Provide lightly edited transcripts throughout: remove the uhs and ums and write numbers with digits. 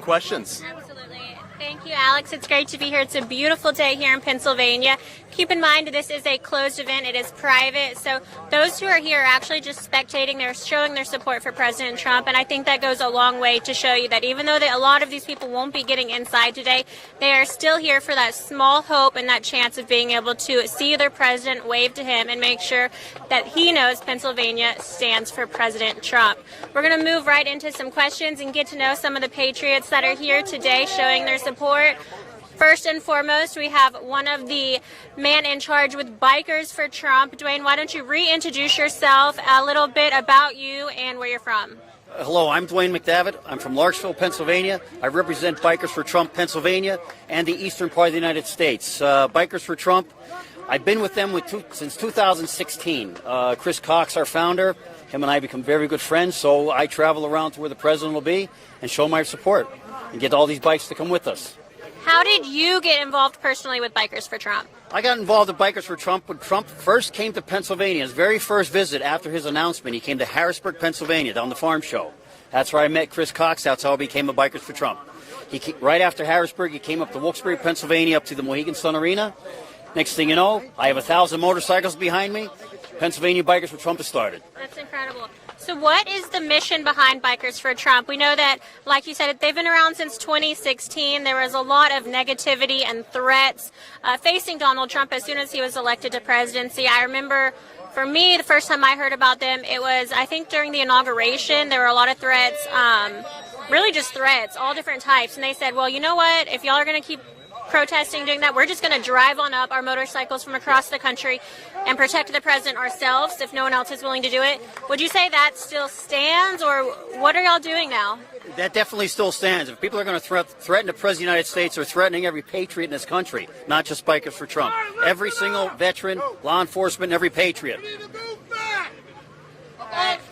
Questions. Absolutely. Thank you, Alex. It's great to be here. It's a beautiful day here in Pennsylvania. Keep in mind this is a closed event. It is private. So those who are here are actually just spectating. They're showing their support for President Trump. And I think that goes a long way to show you that even though a lot of these people won't be getting inside today, they are still here for that small hope and that chance of being able to see their president, wave to him, and make sure that he knows Pennsylvania stands for President Trump. We're going to move right into some questions and get to know some of the patriots that are here today showing their support. First and foremost, we have one of the men in charge with Bikers for Trump. Dwayne, why don't you reintroduce yourself, a little bit about you and where you're from? Hello, I'm Dwayne McDavitt. I'm from Larksville, Pennsylvania. I represent Bikers for Trump, Pennsylvania, and the eastern part of the United States. Bikers for Trump, I've been with them since 2016. Chris Cox, our founder, him and I become very good friends, so I travel around to where the president will be and show my support and get all these bikes to come with us. How did you get involved personally with Bikers for Trump? I got involved with Bikers for Trump when Trump first came to Pennsylvania. His very first visit after his announcement, he came to Harrisburg, Pennsylvania, down the farm show. That's where I met Chris Cox. That's how I became a Bikers for Trump. Right after Harrisburg, he came up to Wilkes-Barre, Pennsylvania, up to the Mohegan Sun Arena. Next thing you know, I have 1,000 motorcycles behind me. Pennsylvania Bikers for Trump has started. That's incredible. So what is the mission behind Bikers for Trump? We know that, like you said, they've been around since 2016. There was a lot of negativity and threats facing Donald Trump as soon as he was elected to presidency. I remember, for me, the first time I heard about them, it was, I think, during the inauguration. There were a lot of threats, really just threats, all different types. And they said, well, you know what? If y'all are going to keep protesting, doing that, we're just going to drive on up our motorcycles from across the country and protect the president ourselves if no one else is willing to do it. Would you say that still stands, or what are y'all doing now? That definitely still stands. If people are going to threaten the President of the United States, they're threatening every patriot in this country, not just Bikers for Trump. Every single veteran, law enforcement, every patriot.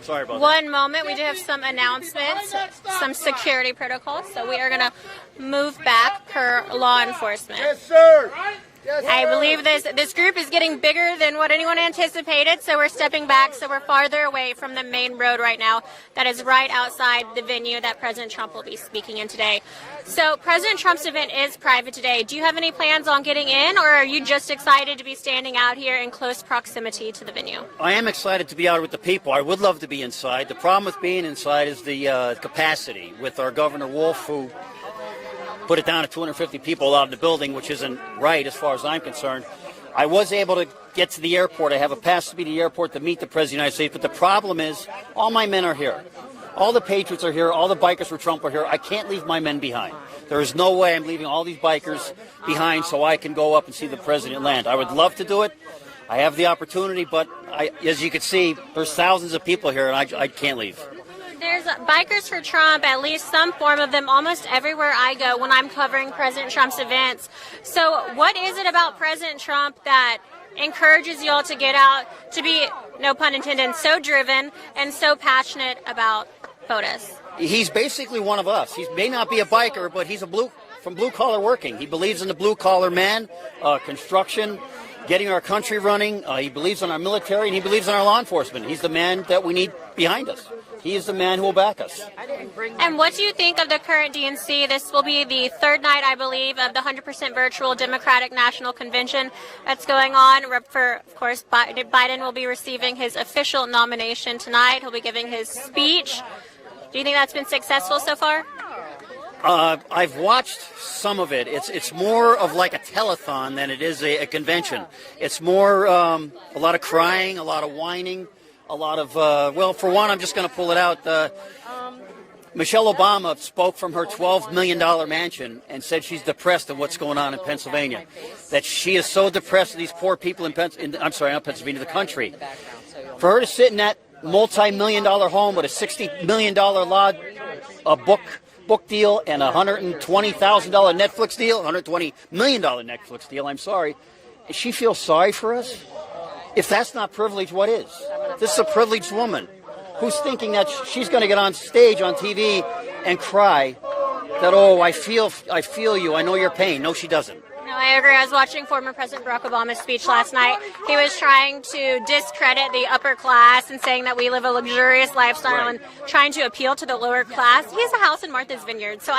Sorry about that. One moment, we do have some announcements, some security protocols, so we are going to move back per law enforcement. Yes, sir. Yes, sir. I believe this group is getting bigger than what anyone anticipated, so we're stepping back, so we're farther away from the main road right now that is right outside the venue that President Trump will be speaking in today. So President Trump's event is private today. Do you have any plans on getting in, or are you just excited to be standing out here in close proximity to the venue? I am excited to be out with the people. I would love to be inside. The problem with being inside is the capacity with our Governor Wolf, who put it down to 250 people out in the building, which isn't right as far as I'm concerned. I was able to get to the airport. I have a pass to be to the airport to meet the President of the United States, but the problem is all my men are here. All the patriots are here. All the Bikers for Trump are here. I can't leave my men behind. There is no way I'm leaving all these bikers behind so I can go up and see the president land. I would love to do it. I have the opportunity, but as you can see, there's thousands of people here, and I can't leave. There's Bikers for Trump, at least some form of them, almost everywhere I go when I'm covering President Trump's events. So what is it about President Trump that encourages you all to get out, to be, no pun intended, so driven and so passionate about POTUS? He's basically one of us. He may not be a biker, but he's from blue-collar working. He believes in the blue-collar man, construction, getting our country running. He believes in our military, and he believes in our law enforcement. He's the man that we need behind us. He is the man who will back us. And what do you think of the current DNC? This will be the third night, I believe, of the 100% virtual Democratic National Convention that's going on. For, of course, Biden will be receiving his official nomination tonight. He'll be giving his speech. Do you think that's been successful so far? I've watched some of it. It's more of like a telethon than it is a convention. It's more a lot of crying, a lot of whining. A lot of, well, for one, I'm just going to pull it out. Michelle Obama spoke from her $12 million mansion and said she's depressed at what's going on in Pennsylvania. That she is so depressed with these poor people the country. For her to sit in that multi-million-dollar home with a $60 million book deal and a $120,000 Netflix deal, $120 million Netflix deal, I'm sorry, she feels sorry for us? If that's not privilege, what is? This is a privileged woman who's thinking that she's going to get on stage on TV and cry that, oh, I feel you, I know your pain. No, she doesn't. No, No, I agree. I was watching former President Barack Obama's speech last night. He was trying to discredit the upper class and saying that we live a luxurious lifestyle and trying to appeal to the lower class. He has a house in Martha's Vineyard, so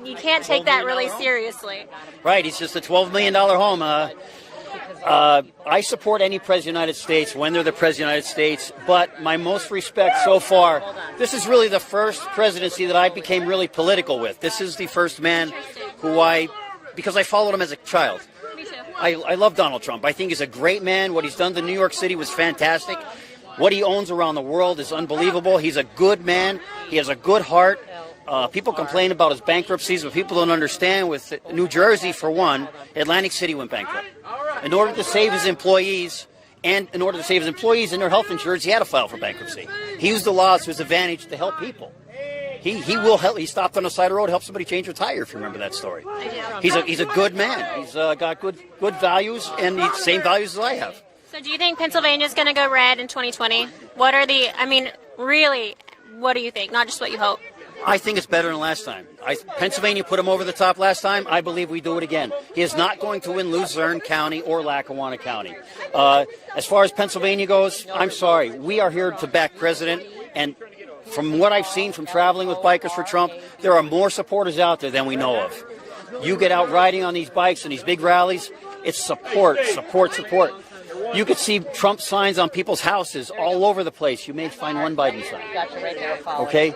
you can't take that really seriously. Right, he's just a $12 million home. I support any president of the United States when they're the president of the United States, but my most respect so far, this is really the first presidency that I became really political with. This is the first man because I followed him as a child. Me too. I love Donald Trump. I think he's a great man. What he's done to New York City was fantastic. What he owns around the world is unbelievable. He's a good man. He has a good heart. People complain about his bankruptcies, but people don't understand. With New Jersey, for one, Atlantic City went bankrupt. In order to save his employees and their health insurance, he had to file for bankruptcy. He used the laws to his advantage to help people. He will help. He stopped on the side of the road, helped somebody change their tire. If you remember that story, he's a good man. He's got good values and the same values as I have. So do you think Pennsylvania's going to go red in 2020? Really, what do you think? Not just what you hope. I think it's better than last time. Pennsylvania put him over the top last time. I believe we do it again. He is not going to win Luzerne County or Lackawanna County. As far as Pennsylvania goes, I'm sorry. We are here to back President, and from what I've seen from traveling with Bikers for Trump, there are more supporters out there than we know of. You get out riding on these bikes and these big rallies, it's support. You could see Trump signs on people's houses all over the place. You may find one Biden sign. Okay?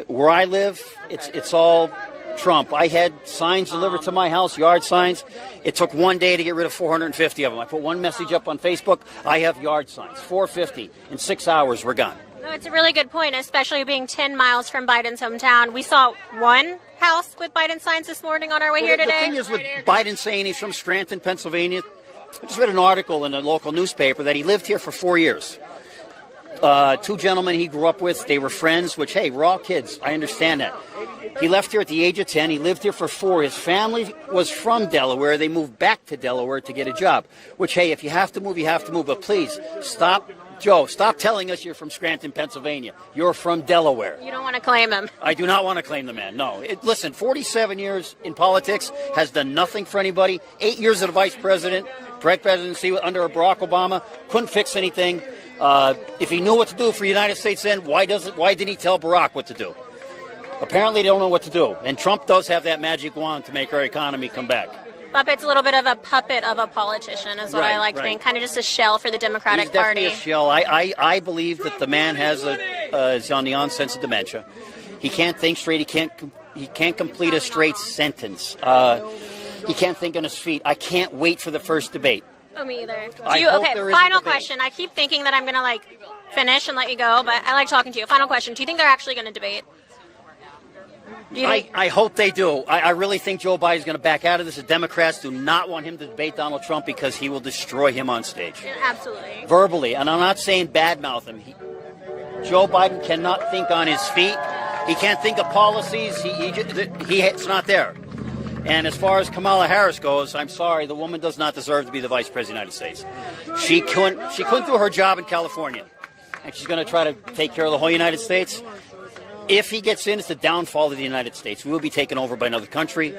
Where I live, it's all Trump. I had signs delivered to my house, yard signs. It took one day to get rid of 450 of them. I put one message up on Facebook. I have yard signs, 450. In 6 hours, we're gone. No, it's a really good point, especially being 10 miles from Biden's hometown. We saw one house with Biden signs this morning on our way here today. The thing is, with Biden saying he's from Scranton, Pennsylvania, I just read an article in a local newspaper that he lived here for 4 years. Two gentlemen he grew up with, they were friends, which, hey, we're all kids. I understand that. He left here at the age of 10. He lived here for 4. His family was from Delaware. They moved back to Delaware to get a job, which, hey, if you have to move, you have to move. But please, stop telling us you're from Scranton, Pennsylvania. You're from Delaware. You don't want to claim him. I do not want to claim the man, no. Listen, 47 years in politics, has done nothing for anybody. 8 years as a vice president, direct presidency under Barack Obama, couldn't fix anything. If he knew what to do for the United States then, why didn't he tell Barack what to do? Apparently they don't know what to do. And Trump does have that magic wand to make our economy come back. Puppet's a little bit of a puppet of a politician is what I like to think. Kind of just a shell for the Democratic Party. He's definitely a shell. I believe that the man is on the onset of dementia. He can't think straight. He can't complete a straight sentence. He can't think on his feet. I can't wait for the first debate. Oh, me either. Okay, final question. I keep thinking that I'm going to finish and let you go, but I like talking to you. Final question. Do you think they're actually going to debate? I hope they do. I really think Joe Biden's going to back out of this. The Democrats do not want him to debate Donald Trump because he will destroy him on stage. Yeah, absolutely. Verbally. And I'm not saying badmouth him. Joe Biden cannot think on his feet. He can't think of policies. It's not there. And as far as Kamala Harris goes, I'm sorry, the woman does not deserve to be the vice president of the United States. She couldn't do her job in California. And she's going to try to take care of the whole United States. If he gets in, it's the downfall of the United States. We will be taken over by another country,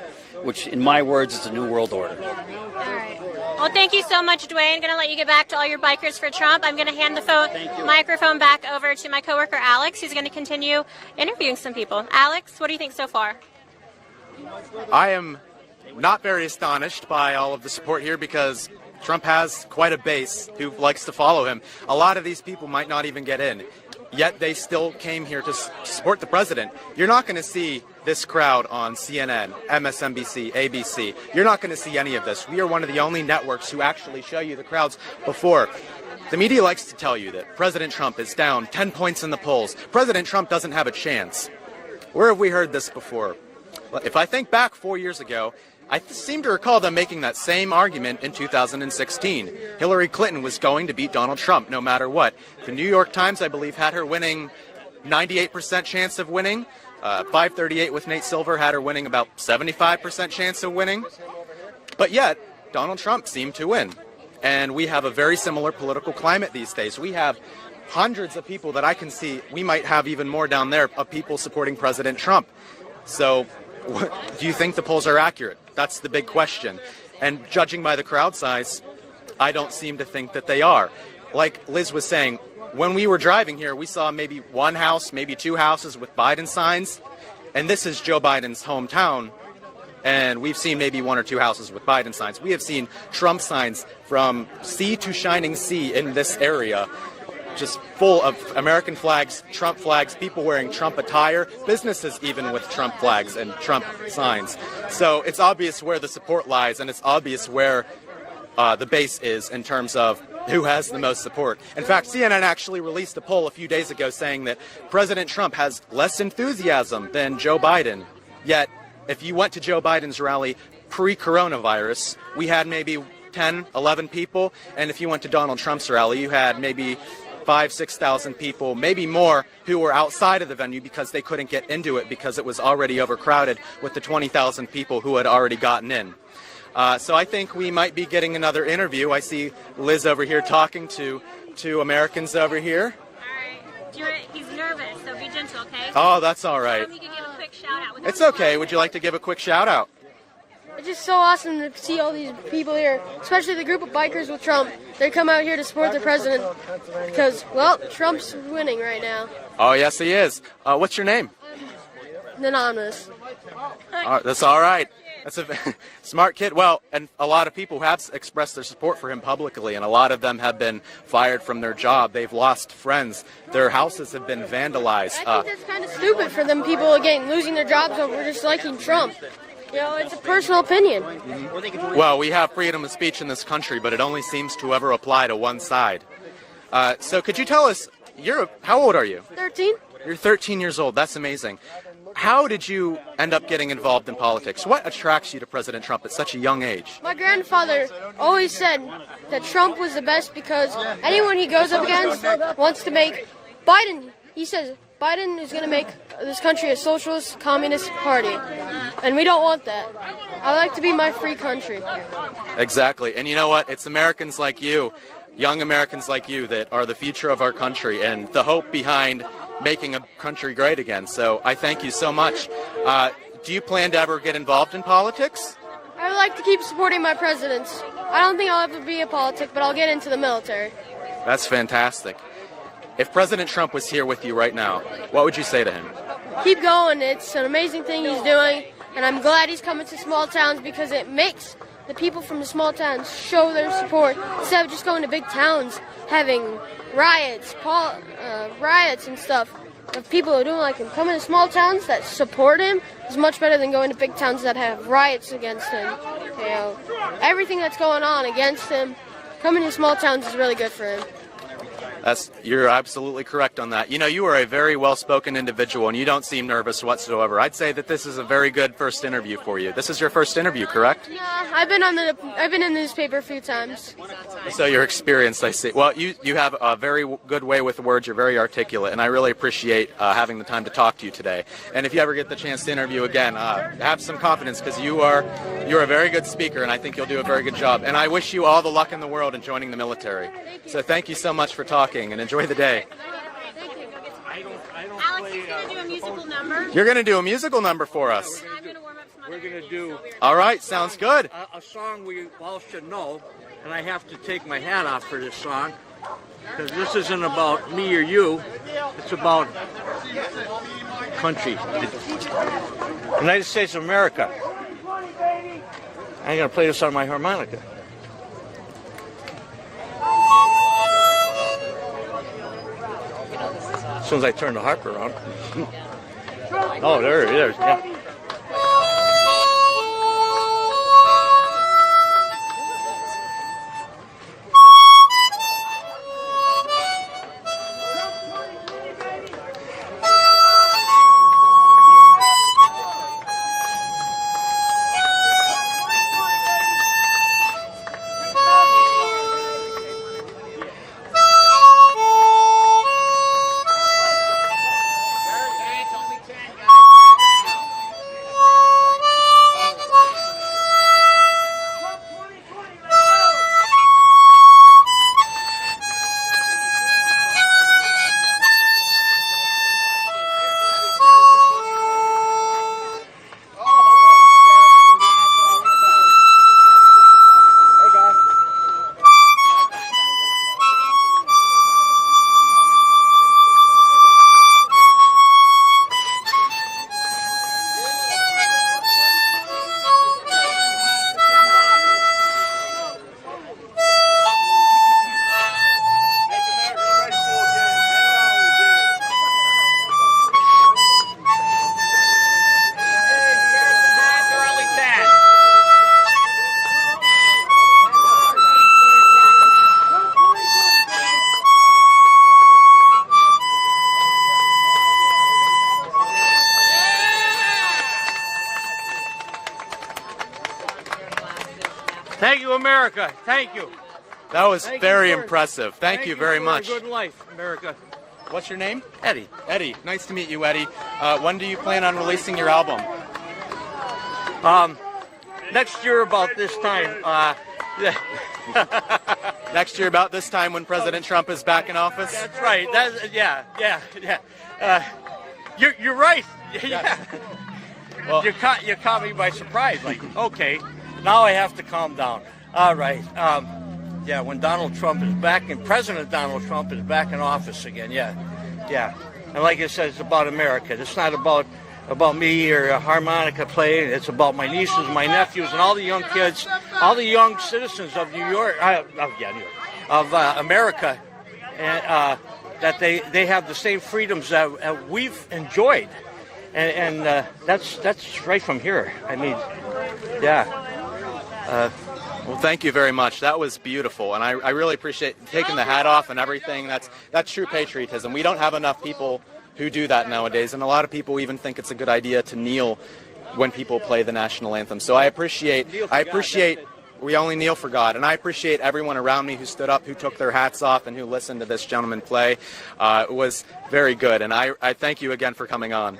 which, in my words, is a new world order. All right. Well, thank you so much, Dwayne. I'm going to let you get back to all your Bikers for Trump. I'm going to hand the microphone back over to my coworker, Alex, who's going to continue interviewing some people. Alex, what do you think so far? I am not very astonished by all of the support here because Trump has quite a base who likes to follow him. A lot of these people might not even get in. Yet they still came here to support the president. You're not going to see this crowd on CNN, MSNBC, ABC. You're not going to see any of this. We are one of the only networks who actually show you the crowds before. The media likes to tell you that President Trump is down 10 points in the polls. President Trump doesn't have a chance. Where have we heard this before? If I think back 4 years ago, I seem to recall them making that same argument in 2016. Hillary Clinton was going to beat Donald Trump no matter what. The New York Times, I believe, had her winning 98% chance of winning. 538 with Nate Silver had her winning about 75% chance of winning. But yet, Donald Trump seemed to win. And we have a very similar political climate these days. We have hundreds of people that I can see. We might have even more down there of people supporting President Trump. So do you think the polls are accurate? That's the big question. And judging by the crowd size, I don't seem to think that they are. Like Liz was saying, when we were driving here, we saw maybe one house, maybe two houses with Biden signs. And this is Joe Biden's hometown. And we've seen maybe one or two houses with Biden signs. We have seen Trump signs from sea to shining sea in this area, just full of American flags, Trump flags, people wearing Trump attire, businesses even with Trump flags and Trump signs. So it's obvious where the support lies, and it's obvious where the base is in terms of who has the most support. In fact, CNN actually released a poll a few days ago saying that President Trump has less enthusiasm than Joe Biden. Yet, if you went to Joe Biden's rally pre-coronavirus, we had maybe 10, 11 people. And if you went to Donald Trump's rally, you had maybe 5,000, 6,000 people, maybe more, who were outside of the venue because they couldn't get into it because it was already overcrowded with the 20,000 people who had already gotten in. So I think we might be getting another interview. I see Liz over here talking to Americans over here. All right. He's nervous, so be gentle, okay? Oh, that's all right. You can give a quick shout out. It's okay. Would you like to give a quick shout out? It's just so awesome to see all these people here, especially the group of bikers with Trump. They come out here to support their president because, well, Trump's winning right now. Oh, yes, he is. What's your name? Anonymous. That's all right. That's a smart kid. Well, and a lot of people have expressed their support for him publicly, and a lot of them have been fired from their job. They've lost friends. Their houses have been vandalized. I think that's kind of stupid for them people, again, losing their jobs over just liking Trump. You know, it's a personal opinion. Well, we have freedom of speech in this country, but it only seems to ever apply to one side. So could you tell us, how old are you? 13? You're 13 years old. That's amazing. How did you end up getting involved in politics? What attracts you to President Trump at such a young age? My grandfather always said that Trump was the best because anyone he goes up against wants to make Biden. He says Biden is going to make this country a socialist, communist party. And we don't want that. I like to be my free country. Exactly. And you know what? It's Americans like you, young Americans like you, that are the future of our country and the hope behind making a country great again. So I thank you so much. Do you plan to ever get involved in politics? I would like to keep supporting my presidents. I don't think I'll ever be a politic, but I'll get into the military. That's fantastic. If President Trump was here with you right now, what would you say to him? Keep going. It's an amazing thing he's doing, and I'm glad he's coming to small towns because it makes the people from the small towns show their support instead of just going to big towns having riots and stuff. If people are doing like him, coming to small towns that support him is much better than going to big towns that have riots against him. You know, everything that's going on against him, coming to small towns is really good for him. You're absolutely correct on that. You know, you are a very well-spoken individual, and you don't seem nervous whatsoever. I'd say that this is a very good first interview for you. This is your first interview, correct? Yeah, I've been in the newspaper a few times. So you're experienced, I see. Well, you have a very good way with words. You're very articulate, and I really appreciate having the time to talk to you today. And if you ever get the chance to interview again, have some confidence because you're a very good speaker, and I think you'll do a very good job. And I wish you all the luck in the world in joining the military. So thank you so much for talking, and enjoy the day. Alex is going to do a musical number. You're going to do a musical number for us. I'm going to warm up some other We're going to do All right, sounds good. a song we all should know, and I have to take my hat off for this song because this isn't about me or you. It's about country. United States of America. I'm going to play this on my harmonica. As soon as I turn the harp around. Oh, there it is. Yeah. Thank you, America. Thank you. That was Thank very you for- impressive. Thank you very for much. A good life, America. What's your name? Eddie. Eddie. Nice to meet you, Eddie. When do you plan on releasing your album? Next year about this time. Yeah. Next year about this time when President Trump is back in office? That's right. Yeah. You're right. Yeah. Well, You caught me by surprise. Like, okay, now I have to calm down. All right. Yeah, when Donald Trump is back, and President Donald Trump is back in office again. Yeah. And like I said, it's about America. It's not about me or a harmonica playing. It's about my nieces, my nephews, and all the young kids, all the young citizens of New York, of America, and that they have the same freedoms that we've enjoyed, and that's right from here. I mean, yeah. Well, thank you very much. That was beautiful, and I really appreciate taking the hat off and everything. That's true patriotism. We don't have enough people who do that nowadays, and a lot of people even think it's a good idea to kneel when people play the national anthem. So I appreciate we only kneel for God, and I appreciate everyone around me who stood up, who took their hats off, and who listened to this gentleman play. It was very good, and I thank you again for coming on.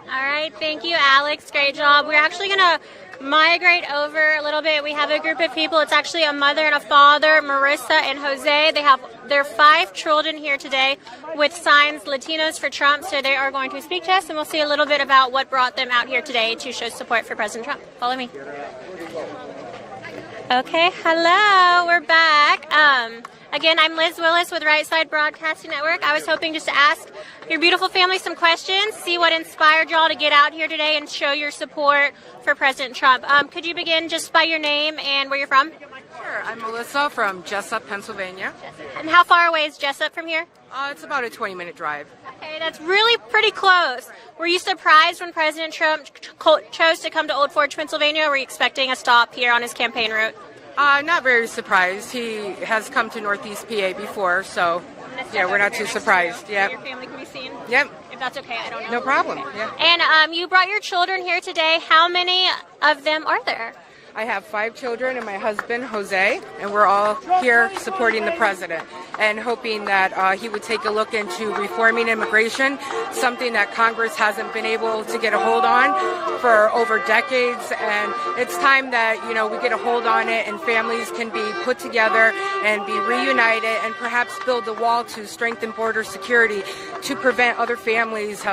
All right, thank you, Alex. Great job. We're actually going to migrate over a little bit. We have a group of people. It's actually a mother and a father, Marissa and Jose. They have their 5 children here today with signs Latinos for Trump. So they are going to speak to us, and we'll see a little bit about what brought them out here today to show support for President Trump. Follow me. Okay, hello, we're back. Again, I'm Liz Willis with Right Side Broadcasting Network. I was hoping just to ask your beautiful family some questions, see what inspired y'all to get out here today and show your support for President Trump. Could you begin just by your name and where you're from? Sure, I'm Melissa from Jessup, Pennsylvania. And how far away is Jessup from here? It's about a 20-minute drive. Okay, that's really pretty close. Were you surprised when President Trump chose to come to Old Forge, Pennsylvania, or were you expecting a stop here on his campaign route? Not very surprised. He has come to Northeast PA before, so yeah, we're not too surprised. Yeah. Yep. Your family can be seen? Yep. If that's okay, I don't know. No problem. Yeah. And you brought your children here today. How many of them are there? I have 5 children and my husband, Jose, and we're all here supporting the president and hoping that he would take a look into reforming immigration, something that Congress hasn't been able to get a hold on for over decades. And it's time that, we get a hold on it and families can be put together and be reunited and perhaps build a wall to strengthen border security to prevent other families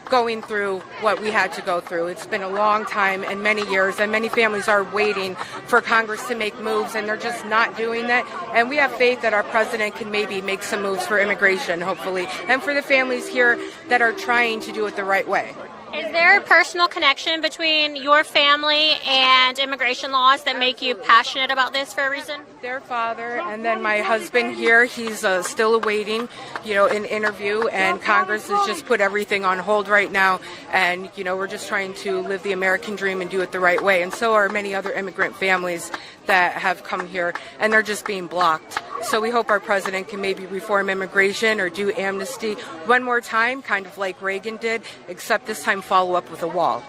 going through what we had to go through. It's been a long time and many years, and many families are waiting for Congress to make moves, and they're just not doing that. And we have faith that our president can maybe make some moves for immigration, hopefully, and for the families here that are trying to do it the right way. Is there a personal connection between your family and immigration laws that make you passionate about this for a reason? Their father, and then my husband here, he's still awaiting, an interview, and Congress has just put everything on hold right now, and, we're just trying to live the American dream and do it the right way, and so are many other immigrant families that have come here, and they're just being blocked. So we hope our president can maybe reform immigration or do amnesty one more time, kind of like Reagan did, except this time follow up with a wall.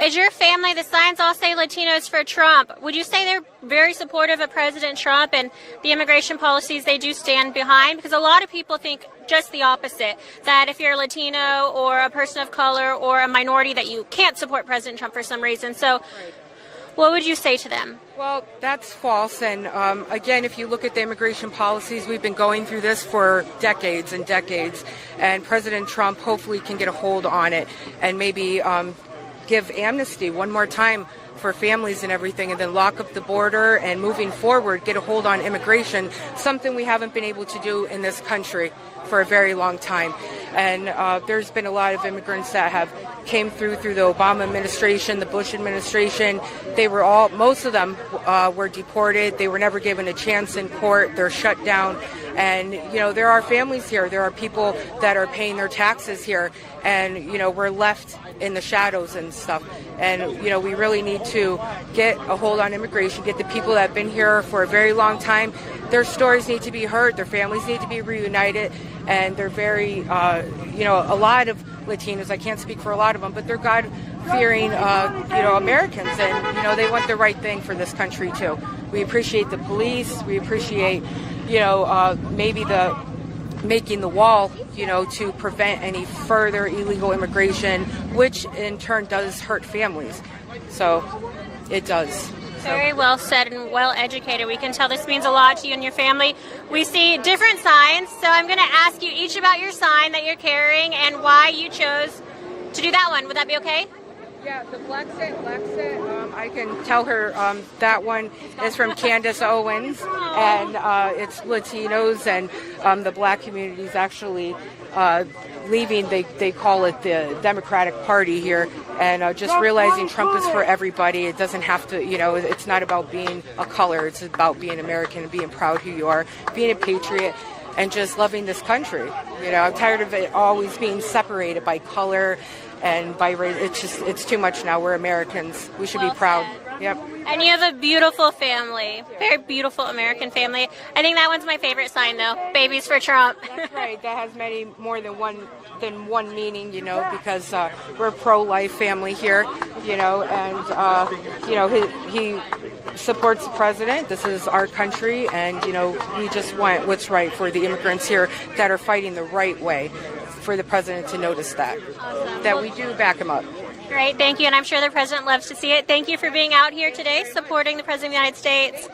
Is your family, the signs all say Latinos for Trump. Would you say they're very supportive of President Trump and the immigration policies they do stand behind? Because a lot of people think just the opposite, that if you're a Latino or a person of color or a minority that you can't support President Trump for some reason. So what would you say to them? Well, that's false. And again, if you look at the immigration policies, we've been going through this for decades and decades. And President Trump hopefully can get a hold on it and maybe give amnesty one more time for families and everything, and then lock up the border and moving forward, get a hold on immigration, something we haven't been able to do in this country for a very long time. And there's been a lot of immigrants that have came through the Obama administration, the Bush administration. They were most of them were deported. They were never given a chance in court. They're shut down. And, there are families here. There are people that are paying their taxes here. And, we're left in the shadows and stuff. And, we really need to get a hold on immigration, get the people that have been here for a very long time. Their stories need to be heard. Their families need to be reunited. And they're very, a lot of Latinos. I can't speak for a lot of them, but they're God-fearing, Americans, and they want the right thing for this country too. We appreciate the police. We appreciate, maybe the making the wall, to prevent any further illegal immigration, which in turn does hurt families. So it does. Very well said and well educated. We can tell this means a lot to you and your family. We see different signs, so I'm going to ask you each about your sign that you're carrying and why you chose to do that one. Would that be okay? Yeah, the Black Set, I can tell her that one is from Candace Owens, and it's Latinos and the Black community is actually leaving. They call it the Democratic Party here, and just realizing Trump is for everybody. It doesn't have to, it's not about being a color. It's about being American and being proud who you are, being a patriot, and just loving this country. I'm tired of it always being separated by color and by race. It's too much now. We're Americans. We should be proud. Yep. And you have a beautiful family, very beautiful American family. I think that one's my favorite sign, though. Babies for Trump. That's right. That has many more than one meaning, because we're a pro-life family here, and he supports the president. This is our country, and we just want what's right for the immigrants here that are fighting the right way. For the president to notice that we do back him up. Great, thank you, and I'm sure the president loves to see it. Thank you for being out here today, supporting the president of the United States.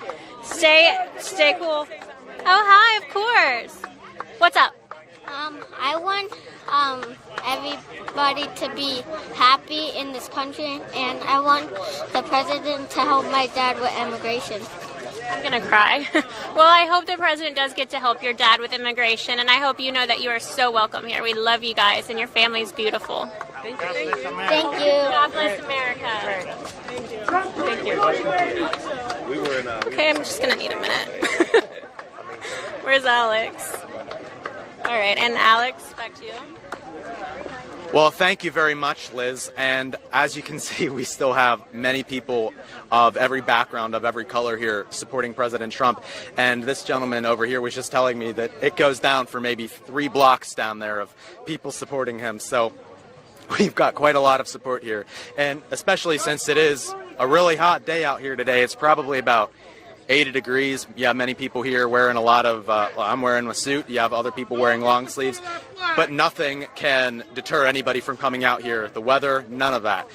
Stay cool. Oh, hi, of course. What's up? I want everybody to be happy in this country, and I want the president to help my dad with immigration. I'm going to cry. Well, I hope the president does get to help your dad with immigration, and I hope you know that you are so welcome here. We love you guys, and your family is beautiful. Thank you. God bless America. Thank you. Okay, I'm just going to need a minute. Where's Alex? All right, and Alex, back to you. Well, thank you very much, Liz. And as you can see, we still have many people of every background, of every color here supporting President Trump. And this gentleman over here was just telling me that it goes down for maybe 3 blocks down there of people supporting him. So we've got quite a lot of support here. And especially since it is a really hot day out here today, it's probably about 80 degrees. You have many people here wearing a lot of, I'm wearing a suit. You have other people wearing long sleeves. But nothing can deter anybody from coming out here. The weather, none of that.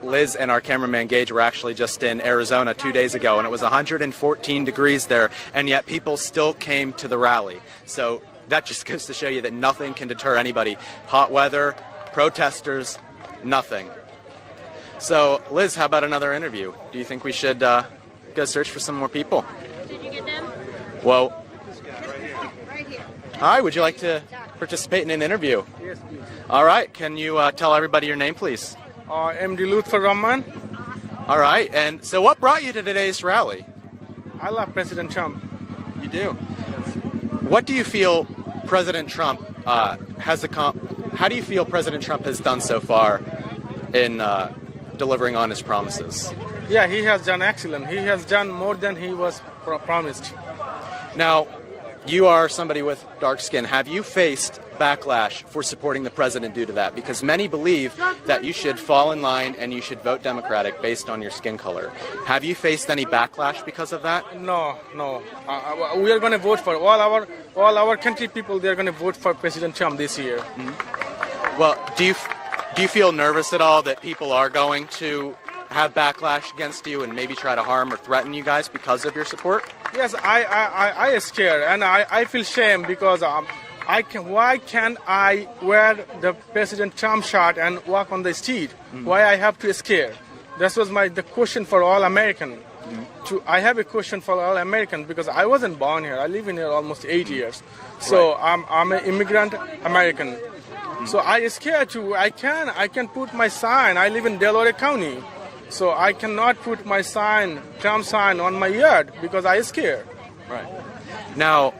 Liz and our cameraman Gage were actually just in Arizona 2 days ago, and it was 114 degrees there, and yet people still came to the rally. So that just goes to show you that nothing can deter anybody. Hot weather, protesters, nothing. So, Liz, how about another interview? Do you think we should go search for some more people? Did you get them? Well, hi, would you like to participate in an interview? Yes, please. All right, can you tell everybody your name, please? MD Luther Rahman. All right, and so what brought you to today's rally? I love President Trump. You do? What do you feel President Trump how do you feel President Trump has done so far in delivering on his promises? Yeah, he has done excellent. He has done more than he was promised. Now, you are somebody with dark skin. Have you faced backlash for supporting the president due to that? Because many believe that you should fall in line and you should vote Democratic based on your skin color. Have you faced any backlash because of that? No. We are going to vote for all our country people. They are going to vote for President Trump this year. Mm-hmm. Well, do you feel nervous at all that people are going to have backlash against you and maybe try to harm or threaten you guys because of your support? Yes, I am scared, and I feel shame because why can't I wear the President Trump shirt and walk on the street? Why I have to scare? That was the question for all American. I have a question for all American because I wasn't born here. I live in here almost 8 years. So right. I'm an immigrant American. So I scared too. I can put my sign. I live in Delaware County. So I cannot put my sign, Trump sign, on my yard because I scared. Right. Now,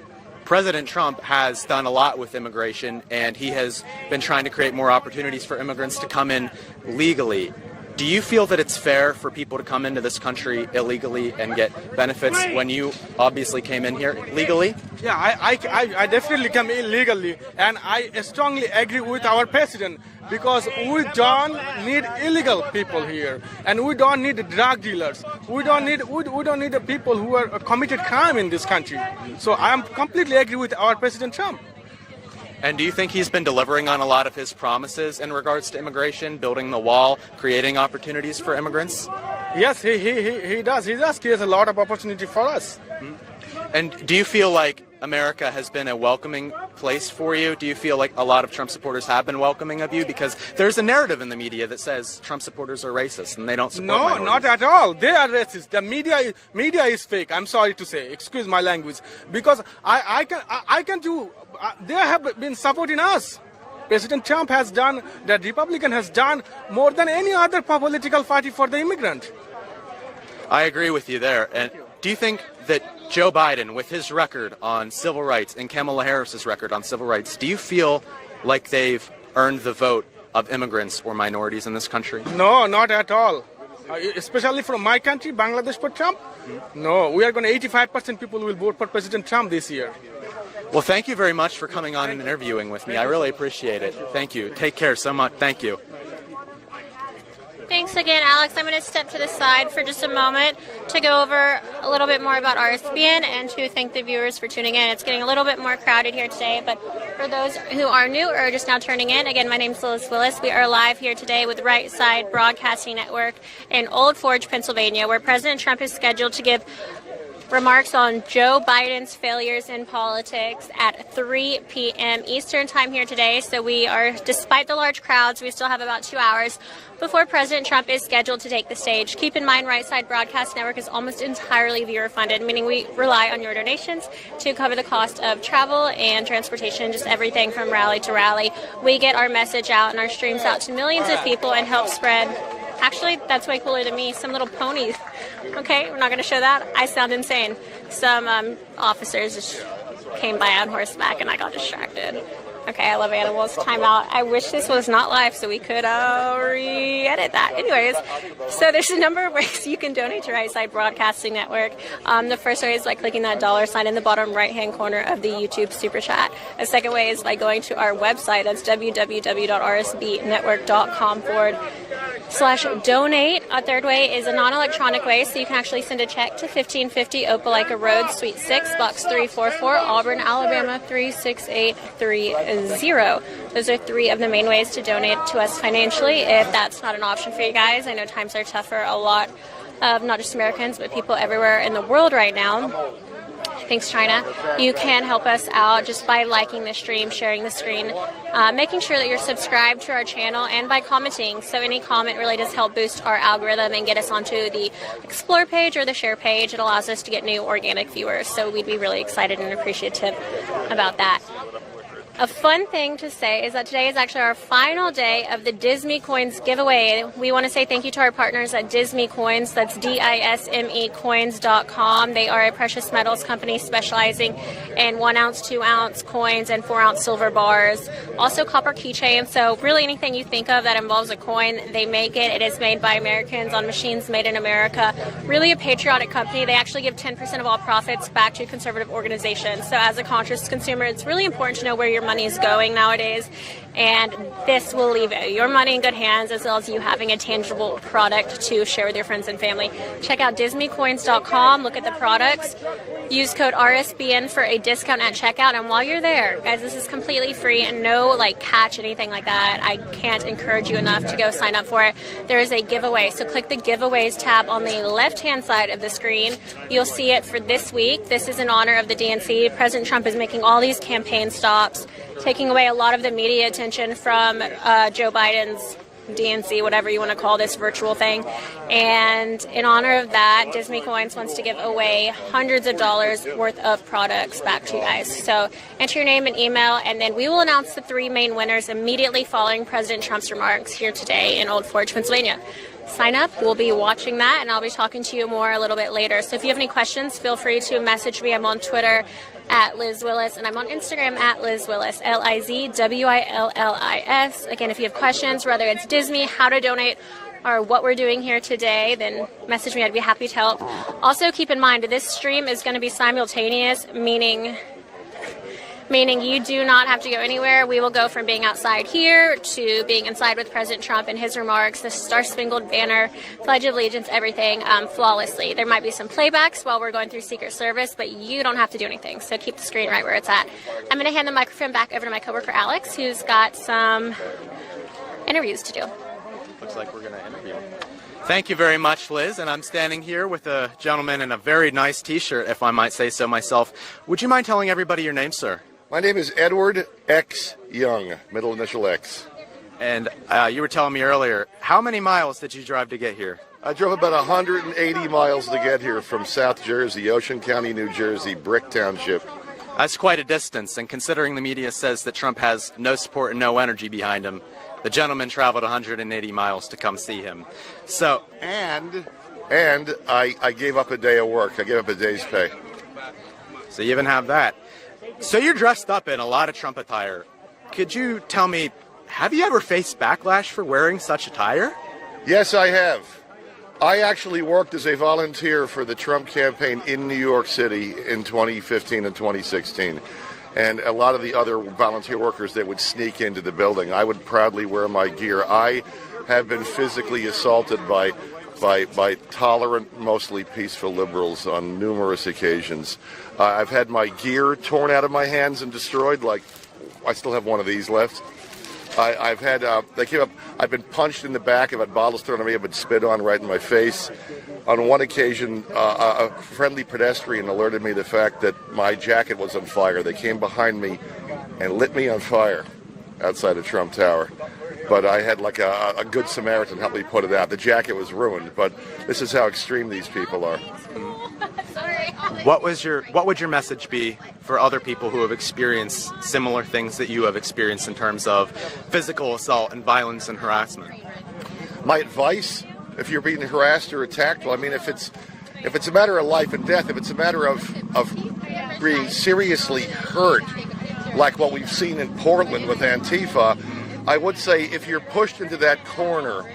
President Trump has done a lot with immigration, and he has been trying to create more opportunities for immigrants to come in legally. Do you feel that it's fair for people to come into this country illegally and get benefits when you obviously came in here legally? Yeah, I definitely come illegally, and I strongly agree with our president because we don't need illegal people here, and we don't need drug dealers. We don't need the people who are committed crime in this country. So I am completely agree with our President Trump. And do you think he's been delivering on a lot of his promises in regards to immigration, building the wall, creating opportunities for immigrants? Yes, he does. He does create a lot of opportunity for us. And do you feel like America has been a welcoming place for you? Do you feel like a lot of Trump supporters have been welcoming of you? Because there's a narrative in the media that says Trump supporters are racist and they don't support minorities. No, not at all. They are racist. The media is fake. I'm sorry to say. Excuse my language. Because I can do. They have been supporting us. President Trump has done. The Republican has done more than any other political party for the immigrant. I agree with you there. And do you think that Joe Biden, with his record on civil rights and Kamala Harris's record on civil rights, do you feel like they've earned the vote of immigrants or minorities in this country? No, not at all. Especially from my country, Bangladesh, for Trump. No, we are going to 85% people will vote for President Trump this year. Well, thank you very much for coming on and interviewing with me. I really appreciate it. Thank you. Take care so much. Thank you. Thanks again, Alex. I'm going to step to the side for just a moment to go over a little bit more about RSBN and to thank the viewers for tuning in. It's getting a little bit more crowded here today, but for those who are new or just now turning in, again, my name is Liz Willis. We are live here today with Right Side Broadcasting Network in Old Forge, Pennsylvania, where President Trump is scheduled to give remarks on Joe Biden's failures in politics at 3 p.m. Eastern time here today. So we are, despite the large crowds, we still have about 2 hours before President Trump is scheduled to take the stage. Keep in mind, Right Side Broadcast Network is almost entirely viewer funded, meaning we rely on your donations to cover the cost of travel and transportation, just everything from rally to rally. We get our message out and our streams out to millions of people and help spread. Actually, that's way cooler than me. Some little ponies. Okay, we're not going to show that. I sound insane. Some officers just came by on horseback and I got distracted. Okay, I love animals. Time out. I wish this was not live so we could re-edit that. Anyways, so there's a number of ways you can donate to Right Side Broadcasting Network. The first way is by clicking that $sign in the bottom right-hand corner of the YouTube Super Chat. The second way is by going to our website. That's www.rsbnetwork.com/donate. A third way is a non-electronic way, so you can actually send a check to 1550 Opelika Road, Suite 6, Box 344, Auburn, Alabama 36830. Those are three of the main ways to donate to us financially. If that's not an option for you guys, I know times are tough for a lot of not just Americans, but people everywhere in the world right now. Thanks, China. You can help us out just by liking the stream, sharing the screen, making sure that you're subscribed to our channel, and by commenting. So any comment really does help boost our algorithm and get us onto the Explore page or the Share page. It allows us to get new organic viewers. So we'd be really excited and appreciative about that. A fun thing to say is that today is actually our final day of the Disme Coins giveaway. We want to say thank you to our partners at Disme Coins. That's DISME coins.com. They are a precious metals company specializing in 1 ounce, 2 ounce coins and 4 ounce silver bars. Also copper keychains. So really anything you think of that involves a coin, they make it. It is made by Americans on machines made in America. Really a patriotic company. They actually give 10% of all profits back to conservative organizations. So as a conscious consumer, it's really important to know where your money is going nowadays, and this will leave your money in good hands, as well as you having a tangible product to share with your friends and family. Check out DismeCoins.com, look at the products, use code RSBN for a discount at checkout, and while you're there, guys, this is completely free and no catch, anything like that. I can't encourage you enough to go sign up for it. There is a giveaway, so click the giveaways tab on the left hand side of the screen. You'll see it for this week. This is in honor of the DNC. President Trump is making all these campaign stops, taking away a lot of the media attention from Joe Biden's DNC, whatever you want to call this virtual thing. And in honor of that, Disme Coins wants to give away hundreds of dollars worth of products back to you guys. So enter your name and email, and then we will announce the 3 main winners immediately following President Trump's remarks here today in Old Forge, Pennsylvania. Sign up. We'll be watching that, and I'll be talking to you more a little bit later. So if you have any questions, feel free to message me. I'm on Twitter at Liz Willis, and I'm on Instagram at Liz Willis, LIZWILLIS. Again, if you have questions, whether it's Disme, how to donate, or what we're doing here today, then message me. I'd be happy to help. Also, keep in mind this stream is going to be simultaneous, meaning you do not have to go anywhere. We will go from being outside here to being inside with President Trump and his remarks, the Star-Spangled Banner, Pledge of Allegiance, everything flawlessly. There might be some playbacks while we're going through Secret Service, but you don't have to do anything, so keep the screen right where it's at. I'm going to hand the microphone back over to my coworker Alex, who's got some interviews to do. Looks like we're going to interview him. Thank you very much, Liz. And I'm standing here with a gentleman in a very nice T-shirt, if I might say so myself. Would you mind telling everybody your name, sir? My name is Edward X. Young, middle initial X. And you were telling me earlier, how many miles did you drive to get here? I drove about 180 miles to get here from South Jersey, Ocean County, New Jersey, Brick Township. That's quite a distance, and considering the media says that Trump has no support and no energy behind him, the gentleman traveled 180 miles to come see him. So, And I gave up a day of work. I gave up a day's pay. So you even have that. So you're dressed up in a lot of Trump attire. Could you tell me, have you ever faced backlash for wearing such attire? Yes, I have. I actually worked as a volunteer for the Trump campaign in New York City in 2015 and 2016. And a lot of the other volunteer workers that would sneak into the building, I would proudly wear my gear. I have been physically assaulted by tolerant, mostly peaceful liberals on numerous occasions. I've had my gear torn out of my hands and destroyed, like I still have one of these left. I've been punched in the back. I've had bottles thrown at me. I've been spit on right in my face. On one occasion, a friendly pedestrian alerted me to the fact that my jacket was on fire. They came behind me and lit me on fire outside of Trump Tower. But I had like a good Samaritan help me put it out. The jacket was ruined, but this is how extreme these people are. What would your message be for other people who have experienced similar things that you have experienced in terms of physical assault and violence and harassment? My advice, if you're being harassed or attacked, well, I mean, if it's a matter of life and death, if it's a matter of being seriously hurt, like what we've seen in Portland with Antifa, I would say if you're pushed into that corner,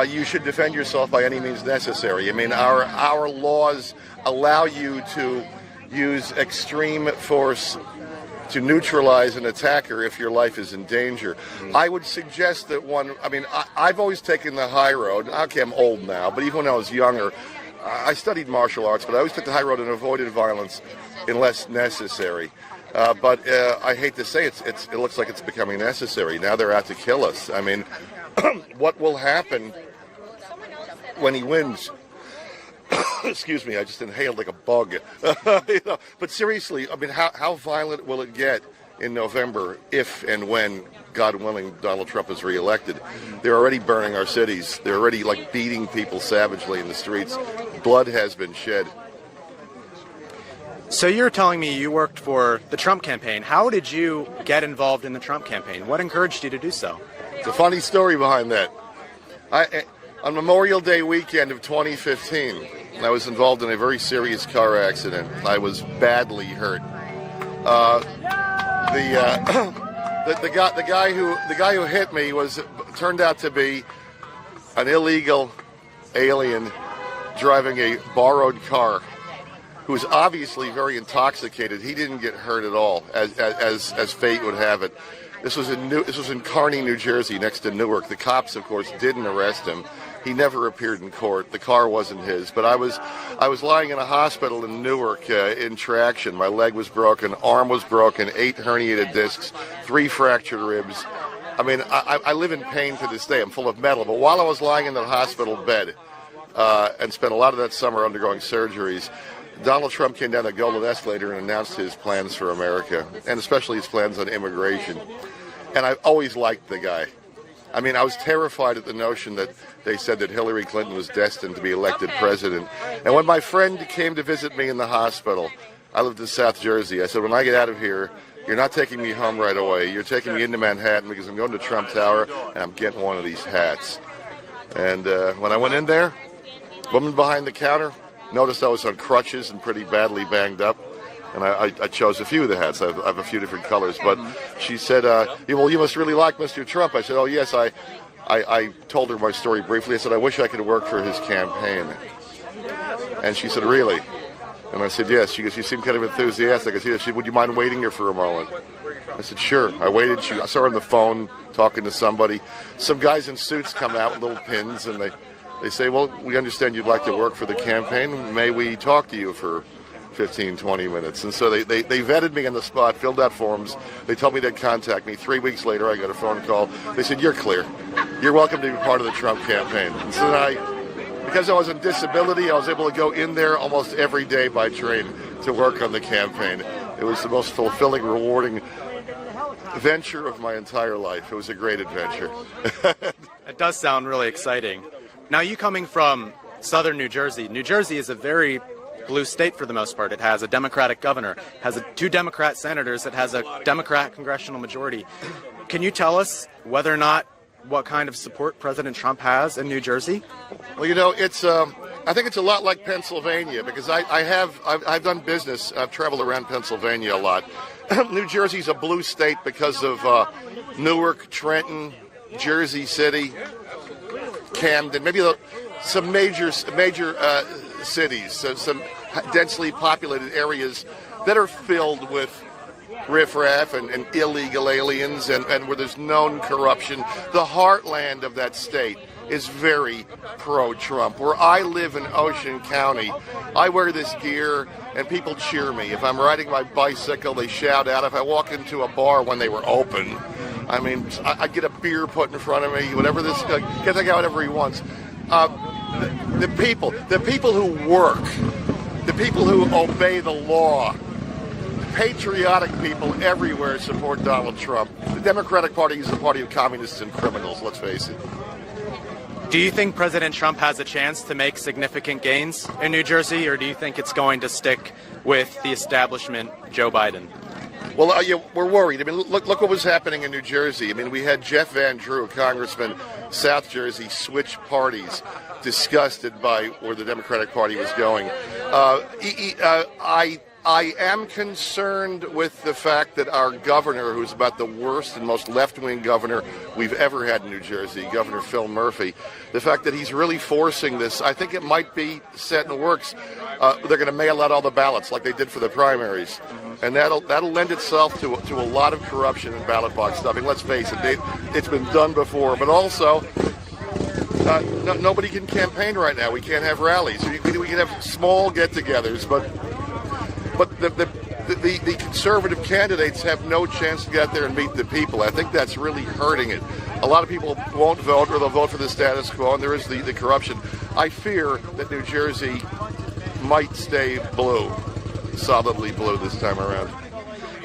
you should defend yourself by any means necessary. I mean, our laws allow you to use extreme force to neutralize an attacker if your life is in danger. I would suggest that I've always taken the high road. Okay, I'm old now, but even when I was younger, I studied martial arts, but I always took the high road and avoided violence unless necessary. But I hate to say it looks like it's becoming necessary. Now they're out to kill us. I mean, what will happen when he wins? Excuse me, I just inhaled like a bug. But seriously, I mean, how violent will it get in November if and when, God willing, Donald Trump is reelected? They're already burning our cities. They're already like beating people savagely in the streets. Blood has been shed. So you're telling me you worked for the Trump campaign. How did you get involved in the Trump campaign? What encouraged you to do so? It's a funny story behind that. On Memorial Day weekend of 2015, I was involved in a very serious car accident. I was badly hurt. The guy who hit me turned out to be an illegal alien driving a borrowed car, who was obviously very intoxicated. He didn't get hurt at all, as fate would have it. This was in Kearney, New Jersey, next to Newark. The cops, of course, didn't arrest him. He never appeared in court. The car wasn't his. But I was lying in a hospital in Newark in traction. My leg was broken, arm was broken, 8 herniated discs, 3 fractured ribs. I mean, I live in pain to this day. I'm full of metal. But while I was lying in the hospital bed and spent a lot of that summer undergoing surgeries, Donald Trump came down the Golden Escalator and announced his plans for America, and especially his plans on immigration. And I've always liked the guy. I mean, I was terrified at the notion that they said that Hillary Clinton was destined to be elected president. And when my friend came to visit me in the hospital, I lived in South Jersey, I said, when I get out of here, you're not taking me home right away. You're taking me into Manhattan because I'm going to Trump Tower and I'm getting one of these hats. And when I went in there, woman behind the counter noticed I was on crutches and pretty badly banged up. And I chose a few of the hats. I have a few different colors. But she said, well, you must really like Mr. Trump. I said, oh, yes, I told her my story briefly. I said, I wish I could work for his campaign. And she said, really? And I said, yes. She goes, you seem kind of enthusiastic. I said, yes. Would you mind waiting here for a moment? I said, sure. I waited. I saw her on the phone talking to somebody. Some guys in suits come out with little pins, and they say, well, we understand you'd like to work for the campaign. May we talk to you for 15, 20 minutes? And so they vetted me on the spot, filled out forms. They told me they'd contact me. 3 weeks later, I got a phone call. They said, you're clear. You're welcome to be part of the Trump campaign. And so because I was on disability, I was able to go in there almost every day by train to work on the campaign. It was the most fulfilling, rewarding venture of my entire life. It was a great adventure. It does sound really exciting. Now, you coming from southern New Jersey is a very blue state for the most part. It has a Democratic governor, has 2 Democrat senators, it has a Democrat congressional majority. Can you tell us whether or not what kind of support President Trump has in New Jersey? Well, you know, it's I think it's a lot like Pennsylvania, because I've done business. I've traveled around Pennsylvania a lot. New Jersey's a blue state because of Newark, Trenton, Jersey City, Camden, maybe some major cities, some densely populated areas that are filled with riffraff and illegal aliens and where there's known corruption. The heartland of that state is very pro-Trump. Where I live in Ocean County, I wear this gear and people cheer me. If I'm riding my bicycle, they shout out. If I walk into a bar when they were open, I mean, I get a beer put in front of me, whatever this guy, get the guy whatever he wants. The people who work, the people who obey the law, patriotic people everywhere support Donald Trump. The Democratic Party is the party of communists and criminals, let's face it. Do you think President Trump has a chance to make significant gains in New Jersey, or do you think it's going to stick with the establishment, Joe Biden? Well, yeah, we're worried. I mean, look what was happening in New Jersey. I mean, we had Jeff Van Drew, Congressman, South Jersey, switch parties, disgusted by where the Democratic Party was going. I am concerned with the fact that our governor, who's about the worst and most left-wing governor we've ever had in New Jersey, Governor Phil Murphy, the fact that he's really forcing this, I think it might be set in the works. They're going to mail out all the ballots like they did for the primaries. And that'll lend itself to a lot of corruption and ballot box stuffing. Let's face it, it's been done before. But also, nobody can campaign right now. We can't have rallies. We can have small get-togethers, but the conservative candidates have no chance to get out there and meet the people. I think that's really hurting it. A lot of people won't vote, or they'll vote for the status quo, and there is the corruption. I fear that New Jersey might stay blue, solidly blue this time around.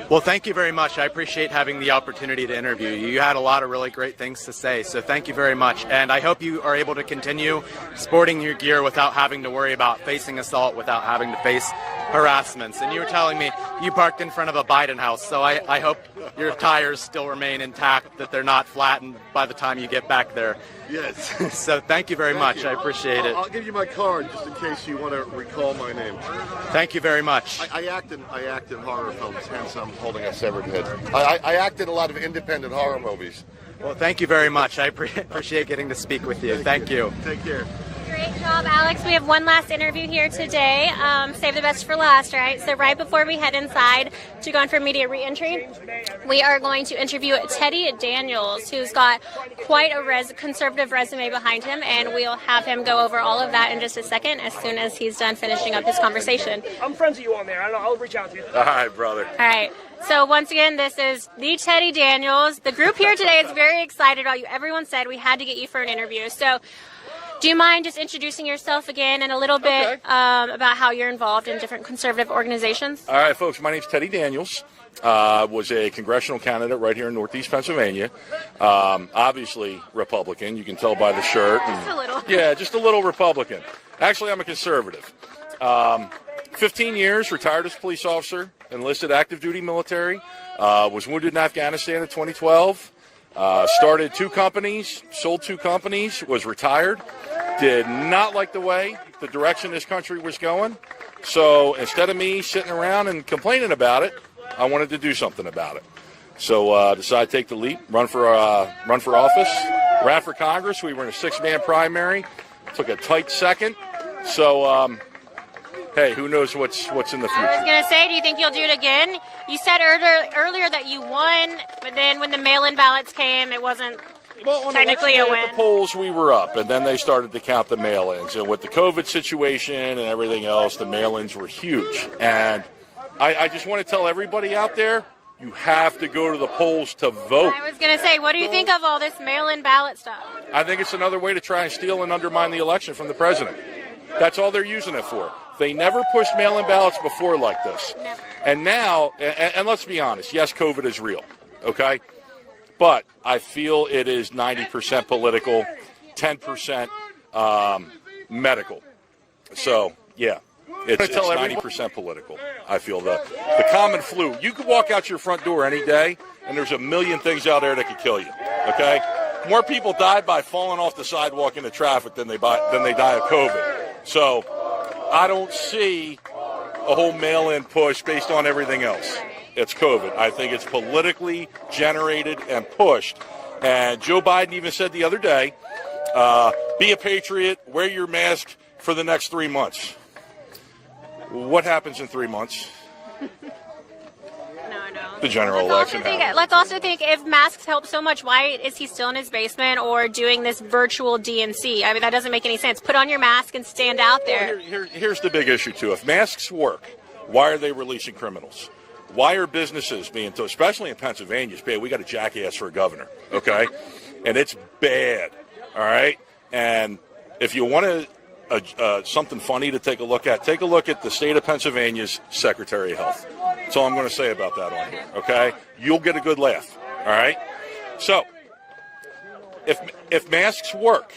Well, thank you very much. I appreciate having the opportunity to interview you. You had a lot of really great things to say, so thank you very much. And I hope you are able to continue sporting your gear without having to worry about facing assault, without having to face harassments. And you were telling me you parked in front of a Biden house, so I hope your tires still remain intact, that they're not flattened by the time you get back there. Yes. So thank you very much. I appreciate it. I'll give you my card just in case you want to recall my name. Thank you very much. I act in horror films, hence I'm holding a severed head. I act in a lot of independent horror movies. Well, thank you very much. I appreciate getting to speak with you. Thank you. Take care. Great job, Alex. We have one last interview here today. Save the best for last, right? So right before we head inside to go in for media re-entry, we are going to interview Teddy Daniels, who's got quite a conservative resume behind him, and we'll have him go over all of that in just a second as soon as he's done finishing up his conversation. I'm friends with you on there. I'll reach out to you. All right, brother. All right. So once again, this is the Teddy Daniels. The group here today is very excited about you. Everyone said we had to get you for an interview. So do you mind just introducing yourself again and a little bit about how you're involved in different conservative organizations? All right, folks. My name's Teddy Daniels. Was a congressional candidate right here in Northeast Pennsylvania. Obviously Republican. You can tell by the shirt. Just a little. Yeah, just a little Republican. Actually, I'm a conservative. 15 years, retired as a police officer, enlisted active duty military, was wounded in Afghanistan in 2012, started 2 companies, sold 2 companies, was retired, did not like the way, the direction this country was going. So instead of me sitting around and complaining about it, I wanted to do something about it. So decided to take the leap, run for office, Ran for Congress. We were in a 6-man primary. Took a tight second. So, hey, who knows what's in the future? I was going to say, do you think you'll do it again? You said earlier that you won, but then when the mail-in ballots came, it wasn't technically a win. At the polls, we were up, and then they started to count the mail-ins. And with the COVID situation and everything else, the mail-ins were huge. And I just want to tell everybody out there, you have to go to the polls to vote. I was going to say, what do you think of all this mail-in ballot stuff? I think it's another way to try and steal and undermine the election from the president. That's all they're using it for. They never pushed mail-in ballots before like this. Never. And now, and let's be honest, yes, COVID is real, okay? But I feel it is 90% political, 10% medical. So, yeah, it's 90% political. I feel the common flu. You could walk out your front door any day, and there's a million things out there that could kill you, okay? More people die by falling off the sidewalk into traffic than they die of COVID. So I don't see a whole mail-in push based on everything else. It's COVID. I think it's politically generated and pushed. And Joe Biden even said the other day, be a patriot, wear your mask for the next 3 months. What happens in 3 months? The general election. Let's also think if masks help so much, why is he still in his basement or doing this virtual DNC? I mean, that doesn't make any sense. Put on your mask and stand out there. Here's the big issue, too. If masks work, why are they releasing criminals? Why are businesses being told, especially in Pennsylvania, it's bad. We got a jackass for a governor, okay? And it's bad, all right? And if you want something funny to take a look at the state of Pennsylvania's Secretary of Health. That's all I'm going to say about that on here, okay? You'll get a good laugh, all right? So, if masks work,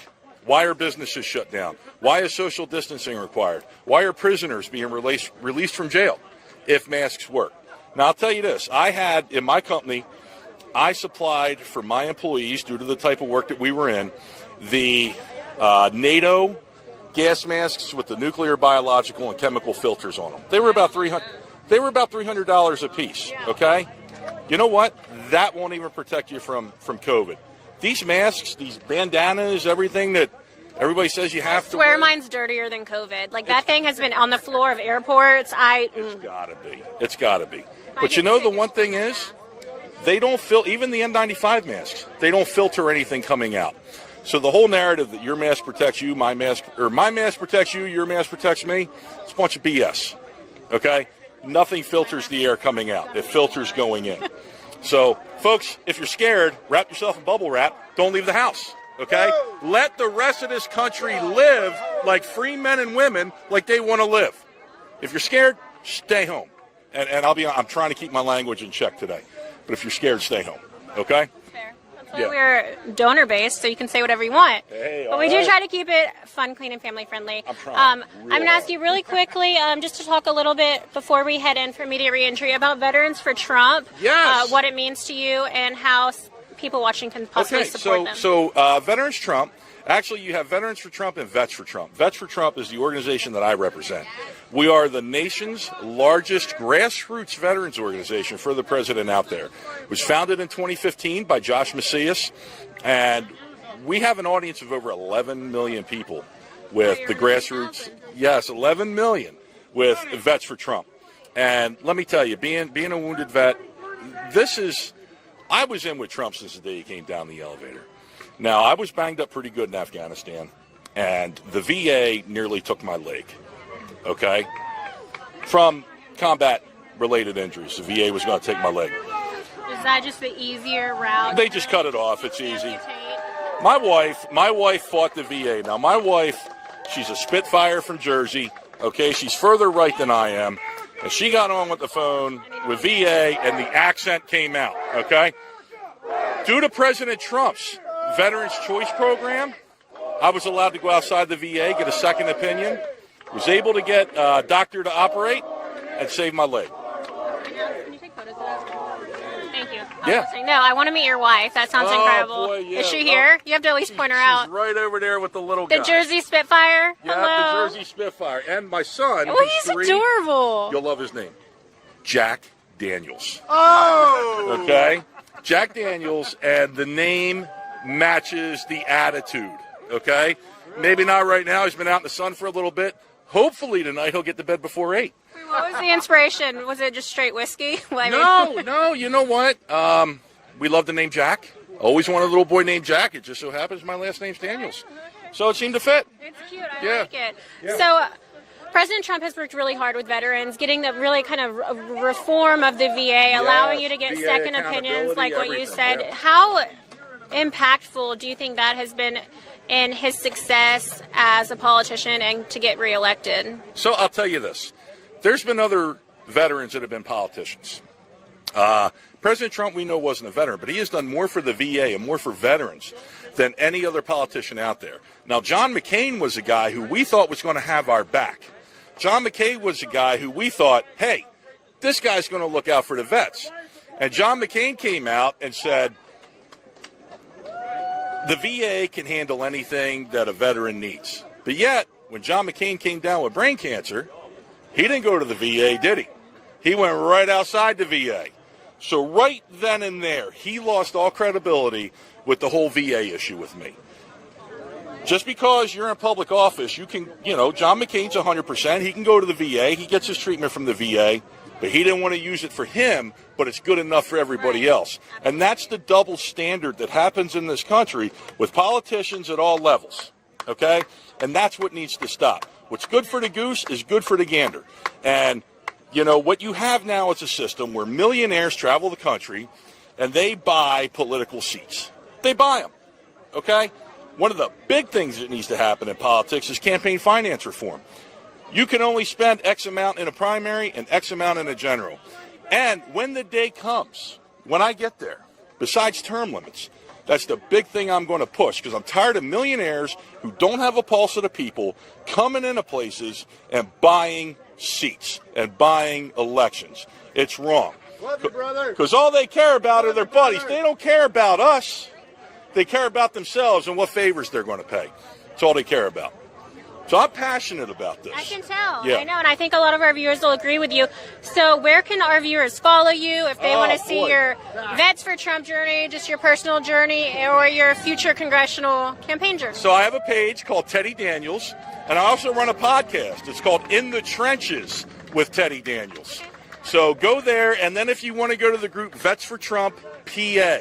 why are businesses shut down? Why is social distancing required? Why are prisoners being released from jail if masks work? Now, I'll tell you this. I had, in my company, I supplied for my employees, due to the type of work that we were in, the NATO gas masks with the nuclear, biological, and chemical filters on them. They were about $300 a piece, okay? You know what? That won't even protect you from COVID. These masks, these bandanas, everything that everybody says you have to wear. Mine's dirtier than COVID. Like, that thing has been on the floor of airports. It's gotta be. It's gotta be. But you know, the one thing is, they don't even the N95 masks, they don't filter anything coming out. So the whole narrative that your mask protects you, my mask protects you, your mask protects me, it's a bunch of BS, okay? Nothing filters the air coming out. It filters going in. So, folks, if you're scared, wrap yourself in bubble wrap. Don't leave the house, okay? Let the rest of this country live like free men and women like they want to live. If you're scared, stay home. And I'm trying to keep my language in check today. But if you're scared, stay home, okay? Yeah. We're donor-based, so you can say whatever you want. Hey, but we do try to keep it fun, clean, and family-friendly. I'm going to ask you really quickly, just to talk a little bit before we head in for immediate reentry about Veterans for Trump. Yes. What it means to you and how people watching can possibly support them. So Veterans Trump, actually you have Veterans for Trump and Vets for Trump. Vets for Trump is the organization that I represent. We are the nation's largest grassroots veterans organization for the president out there. It was founded in 2015 by Josh Macias, and we have an audience of over 11 million people with the grassroots. Yes, 11 million with Vets for Trump. And let me tell you, being a wounded vet, I was in with Trump since the day he came down the elevator. Now, I was banged up pretty good in Afghanistan, and the VA nearly took my leg. Okay, from combat-related injuries. The VA was going to take my leg. Is that just the easier route? They just cut it off. It's easy. My wife fought the VA. Now, my wife, she's a Spitfire from Jersey. Okay, she's further right than I am. And she got on with the phone with VA, and the accent came out. Okay? Due to President Trump's Veterans Choice Program, I was allowed to go outside the VA, get a second opinion. Was able to get a doctor to operate and save my leg. Can you take photos of that? Thank you. Yeah. No, I want to meet your wife. That sounds incredible. Boy, yeah. Is she here? You have to at least point her out. She's right over there with the little guy. The Jersey Spitfire? Yeah, Hello. the Jersey Spitfire. And my son, he's 3, adorable. You'll love his name. Jack Daniels. Oh! Okay? Jack Daniels, and the name matches the attitude, okay? Maybe not right now. He's been out in the sun for a little bit. Hopefully tonight he'll get to bed before 8. What was the inspiration? Was it just straight whiskey? No, you know what? We love the name Jack. Always wanted a little boy named Jack. It just so happens my last name's Daniels. So it seemed to fit. It's cute. I like it. Yeah. So President Trump has worked really hard with veterans, getting the really kind of reform of the VA, allowing you to get VA second opinions, like what you said. Yeah. How impactful do you think that has been in his success as a politician and to get reelected? So I'll tell you this. There's been other veterans that have been politicians. President Trump, we know, wasn't a veteran, but he has done more for the VA and more for veterans than any other politician out there. Now, John McCain was a guy who we thought was going to have our back. John McCain was a guy who we thought, hey, this guy's going to look out for the vets. And John McCain came out and said, the VA can handle anything that a veteran needs. But yet, when John McCain came down with brain cancer, he didn't go to the VA, did he? He went right outside the VA. So right then and there, he lost all credibility with the whole VA issue with me. Just because you're in public office, you can, John McCain's 100%. He can go to the VA. He gets his treatment from the VA. But he didn't want to use it for him, but it's good enough for everybody else. And that's the double standard that happens in this country with politicians at all levels, okay? And that's what needs to stop. What's good for the goose is good for the gander. And, what you have now is a system where millionaires travel the country and they buy political seats. They buy them, okay? One of the big things that needs to happen in politics is campaign finance reform. You can only spend X amount in a primary and X amount in a general. And when the day comes, when I get there, besides term limits, that's the big thing I'm going to push, because I'm tired of millionaires who don't have a pulse of the people coming into places and buying seats and buying elections. It's wrong. Love you, brother. Because all they care about are their buddies. They don't care about us. They care about themselves and what favors they're going to pay. That's all they care about. So I'm passionate about this. I can tell. Yeah. I know, and I think a lot of our viewers will agree with you. So where can our viewers follow you if they want to see your Vets for Trump journey, just your personal journey, or your future congressional campaign journey? So I have a page called Teddy Daniels, and I also run a podcast. It's called In the Trenches with Teddy Daniels. So go there, and then if you want to go to the group Vets for Trump PA,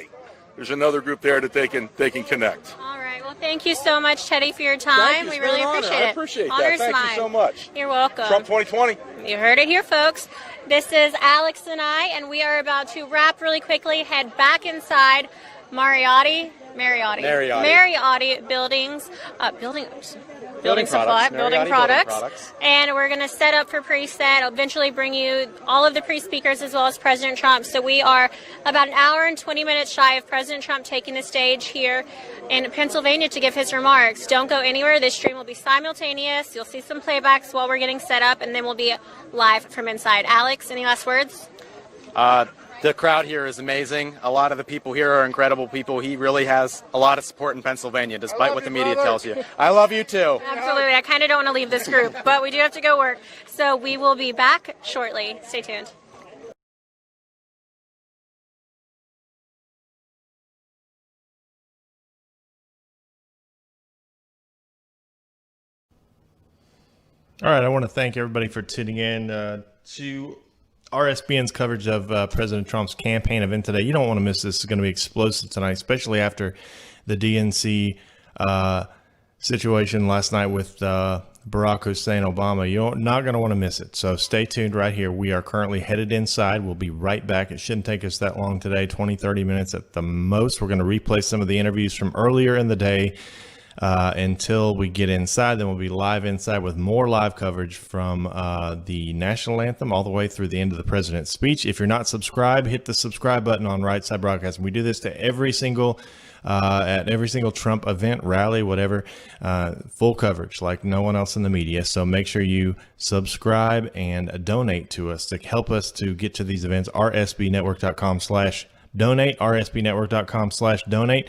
there's another group there that they can connect. All right. Well, thank you so much, Teddy, for your time. Thank you. We really appreciate it. I appreciate that. Honor's Thank mine. you so much. You're welcome. Trump 2020. You heard it here, folks. This is Alex and I, and we are about to wrap really quickly, head back inside Mariotti building products. And we're going to set up for pre-set, eventually bring you all of the pre-speakers as well as President Trump. So we are about an hour and 20 minutes shy of President Trump taking the stage here in Pennsylvania to give his remarks. Don't go anywhere. This stream will be simultaneous. You'll see some playbacks while we're getting set up, and then we'll be live from inside. Alex, any last words? The crowd here is amazing. A lot of the people here are incredible people. He really has a lot of support in Pennsylvania, despite what the media tells you. I love you too. Absolutely. I kind of don't want to leave this group, but we do have to go work. So we will be back shortly. Stay tuned. All right, I want to thank everybody for tuning in to RSBN's coverage of President Trump's campaign event today. You don't want to miss this. It's going to be explosive tonight, especially after the DNC situation last night with Barack Hussein Obama. You're not going to want to miss it. So stay tuned right here. We are currently headed inside. We'll be right back. It shouldn't take us that long today, 20, 30 minutes at the most. We're going to replay some of the interviews from earlier in the day until we get inside. Then we'll be live inside with more live coverage from the national anthem all the way through the end of the president's speech. If you're not subscribed, hit the subscribe button on Right Side Broadcasting. We do this to every single at every single Trump event, rally, whatever, full coverage like no one else in the media. So make sure you subscribe and donate to us to help us to get to these events. rsbnetwork.com/donate, rsbnetwork.com/donate.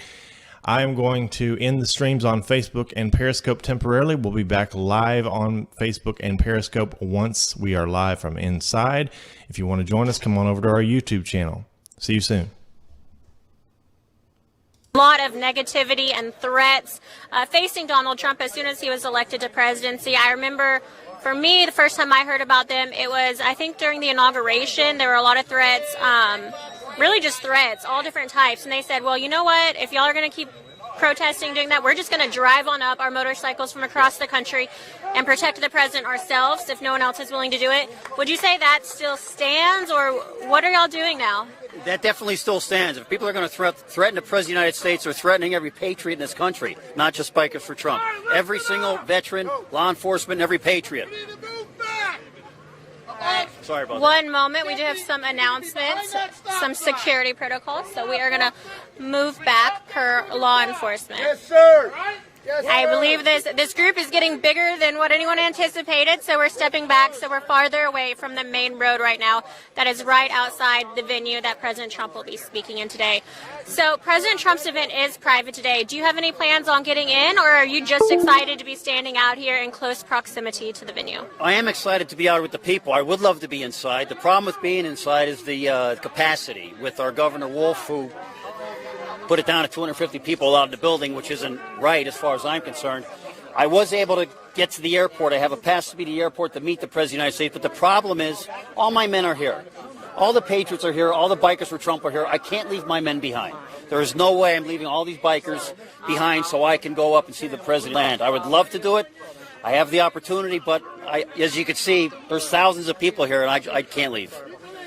I am going to end the streams on Facebook and Periscope temporarily. We'll be back live on Facebook and Periscope once we are live from inside. If you want to join us, come on over to our YouTube channel. See you soon. lot of negativity and threats facing Donald Trump as soon as he was elected to presidency. I remember, for me, the first time I heard about them, it was, I think, during the inauguration. There were a lot of threats, really just threats, all different types. And they said, well, you know what? If y'all are going to keep protesting, doing that, we're just going to drive on up our motorcycles from across the country and protect the president ourselves if no one else is willing to do it. Would you say that still stands, or what are y'all doing now? That definitely still stands. If people are going to threaten the President of the United States, they're threatening every patriot in this country, not just Bikers for Trump. Every single veteran, law enforcement, and every patriot. Sorry about that. One moment, we do have some announcements, some security protocols, so we are going to move back per law enforcement. Yes, sir. I believe this group is getting bigger than what anyone anticipated, so we're stepping back, so we're farther away from the main road right now that is right outside the venue that President Trump will be speaking in today. So President Trump's event is private today. Do you have any plans on getting in, or are you just excited to be standing out here in close proximity to the venue? I am excited to be out with the people. I would love to be inside. The problem with being inside is the capacity with our Governor Wolf, who put it down to 250 people allowed in the building, which isn't right as far as I'm concerned. I was able to get to the airport. I have a pass to be to the airport to meet the President of the United States, but the problem is all my men are here. All the patriots are here. All the Bikers for Trump are here. I can't leave my men behind. There is no way I'm leaving all these bikers behind so I can go up and see the president land. I would love to do it. I have the opportunity, but as you can see, there's thousands of people here, and I can't leave.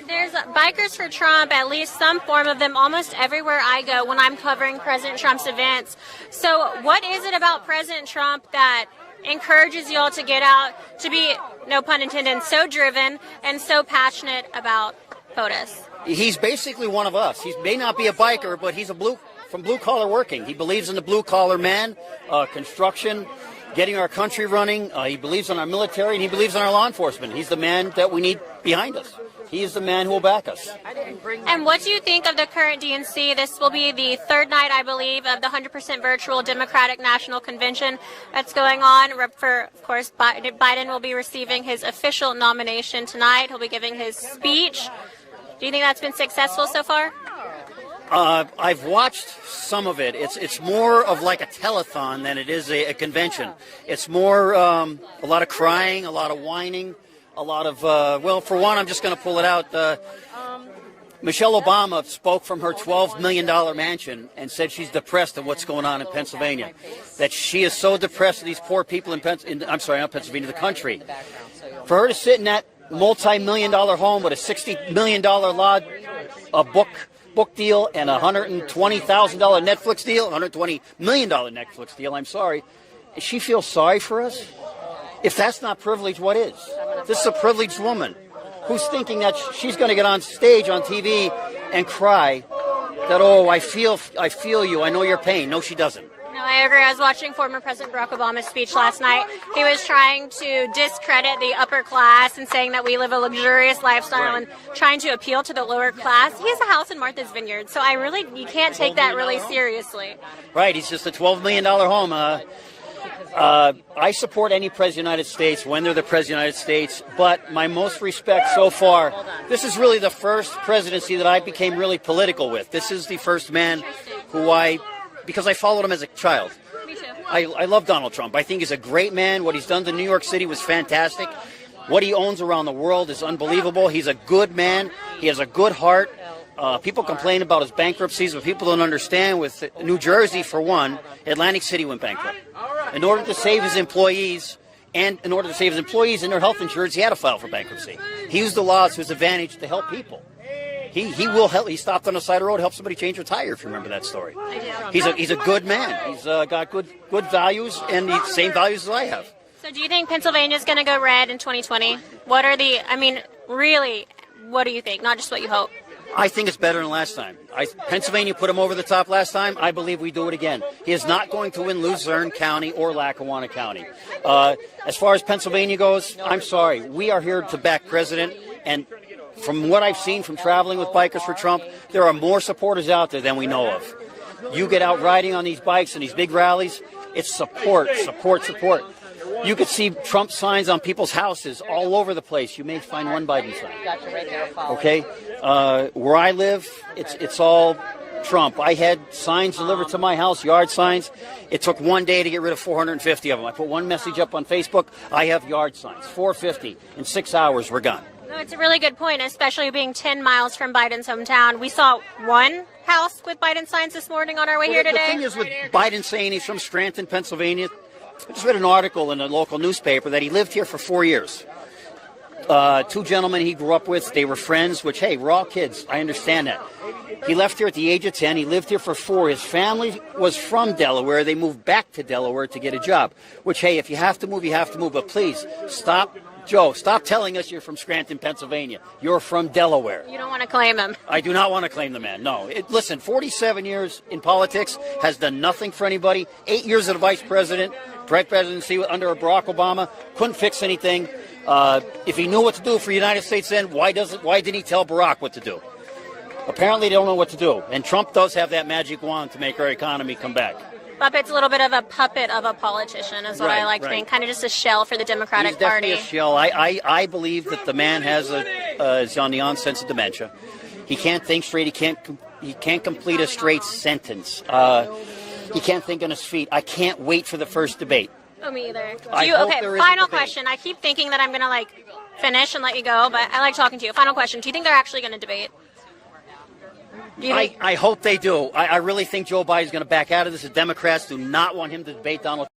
There's Bikers for Trump, at least some form of them, almost everywhere I go when I'm covering President Trump's events. So what is it about President Trump that encourages you all to get out, to be, no pun intended, so driven and so passionate about POTUS? He's basically one of us. He may not be a biker, but he's from blue-collar working. He believes in the blue-collar man, construction, getting our country running. He believes in our military, and he believes in our law enforcement. He's the man that we need behind us. He is the man who will back us. And what do you think of the current DNC? This will be the third night, I believe, of the 100% virtual Democratic National Convention that's going on. Of course, Biden will be receiving his official nomination tonight. He'll be giving his speech. Do you think that's been successful so far? I've watched some of it. It's more of like a telethon than it is a convention. It's more a lot of crying, a lot of whining. A lot of, well, for one, I'm just going to pull it out. Michelle Obama spoke from her $12 million mansion and said she's depressed at what's going on in Pennsylvania. That she is so depressed at these poor people in the country. For her to sit in that multi-million-dollar home with a $60 million book deal and a $120,000 Netflix deal, $120 million Netflix deal, I'm sorry, she feels sorry for us? If that's not privilege, what is? This is a privileged woman who's thinking that she's going to get on stage on TV and cry that, oh, I feel you, I know your pain. No, she doesn't. No, I agree. I was watching former President Barack Obama's speech last night. He was trying to discredit the upper class and saying that we live a luxurious lifestyle and trying to appeal to the lower class. He has a house in Martha's Vineyard, so you can't take that really seriously. Right, he's just a $12 million home. I support any president of the United States when they're the president of the United States, but my most respect so far, this is really the first presidency that I became really political with. This is the first man who because I followed him as a child. Me too. I love Donald Trump. I think he's a great man. What he's done to New York City was fantastic. What he owns around the world is unbelievable. He's a good man. He has a good heart. People complain about his bankruptcies, but people don't understand. With New Jersey, for one, Atlantic City went bankrupt. In order to save his employees and their health insurance, he had to file for bankruptcy. He used the laws to his advantage to help people. He will help. He stopped on the side of the road, helped somebody change their tire. If you remember that story, he's a good man. He's got good values and the same values as I have. So, do you think Pennsylvania is going to go red in 2020? Really, what do you think? Not just what you hope. I think it's better than last time. Pennsylvania put him over the top last time. I believe we do it again. He is not going to win Luzerne County or Lackawanna County. As far as Pennsylvania goes, I'm sorry. We are here to back President, and from what I've seen from traveling with Bikers for Trump, there are more supporters out there than we know of. You get out riding on these bikes and these big rallies, it's support, support, support. You could see Trump signs on people's houses all over the place. You may find one Biden sign. Okay? Where I live, it's all Trump. I had signs delivered to my house, yard signs. It took one day to get rid of 450 of them. I put one message up on Facebook. I have yard signs, 450. In 6 hours, we're gone. No, it's a really good point, especially being 10 miles from Biden's hometown. We saw one house with Biden signs this morning on our way here The today. thing is with Biden saying he's from Scranton, Pennsylvania, I just read an article in a local newspaper that he lived here for 4 years. Two gentlemen he grew up with, they were friends, which, hey, we're all kids. I understand that. He left here at the age of 10. He lived here for 4. His family was from Delaware. They moved back to Delaware to get a job, which, hey, if you have to move, you have to move. But please, stop. Joe, stop telling us you're from Scranton, Pennsylvania. You're from Delaware. You don't want to claim him. I do not want to claim the man. No. Listen, 47 years in politics has done nothing for anybody. 8 years as a vice president, presidency under Barack Obama, couldn't fix anything. If he knew what to do for the United States then, why didn't he tell Barack what to do? Apparently they don't know what to do. And Trump does have that magic wand to make our economy come back. Puppet's a little bit of a puppet of a politician, is what I like to think. Kind of just a shell for the Democratic Party. He's definitely a shell. I believe that the man is on the onset of dementia. He can't think straight. He can't complete a straight sentence. He can't think on his feet. I can't wait for the first debate. Oh, me either. Okay, final question. I keep thinking that I'm going to finish and let you go, but I like talking to you. Final question. Do you think they're actually going to debate? I hope they do. I really think Joe Biden's going to back out of this. The Democrats do not want him to debate Donald Trump.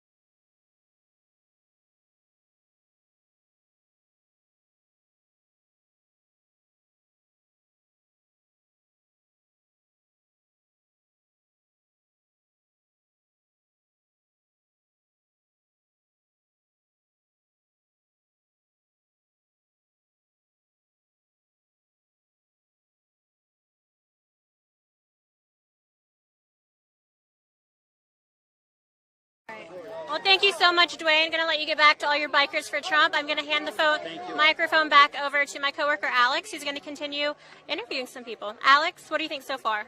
Well, thank you so much, Dwayne. I'm going to let you get back to all your bikers for Trump. I'm going to hand the microphone back over to my coworker, Alex, who's going to continue interviewing some people. Alex, what do you think so far?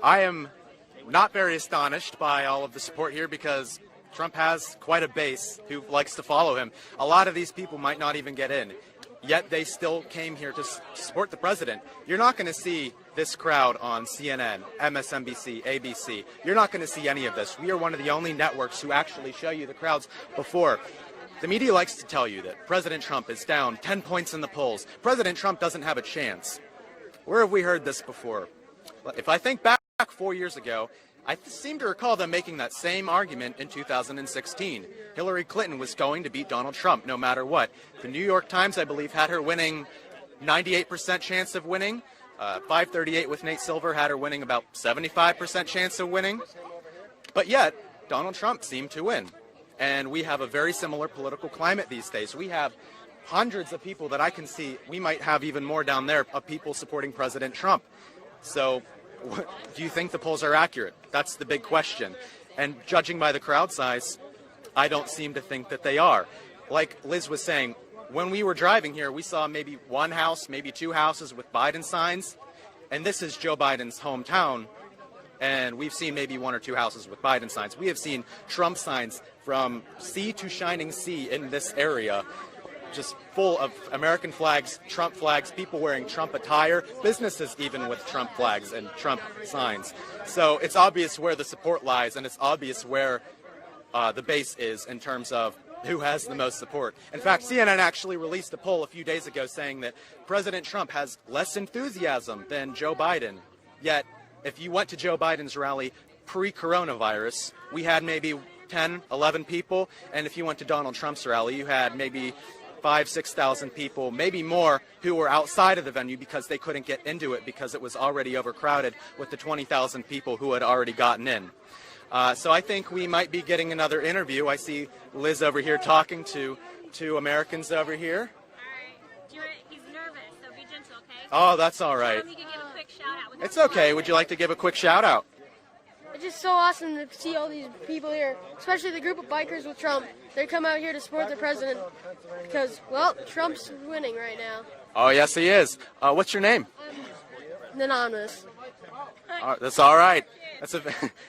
I am not very astonished by all of the support here because Trump has quite a base who likes to follow him. A lot of these people might not even get in, yet they still came here to support the president. You're not going to see this crowd on CNN, MSNBC, ABC. You're not going to see any of this. We are one of the only networks who actually show you the crowds before. The media likes to tell you that President Trump is down 10 points in the polls. President Trump doesn't have a chance. Where have we heard this before? If I think back 4 years ago, I seem to recall them making that same argument in 2016. Hillary Clinton was going to beat Donald Trump no matter what. The New York Times, I believe, had her winning 98% chance of winning. 538 with Nate Silver had her winning about 75% chance of winning. But yet, Donald Trump seemed to win. And we have a very similar political climate these days. We have hundreds of people that I can see. We might have even more down there of people supporting President Trump. So do you think the polls are accurate? That's the big question. And judging by the crowd size, I don't seem to think that they are. Like Liz was saying, when we were driving here, we saw maybe one house, maybe two houses with Biden signs. And this is Joe Biden's hometown. And we've seen maybe one or two houses with Biden signs. We have seen Trump signs from sea to shining sea in this area, just full of American flags, Trump flags, people wearing Trump attire, businesses even with Trump flags and Trump signs. So it's obvious where the support lies, and it's obvious where the base is in terms of who has the most support. In fact, CNN actually released a poll a few days ago saying that President Trump has less enthusiasm than Joe Biden. Yet, if you went to Joe Biden's rally pre-coronavirus, we had maybe 10, 11 people. And if you went to Donald Trump's rally, you had maybe 5,000, 6,000 people, maybe more, who were outside of the venue because they couldn't get into it because it was already overcrowded with the 20,000 people who had already gotten in. So I think we might be getting another interview. I see Liz over here talking to two Americans over here. All right. He's nervous, so be gentle, okay? Oh, that's all right. He can give a quick shout out. It's okay. Would you like to give a quick shout out? It's just so awesome to see all these people here, especially the group of bikers with Trump. They come out here to support the president because, well, Trump's winning right now. Oh, yes, he is. What's your name? Anonymous. That's all right. That's a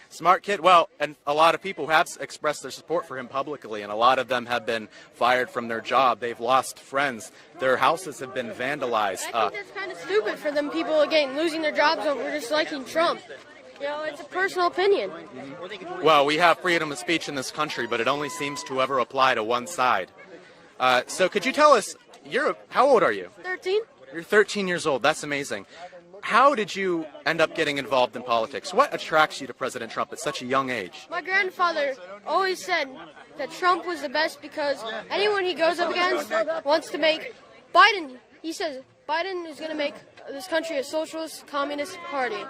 smart kid. Well, and a lot of people have expressed their support for him publicly, and a lot of them have been fired from their job. They've lost friends. Their houses have been vandalized. I think that's kind of stupid for them people, again, losing their jobs over just liking Trump. You know, it's a personal opinion. Well, we have freedom of speech in this country, but it only seems to ever apply to one side. So could you tell us, how old are you? 13. You're 13 years old. That's amazing. How did you end up getting involved in politics? What attracts you to President Trump at such a young age? My grandfather always said that Trump was the best because anyone he goes up against wants to make Biden. He says Biden is going to make this country a socialist, communist party.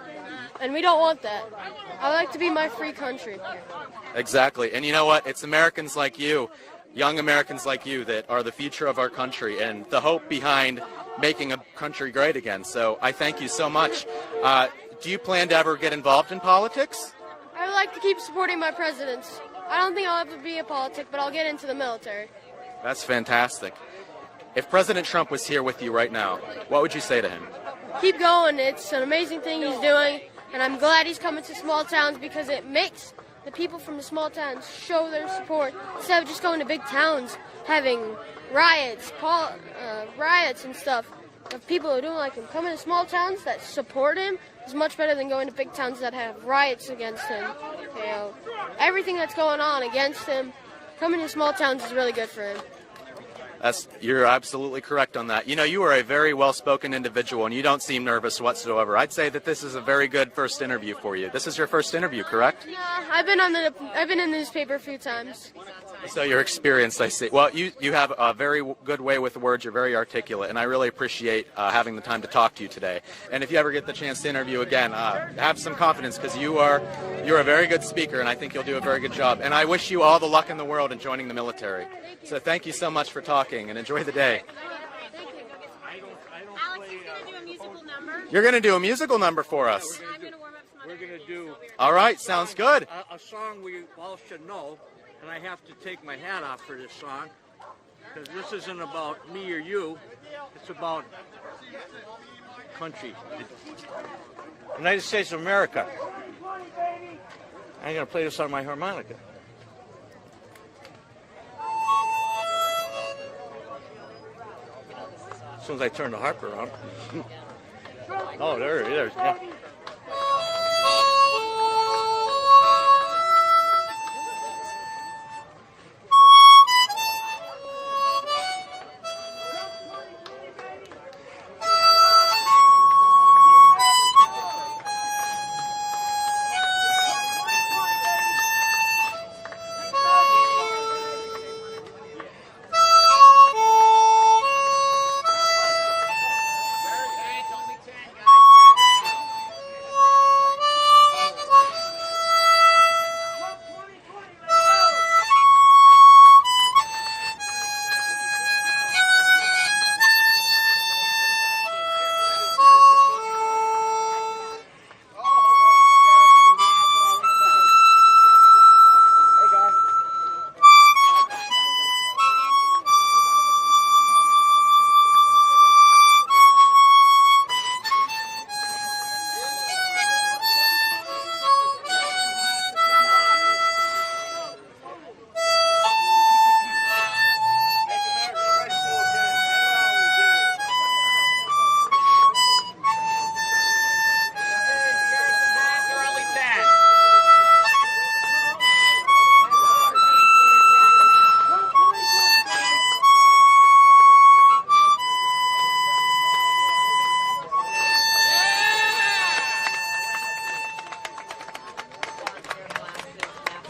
And we don't want that. I like to be my free country. Exactly. And you know what? It's Americans like you, young Americans like you, that are the future of our country and the hope behind making a country great again. So I thank you so much. Do you plan to ever get involved in politics? I would like to keep supporting my presidents. I don't think I'll ever be a politic, but I'll get into the military. That's fantastic. If President Trump was here with you right now, what would you say to him? Keep going. It's an amazing thing he's doing, and I'm glad he's coming to small towns because it makes the people from the small towns show their support instead of just going to big towns having riots and stuff. The people who don't like him coming to small towns that support him is much better than going to big towns that have riots against him. You know, everything that's going on against him, coming to small towns is really good for him. You're absolutely correct on that. You know, you are a very well-spoken individual, and you don't seem nervous whatsoever. I'd say that this is a very good first interview for you. This is your first interview, correct? Yeah, I've been in the newspaper a few times. So you're experienced, I see. Well, you have a very good way with words. You're very articulate, and I really appreciate having the time to talk to you today. And if you ever get the chance to interview again, have some confidence because you're a very good speaker, and I think you'll do a very good job. And I wish you all the luck in the world in joining the military. So thank you so much for talking, and enjoy the day. Alex is going to do a musical number. You're going to do a musical number for us. I'm going to warm up some other We're going to do All right, sounds good. a song we all should know, and I have to take my hat off for this song because this isn't about me or you. It's about country. United States of America. I'm going to play this on my harmonica. As soon as I turn the harp around. Oh, there it is. Yeah.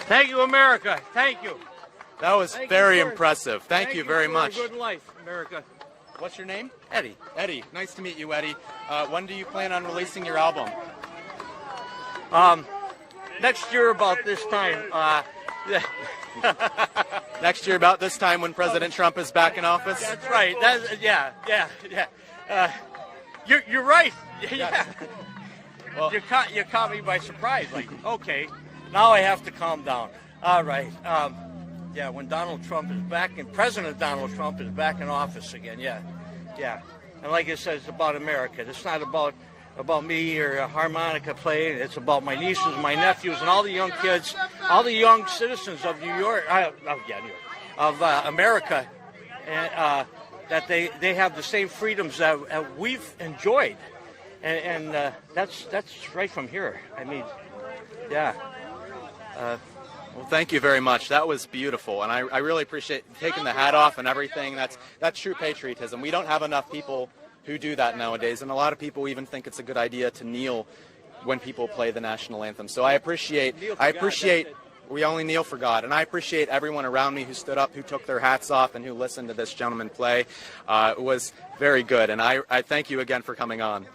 Thank you, America. Thank you. That was very impressive. Thank you very much. Good life, America. What's your name? Eddie. Eddie. Nice to meet you, Eddie. When do you plan on releasing your album? Next year about this time. Next year about this time when President Trump is back in office? That's right. Yeah. You're right. Yeah. Well, You caught me by surprise. Like, okay, now I have to calm down. All right. Yeah, when Donald Trump is back, and President Donald Trump is back in office again. Yeah. And like I said, it's about America. It's not about about me or a harmonica playing. It's about my nieces, my nephews, and all the young kids, all the young citizens of New York, of America, and that they have the same freedoms that we've enjoyed, and that's right from here. I mean, yeah. Well, thank you very much. That was beautiful, and I really appreciate taking the hat off and everything. That's true patriotism. We don't have enough people who do that nowadays, and a lot of people even think it's a good idea to kneel when people play the national anthem. So I appreciate we only kneel for God, and I appreciate everyone around me who stood up, who took their hats off, and who listened to this gentleman play. It was very good, and I thank you again for coming on.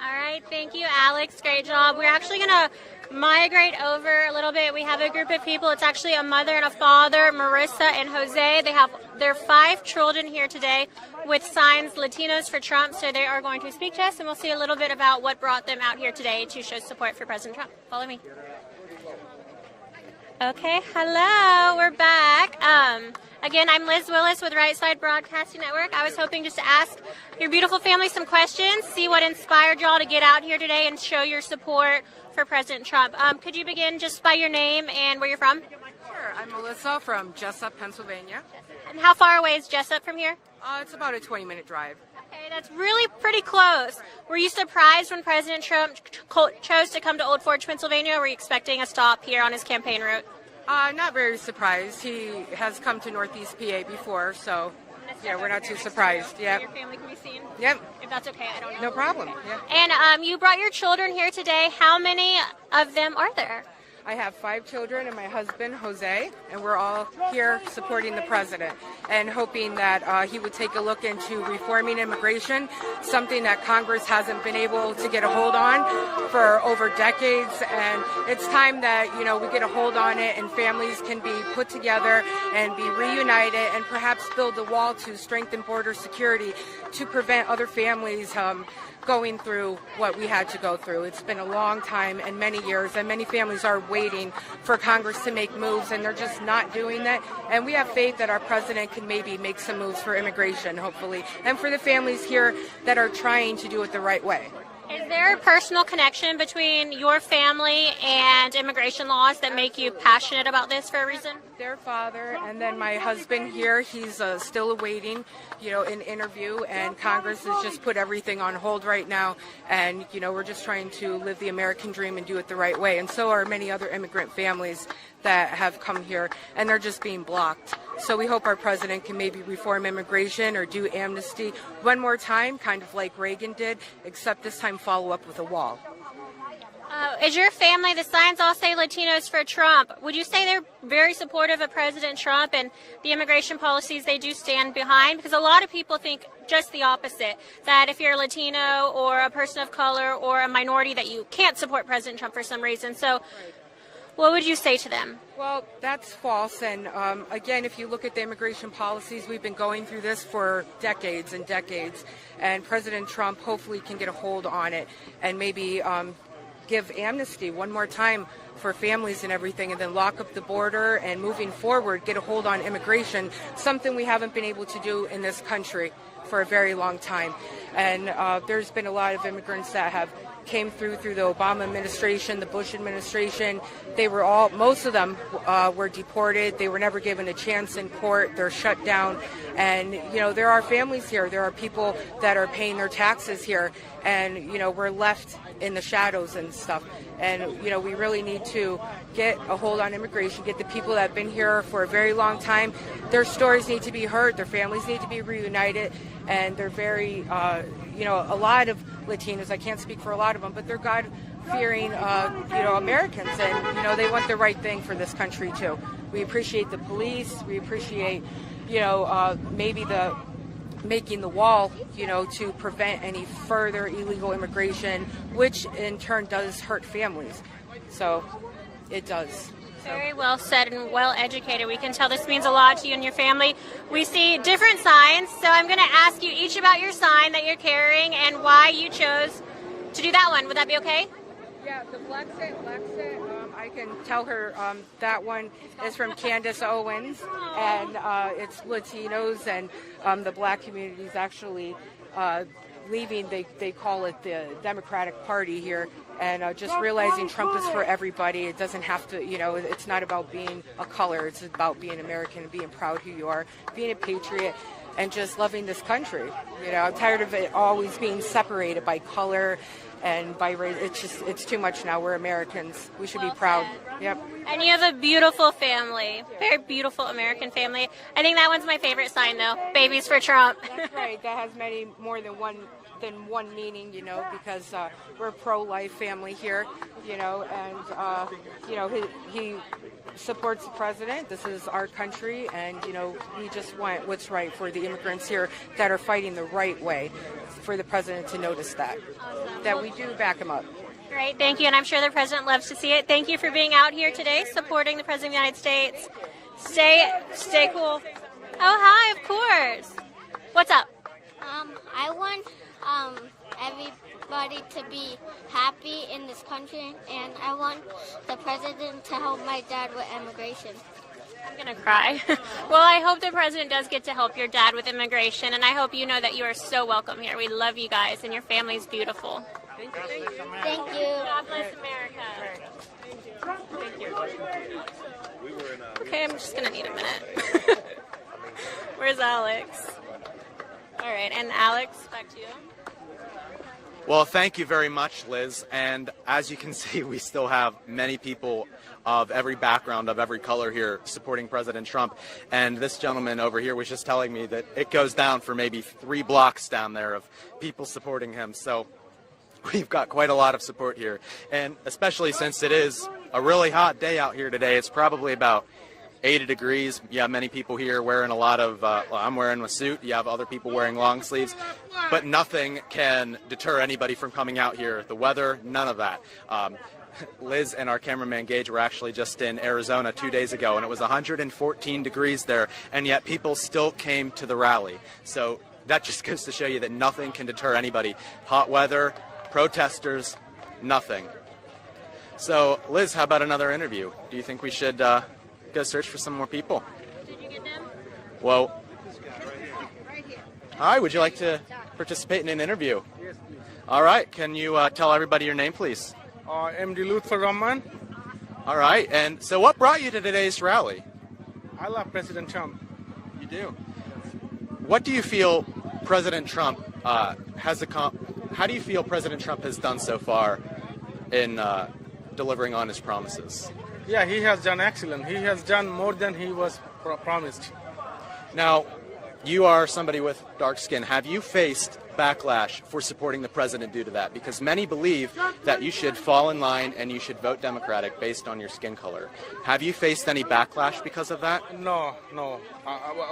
All right, thank you, Alex. Great job. We're actually going to migrate over a little bit. We have a group of people. It's actually a mother and a father, Marissa and Jose. They have their 5 children here today with signs Latinos for Trump. So they are going to speak to us, and we'll see a little bit about what brought them out here today to show support for President Trump. Follow me. Okay, hello, we're back. Again, I'm Liz Willis with Right Side Broadcasting Network. I was hoping just to ask your beautiful family some questions, see what inspired y'all to get out here today and show your support for President Trump. Could you begin just by your name and where you're from? Sure. I'm Melissa from Jessup, Pennsylvania. And how far away is Jessup from here? It's about a 20-minute drive. Okay, that's really pretty close. Were you surprised when President Trump chose to come to Old Forge, Pennsylvania, or were you expecting a stop here on his campaign route? Not very surprised. He has come to Northeast PA before, so yeah, we're not too surprised. Yep. Your family can be seen? Yep. If that's okay, I don't know. No problem. Yeah. And you brought your children here today. How many of them are there? I have 5 children and my husband, Jose, and we're all here supporting the president and hoping that he would take a look into reforming immigration, something that Congress hasn't been able to get a hold on for over decades. And it's time that, we get a hold on it and families can be put together and be reunited and perhaps build a wall to strengthen border security to prevent other families going through what we had to go through. It's been a long time and many years, and many families are waiting for Congress to make moves, and they're just not doing that. And we have faith that our president can maybe make some moves for immigration, hopefully, and for the families here that are trying to do it the right way. Is there a personal connection between your family and immigration laws that make you passionate about this for a reason? Their father, and then my husband here, he's still awaiting, an interview, and Congress has just put everything on hold right now, and, we're just trying to live the American dream and do it the right way, and so are many other immigrant families that have come here, and they're just being blocked. So we hope our president can maybe reform immigration or do amnesty one more time, kind of like Reagan did, except this time follow up with a wall. Is your family, the signs all say Latinos for Trump, would you say they're very supportive of President Trump and the immigration policies they do stand behind? Because a lot of people think just the opposite, that if you're a Latino or a person of color or a minority that you can't support President Trump for some reason. So what would you say to them? Well, that's false. And again, if you look at the immigration policies, we've been going through this for decades and decades. And President Trump hopefully can get a hold on it and maybe give amnesty one more time for families and everything, and then lock up the border and moving forward, get a hold on immigration, something we haven't been able to do in this country for a very long time. And there's been a lot of immigrants that have came through the Obama administration, the Bush administration. Most of them were deported. They were never given a chance in court. They're shut down. And, there are families here. There are people that are paying their taxes here. And, we're left in the shadows and stuff. And, we really need to get a hold on immigration, get the people that have been here for a very long time. Their stories need to be heard. Their families need to be reunited. And they're very, a lot of Latinos, I can't speak for a lot of them, but they're God-fearing, Americans. And, they want the right thing for this country, too. We appreciate the police. We appreciate, maybe making the wall, to prevent any further illegal immigration, which in turn does hurt families. So it does. Very well said and well educated. We can tell this means a lot to you and your family. We see different signs, so I'm going to ask you each about your sign that you're carrying and why you chose to do that one. Would that be okay? Yeah, the black set, I can tell her that one is from Candace Owens, and it's Latinos and the black community is actually leaving, they call it the Democratic Party here, and just realizing Trump is for everybody. It doesn't have to, it's not about being a color. It's about being American and being proud who you are, being a patriot, and just loving this country. I'm tired of it always being separated by color and by race. It's too much now. We're Americans. We should be proud. Yep. And you have a beautiful family, very beautiful American family. I think that one's my favorite sign, though. Babies for Trump. That's right. That has many more than one meaning, because we're a pro-life family here, and he supports the president. This is our country, and we just want what's right for the immigrants here that are fighting the right way. For the president to notice that we do back him up. Great, thank you, and I'm sure the president loves to see it. Thank you for being out here today, supporting the president of the United States. Stay cool. Oh, hi, of course. What's up? I want everybody to be happy in this country, and I want the president to help my dad with immigration. I'm going to cry. Well, I hope the president does get to help your dad with immigration, and I hope you know that you are so welcome here. We love you guys, and your family's beautiful. Thank you. God bless America. Thank you. Okay, I'm just going to need a minute. Where's Alex? All right, and Alex, back to you. Well, thank you very much, Liz. And as you can see, we still have many people of every background, of every color here supporting President Trump. And this gentleman over here was just telling me that it goes down for maybe 3 blocks down there of people supporting him. So we've got quite a lot of support here. And especially since it is a really hot day out here today, it's probably about 80 degrees. You have many people here wearing a lot of, I'm wearing a suit. You have other people wearing long sleeves. But nothing can deter anybody from coming out here. The weather, none of that. Liz and our cameraman Gage were actually just in Arizona 2 days ago, and it was 114 degrees there, and yet people still came to the rally. So that just goes to show you that nothing can deter anybody. Hot weather, protesters, nothing. So, Liz, how about another interview? Do you think we should go search for some more people? Did you get them? Well, hi, would you like to participate in an interview? Yes, please. All right, can you tell everybody your name, please? MD Luther Rahman. All right, and so what brought you to today's rally? I love President Trump. You do? What do you feel President Trump how do you feel President Trump has done so far in delivering on his promises? Yeah, he has done excellent. He has done more than he was promised. Now, you are somebody with dark skin. Have you faced backlash for supporting the president due to that? Because many believe that you should fall in line and you should vote Democratic based on your skin color. Have you faced any backlash because of that? No.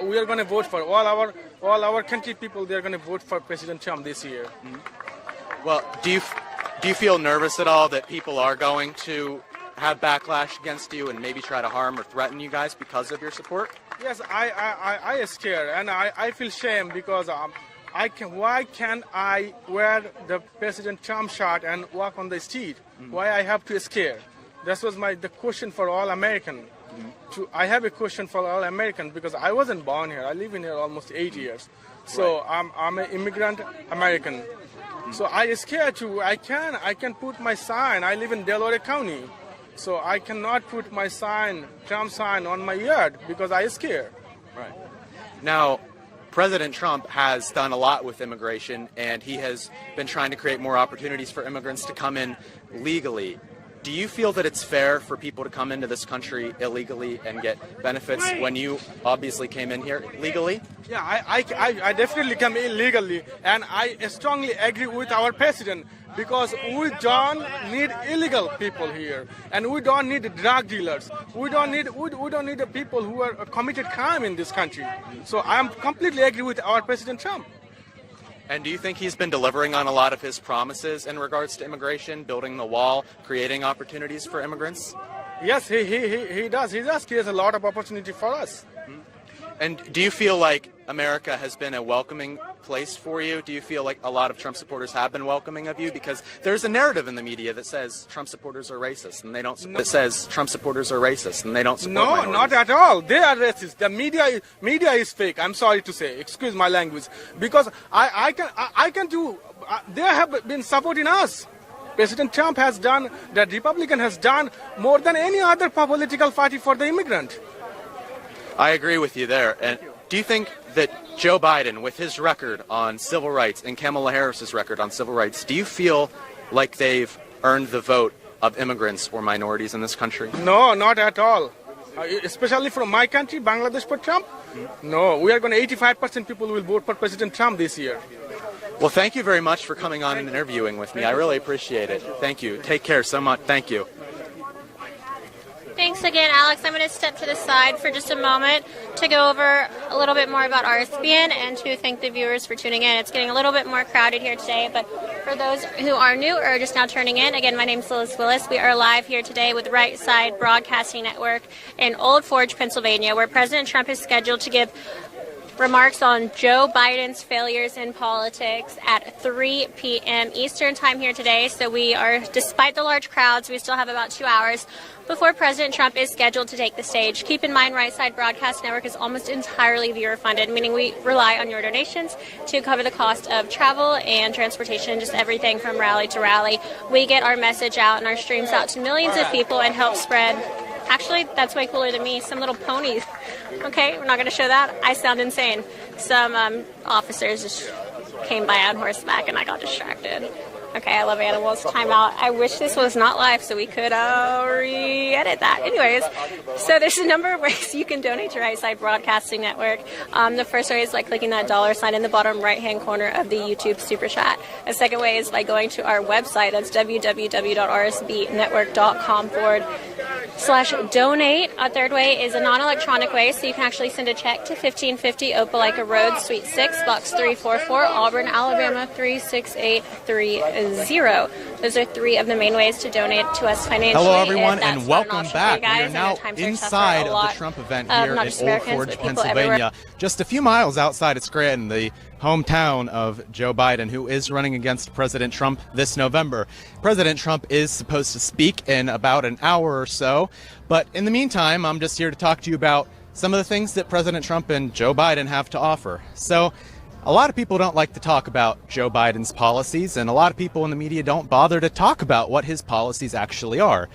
We are going to vote for all our country people. They are going to vote for President Trump this year. Mm-hmm. Well, do you feel nervous at all that people are going to have backlash against you and maybe try to harm or threaten you guys because of your support? Yes, I am scared, and I feel shame because why can't I wear the President Trump shirt and walk on the street? Mm-hmm. Why I have to scare? That was the question for all American. Mm-hmm. I have a question for all American because I wasn't born here. I live in here almost 8 years. So right. I'm an immigrant American. Mm-hmm. So I scared too. I can put my sign. I live in Delaware County. So I cannot put my Trump sign on my yard because I scared. Right. Now, President Trump has done a lot with immigration, and he has been trying to create more opportunities for immigrants to come in legally. Do you feel that it's fair for people to come into this country illegally and get benefits when you obviously came in here legally? Yeah, I definitely come illegally, and I strongly agree with our president because we don't need illegal people here, and we don't need drug dealers. We don't need the people who are committed crime in this country. So I am completely agree with our President Trump. And do you think he's been delivering on a lot of his promises in regards to immigration, building the wall, creating opportunities for immigrants? Yes, he does. He does create a lot of opportunity for us. And do you feel like America has been a welcoming place for you? Do you feel like a lot of Trump supporters have been welcoming of you? Because there's a narrative in the media that says Trump supporters are racist, and they don't. That says Trump supporters are racist, and they don't support No, minorities. not at all. They are racist. The media is fake. I'm sorry to say. Excuse my language. Because I can do. They have been supporting us. President Trump has done. The Republican has done more than any other political party for the immigrant. I agree with you there. And do you think that Joe Biden, with his record on civil rights and Kamala Harris's record on civil rights, do you feel like they've earned the vote of immigrants or minorities in this country? No, not at all. Especially from my country, Bangladesh, for Trump. No, we are going to 85% people will vote for President Trump this year. Well, thank you very much for coming on and interviewing with me. I really appreciate it. Thank you. Take care so much. Thank you. Thanks again, Alex. I'm going to step to the side for just a moment to go over a little bit more about RSBN and to thank the viewers for tuning in. It's getting a little bit more crowded here today, but for those who are new or just now turning in, again, my name is Liz Willis. We are live here today with Right Side Broadcasting Network in Old Forge, Pennsylvania, where President Trump is scheduled to give remarks on Joe Biden's failures in politics at 3 p.m. Eastern time here today. So we are, despite the large crowds, we still have about 2 hours before President Trump is scheduled to take the stage. Keep in mind, Right Side Broadcast Network is almost entirely viewer funded, meaning we rely on your donations to cover the cost of travel and transportation, just everything from rally to rally. We get our message out and our streams out to millions of people and help spread. Actually, that's way cooler than me. Some little ponies. Okay, we're not going to show that. I sound insane. Some officers just came by on horseback and I got distracted. Okay, I love animals. Time out. I wish this was not live so we could re-edit that. Anyways, so there's a number of ways you can donate to Right Side Broadcasting Network. The first way is by clicking that $sign in the bottom right-hand corner of the YouTube Super Chat. The second way is by going to our website. That's www.rsbnetwork.com/donate. A third way is a non-electronic way, so you can actually send a check to 1550 Opelika Road, Suite 6, Box 344, Auburn, Alabama 36830. Those are three of the main ways to donate to us financially. Hello, everyone, and welcome back. We are now inside of the Trump event here in Old Forge, Pennsylvania, just a few miles outside of Scranton, the hometown of Joe Biden, who is running against President Trump this November. President Trump is supposed to speak in about an hour or so, but in the meantime, I'm just here to talk to you about some of the things that President Trump and Joe Biden have to offer. So, a lot of people don't like to talk about Joe Biden's policies, and a lot of people in the media don't bother to talk about what his policies actually are.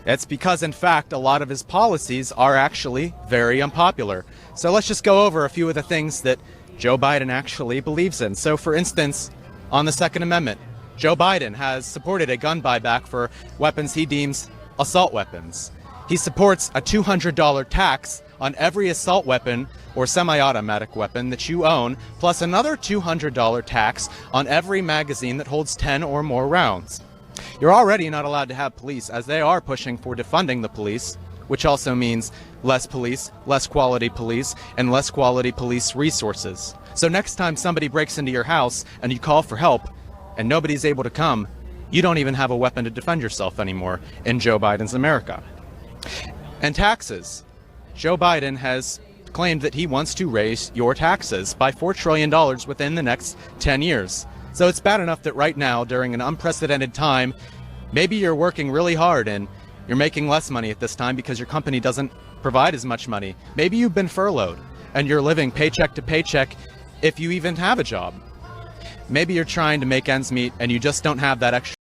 It's because, in fact, a lot of his policies are actually very unpopular. So let's just go over a few of the things that Joe Biden actually believes in. So, for instance, on the Second Amendment, Joe Biden has supported a gun buyback for weapons he deems assault weapons. He supports a $200 tax on every assault weapon or semi-automatic weapon that you own, plus another $200 tax on every magazine that holds 10 or more rounds. You're already not allowed to have police, as they are pushing for defunding the police, which also means less police, less quality police, and less quality police resources. So next time somebody breaks into your house and you call for help and nobody's able to come, you don't even have a weapon to defend yourself anymore in Joe Biden's America. And taxes. Joe Biden has claimed that he wants to raise your taxes by $4 trillion within the next 10 years. So it's bad enough that right now, during an unprecedented time, maybe you're working really hard and you're making less money at this time because your company doesn't provide as much money. Maybe you've been furloughed and you're living paycheck to paycheck if you even have a job. Maybe you're trying to make ends meet and you just don't have that extra.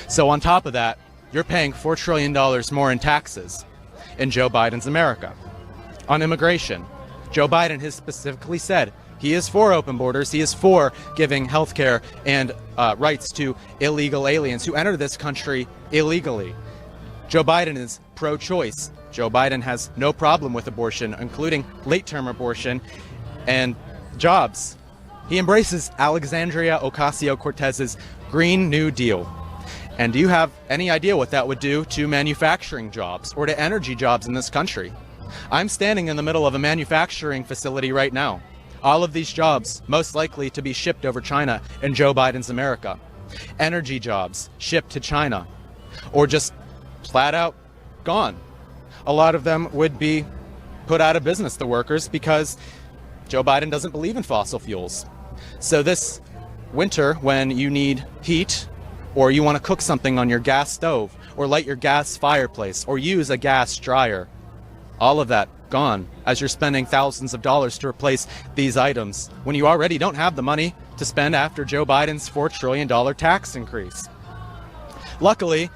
So on top of that, you're paying $4 trillion more in taxes in Joe Biden's America. On immigration, Joe Biden has specifically said he is for open borders. He is for giving health care and rights to illegal aliens who enter this country illegally. Joe Biden is pro-choice. Joe Biden has no problem with abortion, including late-term abortion and jobs. He embraces Alexandria Ocasio-Cortez's Green New Deal. And do you have any idea what that would do to manufacturing jobs or to energy jobs in this country? I'm standing in the middle of a manufacturing facility right now. All of these jobs most likely to be shipped over China in Joe Biden's America. Energy jobs shipped to China or just flat out gone. A lot of them would be put out of business, the workers, because Joe Biden doesn't believe in fossil fuels. So this winter, when you need heat, or you want to cook something on your gas stove, or light your gas fireplace, or use a gas dryer, all of that gone as you're spending thousands of dollars to replace these items when you already don't have the money to spend after Joe Biden's $4 trillion tax increase. Luckily,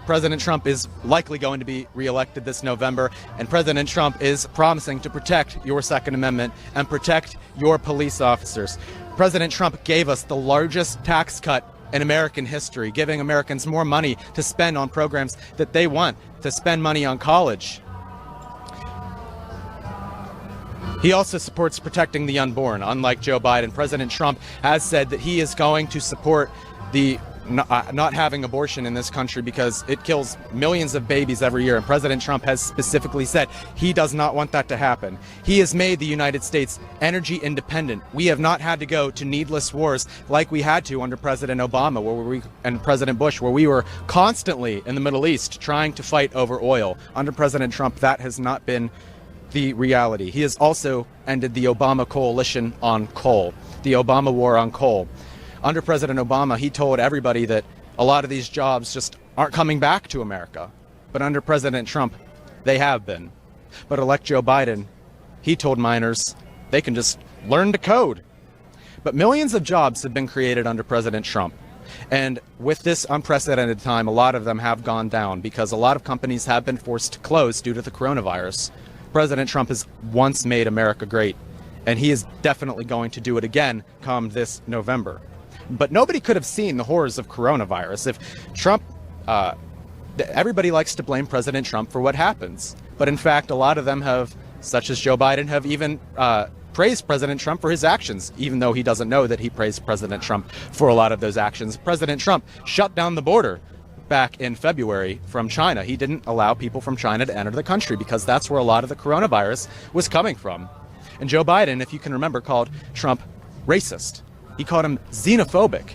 President Trump is likely going to be reelected this November, and President Trump is promising to protect your Second Amendment and protect your police officers. President Trump gave us the largest tax cut in American history, giving Americans more money to spend on programs that they want, to spend money on college. He also supports protecting the unborn. Unlike Joe Biden, President Trump has said that he is going to support the not having abortion in this country because it kills millions of babies every year. And President Trump has specifically said he does not want that to happen. He has made the United States energy independent. We have not had to go to needless wars like we had to under President Obama and President Bush, where we were constantly in the Middle East trying to fight over oil. Under President Trump, that has not been the reality. He has also ended the Obama coalition on coal, the Obama war on coal. Under President Obama, he told everybody that a lot of these jobs just aren't coming back to America. But under President Trump, they have been. But elect Joe Biden, he told miners they can just learn to code. But millions of jobs have been created under President Trump. And with this unprecedented time, a lot of them have gone down because a lot of companies have been forced to close due to the coronavirus. President Trump has once made America great, and he is definitely going to do it again come this November. But nobody could have seen the horrors of coronavirus. If Trump, everybody likes to blame President Trump for what happens. But in fact, a lot of them have, such as Joe Biden, have even praised President Trump for his actions, even though he doesn't know that he praised President Trump for a lot of those actions. President Trump shut down the border back in February from China. He didn't allow people from China to enter the country because that's where a lot of the coronavirus was coming from. And Joe Biden, if you can remember, called Trump racist. He called him xenophobic.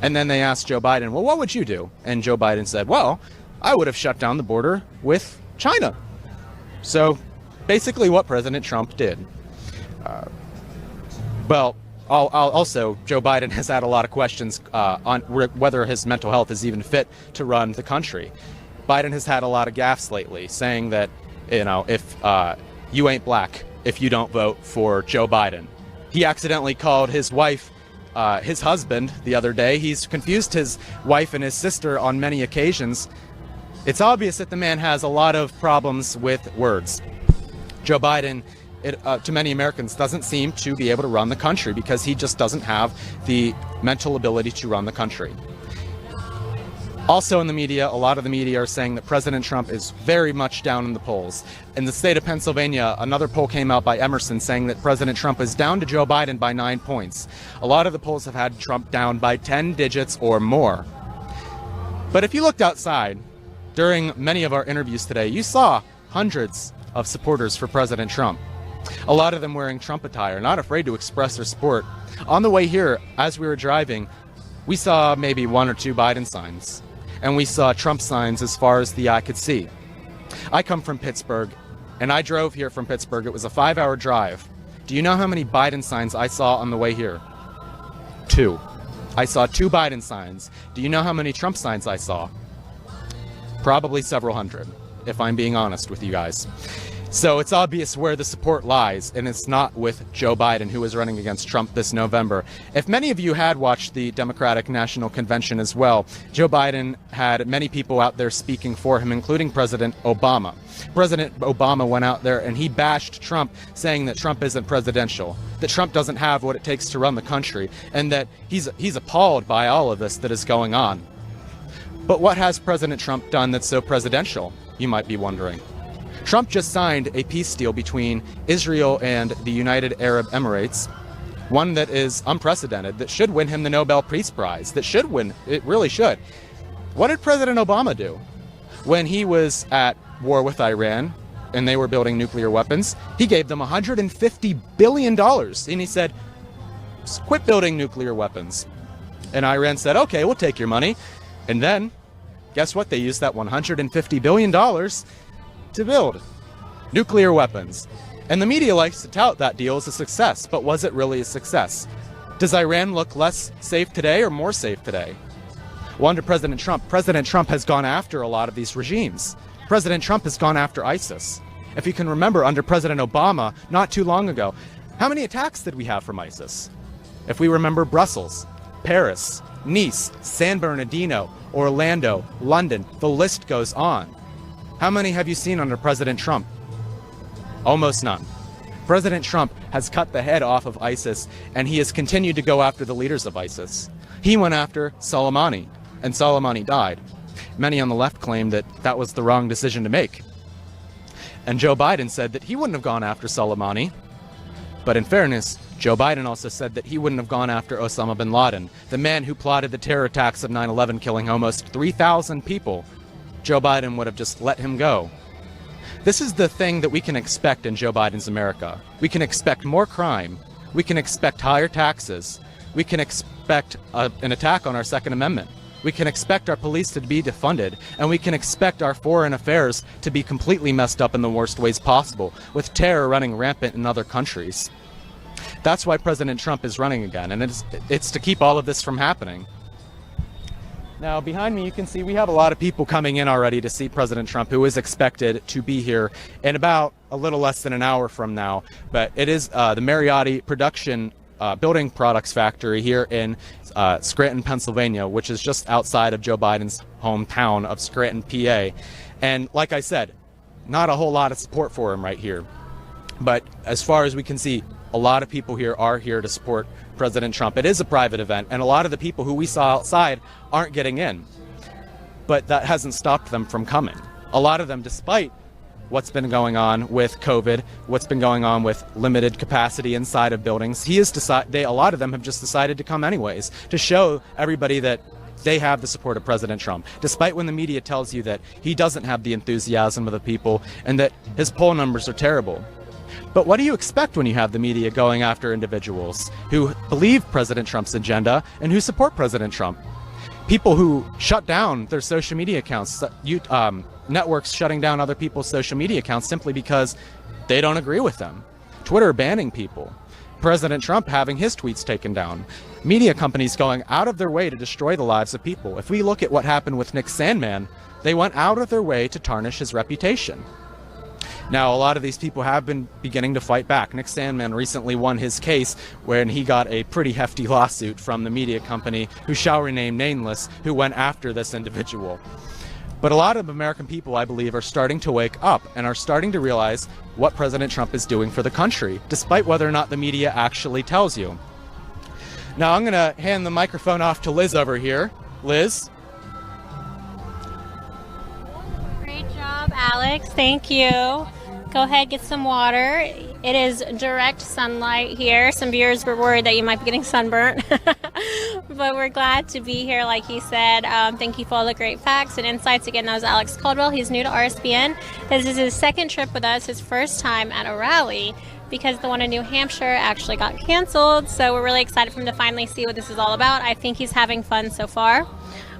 And then they asked Joe Biden, well, what would you do? And Joe Biden said, well, I would have shut down the border with China. So basically what President Trump did. Also, Joe Biden has had a lot of questions on whether his mental health is even fit to run the country. Biden has had a lot of gaffes lately, saying that, if you ain't black if you don't vote for Joe Biden. He accidentally called his wife his husband the other day. He's confused his wife and his sister on many occasions. It's obvious that the man has a lot of problems with words. Joe Biden, to many Americans, doesn't seem to be able to run the country because he just doesn't have the mental ability to run the country. Also in the media, a lot of the media are saying that President Trump is very much down in the polls. In the state of Pennsylvania, another poll came out by Emerson saying that President Trump is down to Joe Biden by 9 points. A lot of the polls have had Trump down by 10 digits or more. But if you looked outside during many of our interviews today, you saw hundreds of supporters for President Trump. A lot of them wearing Trump attire, not afraid to express their support. On the way here, as we were driving, we saw maybe 1 or 2 Biden signs. And we saw Trump signs as far as the eye could see. I come from Pittsburgh, and I drove here from Pittsburgh. It was a 5-hour drive. Do you know how many Biden signs I saw on the way here? 2. I saw 2 Biden signs. Do you know how many Trump signs I saw? Probably several hundred, if I'm being honest with you guys. So it's obvious where the support lies, and it's not with Joe Biden, who is running against Trump this November. If many of you had watched the Democratic National Convention as well, Joe Biden had many people out there speaking for him, including President Obama. President Obama went out there and he bashed Trump, saying that Trump isn't presidential, that Trump doesn't have what it takes to run the country, and that he's appalled by all of this that is going on. But what has President Trump done that's so presidential, you might be wondering? Trump just signed a peace deal between Israel and the United Arab Emirates, one that is unprecedented, that should win him the Nobel Peace Prize, that should win, it really should. What did President Obama do? When he was at war with Iran and they were building nuclear weapons, he gave them $150 billion. And he said, quit building nuclear weapons. And Iran said, okay, we'll take your money. And then, guess what? They used that $150 billion to build nuclear weapons. And the media likes to tout that deal as a success, but was it really a success? Does Iran look less safe today or more safe today? Well, under President Trump has gone after a lot of these regimes. President Trump has gone after ISIS. If you can remember, under President Obama, not too long ago, how many attacks did we have from ISIS? If we remember Brussels, Paris, Nice, San Bernardino, Orlando, London, the list goes on. How many have you seen under President Trump? Almost none. President Trump has cut the head off of ISIS, and he has continued to go after the leaders of ISIS. He went after Soleimani, and Soleimani died. Many on the left claim that that was the wrong decision to make. And Joe Biden said that he wouldn't have gone after Soleimani. But in fairness, Joe Biden also said that he wouldn't have gone after Osama bin Laden, the man who plotted the terror attacks of 9/11, killing almost 3,000 people. Joe Biden would have just let him go. This is the thing that we can expect in Joe Biden's America. We can expect more crime. We can expect higher taxes. We can expect an attack on our Second Amendment. We can expect our police to be defunded, and we can expect our foreign affairs to be completely messed up in the worst ways possible, with terror running rampant in other countries. That's why President Trump is running again, and it's to keep all of this from happening. Now, behind me, you can see we have a lot of people coming in already to see President Trump, who is expected to be here in about a little less than an hour from now. But it is the Mariotti Production Building Products Factory here in Scranton, Pennsylvania, which is just outside of Joe Biden's hometown of Scranton, PA. And like I said, not a whole lot of support for him right here. But as far as we can see, a lot of people here are here to support President Trump. It is a private event, and a lot of the people who we saw outside aren't getting in. But that hasn't stopped them from coming. A lot of them, despite what's been going on with COVID, what's been going on with limited capacity inside of buildings, a lot of them have just decided to come anyways, to show everybody that they have the support of President Trump, despite when the media tells you that he doesn't have the enthusiasm of the people and that his poll numbers are terrible. But what do you expect when you have the media going after individuals who believe President Trump's agenda and who support President Trump? People who shut down their social media accounts, networks shutting down other people's social media accounts simply because they don't agree with them. Twitter banning people. President Trump having his tweets taken down. Media companies going out of their way to destroy the lives of people. If we look at what happened with Nick Sandmann, they went out of their way to tarnish his reputation. Now, a lot of these people have been beginning to fight back. Nick Sandmann recently won his case when he got a pretty hefty lawsuit from the media company, who shall remain nameless, who went after this individual. But a lot of American people, I believe, are starting to wake up and are starting to realize what President Trump is doing for the country, despite whether or not the media actually tells you. Now, I'm going to hand the microphone off to Liz over here. Liz? Great job, Alex. Thank you. Go ahead, get some water. It is direct sunlight here. Some viewers were worried that you might be getting sunburnt. But we're glad to be here, like he said. Thank you for all the great facts and insights. Again, that was Alex Caldwell. He's new to RSBN. This is his second trip with us, his first time at a rally, because the one in New Hampshire actually got canceled. So we're really excited for him to finally see what this is all about. I think he's having fun so far.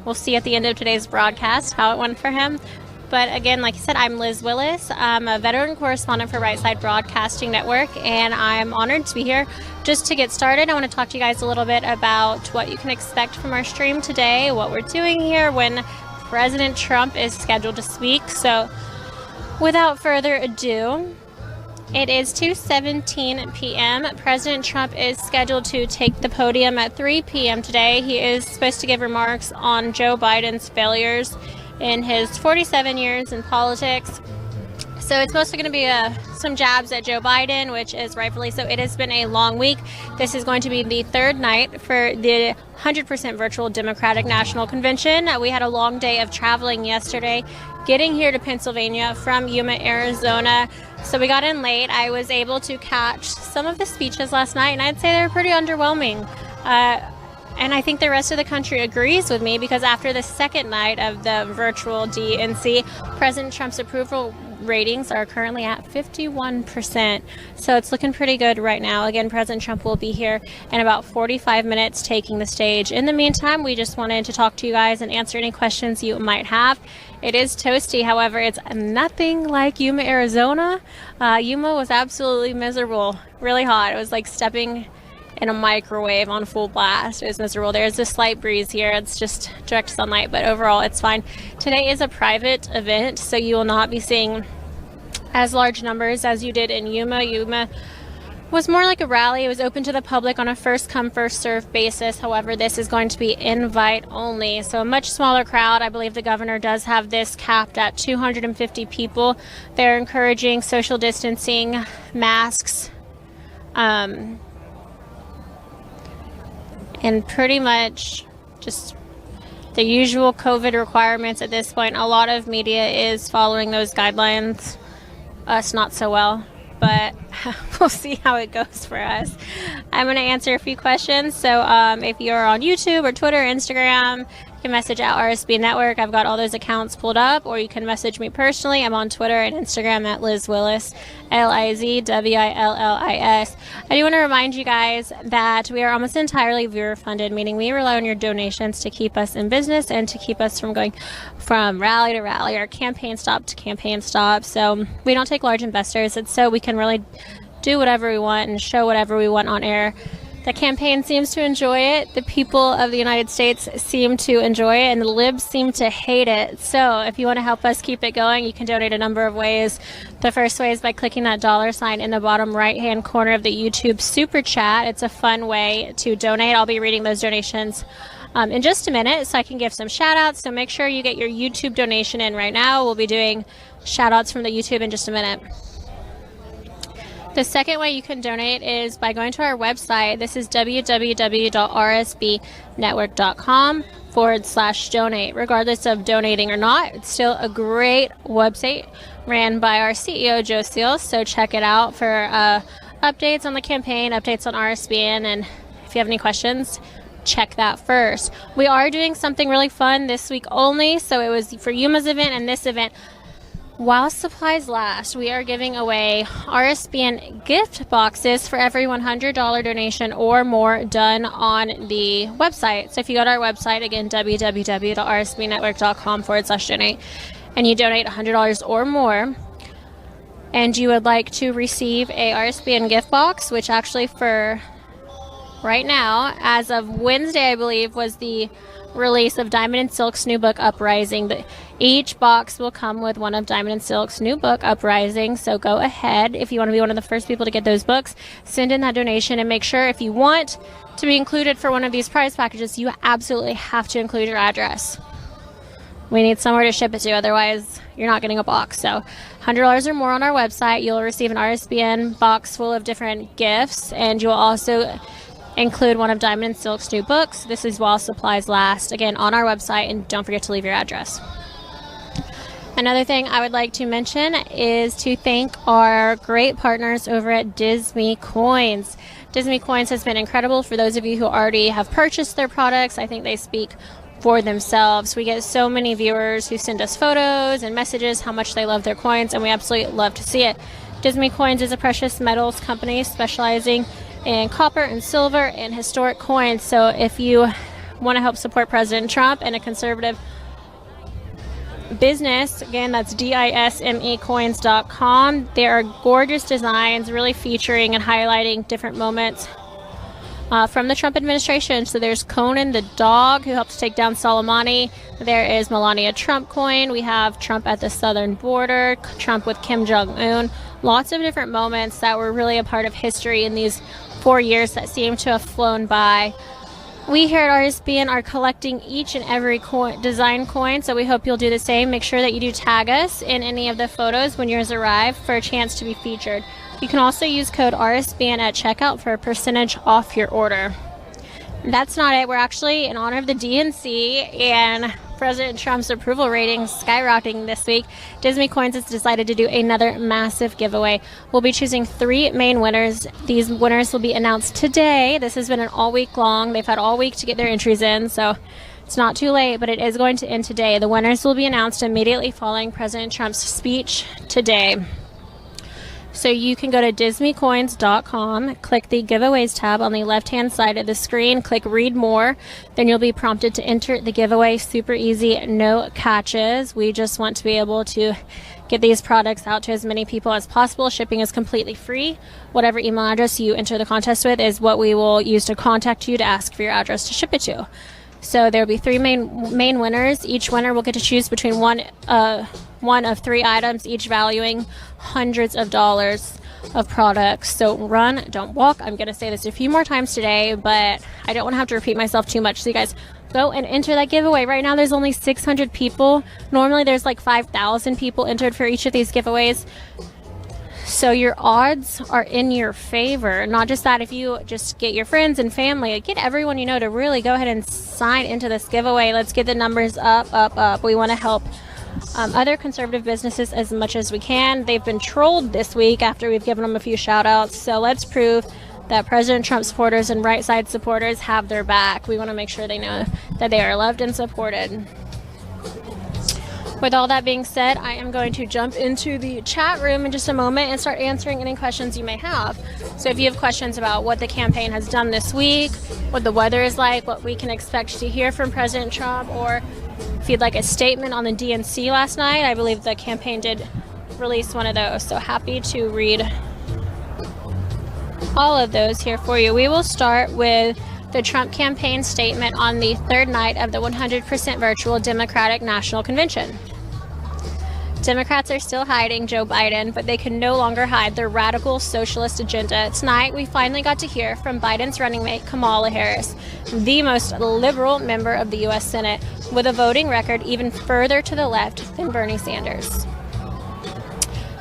We'll see at the end of today's broadcast how it went for him. But again, like I said, I'm Liz Willis. I'm a veteran correspondent for Right Side Broadcasting Network, and I'm honored to be here. Just to get started, I want to talk to you guys a little bit about what you can expect from our stream today, what we're doing here when President Trump is scheduled to speak. So without further ado, it is 2:17 p.m. President Trump is scheduled to take the podium at 3 p.m. today. He is supposed to give remarks on Joe Biden's failures in his 47 years in politics. So it's mostly going to be some jabs at Joe Biden, which is rightfully so. It has been a long week. This is going to be the third night for the 100% virtual Democratic National Convention. We had a long day of traveling yesterday, getting here to Pennsylvania from Yuma, Arizona. So we got in late. I was able to catch some of the speeches last night, and I'd say they were pretty underwhelming. And I think the rest of the country agrees with me, because after the second night of the virtual DNC, President Trump's approval ratings are currently at 51%. So it's looking pretty good right now. Again, President Trump will be here in about 45 minutes taking the stage. In the meantime, we just wanted to talk to you guys and answer any questions you might have. It is toasty, however, it's nothing like Yuma, Arizona. Yuma was absolutely miserable, really hot. It was like stepping in a microwave on full blast. It was miserable. There's a slight breeze here. It's just direct sunlight, but overall it's fine. Today is a private event, so you will not be seeing as large numbers as you did in Yuma. Yuma was more like a rally. It was open to the public on a first come first served basis. However, this is going to be invite only, so a much smaller crowd. I believe the governor does have this capped at 250 people. They're encouraging social distancing, masks, and pretty much just the usual COVID requirements at this point. A lot of media is following those guidelines. Us not so well, but we'll see how it goes for us. I'm going to answer a few questions. So if you're on YouTube or Twitter, Instagram, you can message at RSB Network. I've got all those accounts pulled up, or you can message me personally. I'm on Twitter and Instagram at Liz Willis, LizWillis. I do want to remind you guys that we are almost entirely viewer funded, meaning we rely on your donations to keep us in business and to keep us from going from rally to rally or campaign stop to campaign stop. So we don't take large investors. It's so we can really do whatever we want and show whatever we want on air. The campaign seems to enjoy it. The people of the United States seem to enjoy it, and the libs seem to hate it. So if you want to help us keep it going, you can donate a number of ways. The first way is by clicking that $sign in the bottom right-hand corner of the YouTube Super Chat. It's a fun way to donate. I'll be reading those donations in just a minute, so I can give some shout-outs. So make sure you get your YouTube donation in right now. We'll be doing shout-outs from the YouTube in just a minute. The second way you can donate is by going to our website. This is www.rsbnetwork.com/donate. Regardless of donating or not, it's still a great website ran by our CEO, Joe Seals. So check it out for updates on the campaign, updates on RSBN, and if you have any questions, check that first. We are doing something really fun this week only. So it was for Yuma's event and this event. While supplies last, we are giving away RSBN gift boxes for every $100 donation or more done on the website. So if you go to our website, again, www.rsbnetwork.com/donate, and you donate $100 or more, and you would like to receive a RSBN gift box, which actually for right now, as of Wednesday, I believe, was the release of Diamond and Silk's new book, Uprising. Each box will come with one of Diamond and Silk's new book, Uprising. So go ahead, if you want to be one of the first people to get those books, send in that donation, and make sure if you want to be included for one of these prize packages, you absolutely have to include your address. We need somewhere to ship it to, otherwise you're not getting a box. So $100 or more on our website, you'll receive an RSBN box full of different gifts, and you'll also include one of Diamond and Silk's new books. This is while supplies last. Again, on our website, and don't forget to leave your address. Another thing I would like to mention is to thank our great partners over at Disney Coins. Disney Coins has been incredible. For those of you who already have purchased their products, I think they speak for themselves. We get so many viewers who send us photos and messages how much they love their coins, and we absolutely love to see it. Disney Coins is a precious metals company specializing in copper and silver and historic coins. So if you want to help support President Trump and a conservative business, again, that's DISMEcoins.com. There are gorgeous designs really featuring and highlighting different moments from the Trump administration. So there's Conan the dog who helped take down Soleimani. There is Melania Trump coin. We have Trump at the southern border, Trump with Kim Jong-un. Lots of different moments that were really a part of history in these 4 years that seem to have flown by. We here at RSBN are collecting each and every design coin, so we hope you'll do the same. Make sure that you do tag us in any of the photos when yours arrive for a chance to be featured. You can also use code RSBN at checkout for a percentage off your order. That's not it. We're actually, in honor of the DNC and President Trump's approval ratings skyrocketing this week, Disney Coins has decided to do another massive giveaway. We'll be choosing 3 main winners. These winners will be announced today. This has been an all week long. They've had all week to get their entries in, so it's not too late, but it is going to end today. The winners will be announced immediately following President Trump's speech today. So you can go to disneycoins.com, click the giveaways tab on the left-hand side of the screen, click read more, then you'll be prompted to enter the giveaway. Super easy, no catches. We just want to be able to get these products out to as many people as possible. Shipping is completely free. Whatever email address you enter the contest with is what we will use to contact you to ask for your address to ship it to. So there will be three main winners. Each winner will get to choose between one of three items, each valuing hundreds of dollars of products. So run, don't walk. I'm going to say this a few more times today, but I don't want to have to repeat myself too much. So you guys go and enter that giveaway. Right now there's only 600 people. Normally there's like 5,000 people entered for each of these giveaways. So your odds are in your favor. Not just that, if you just get your friends and family, get everyone you know to really go ahead and sign into this giveaway. Let's get the numbers up. We want to help other conservative businesses as much as we can. They've been trolled this week after we've given them a few shout outs. So let's prove that President Trump supporters and right side supporters have their back. We want to make sure they know that they are loved and supported. With all that being said, I am going to jump into the chat room in just a moment and start answering any questions you may have. So if you have questions about what the campaign has done this week, what the weather is like, what we can expect to hear from President Trump, or if you'd like a statement on the DNC last night, I believe the campaign did release one of those. So happy to read all of those here for you. We will start with the Trump campaign statement on the third night of the 100% virtual Democratic National Convention. Democrats are still hiding Joe Biden, but they can no longer hide their radical socialist agenda. Tonight, we finally got to hear from Biden's running mate, Kamala Harris, the most liberal member of the U.S. Senate, with a voting record even further to the left than Bernie Sanders.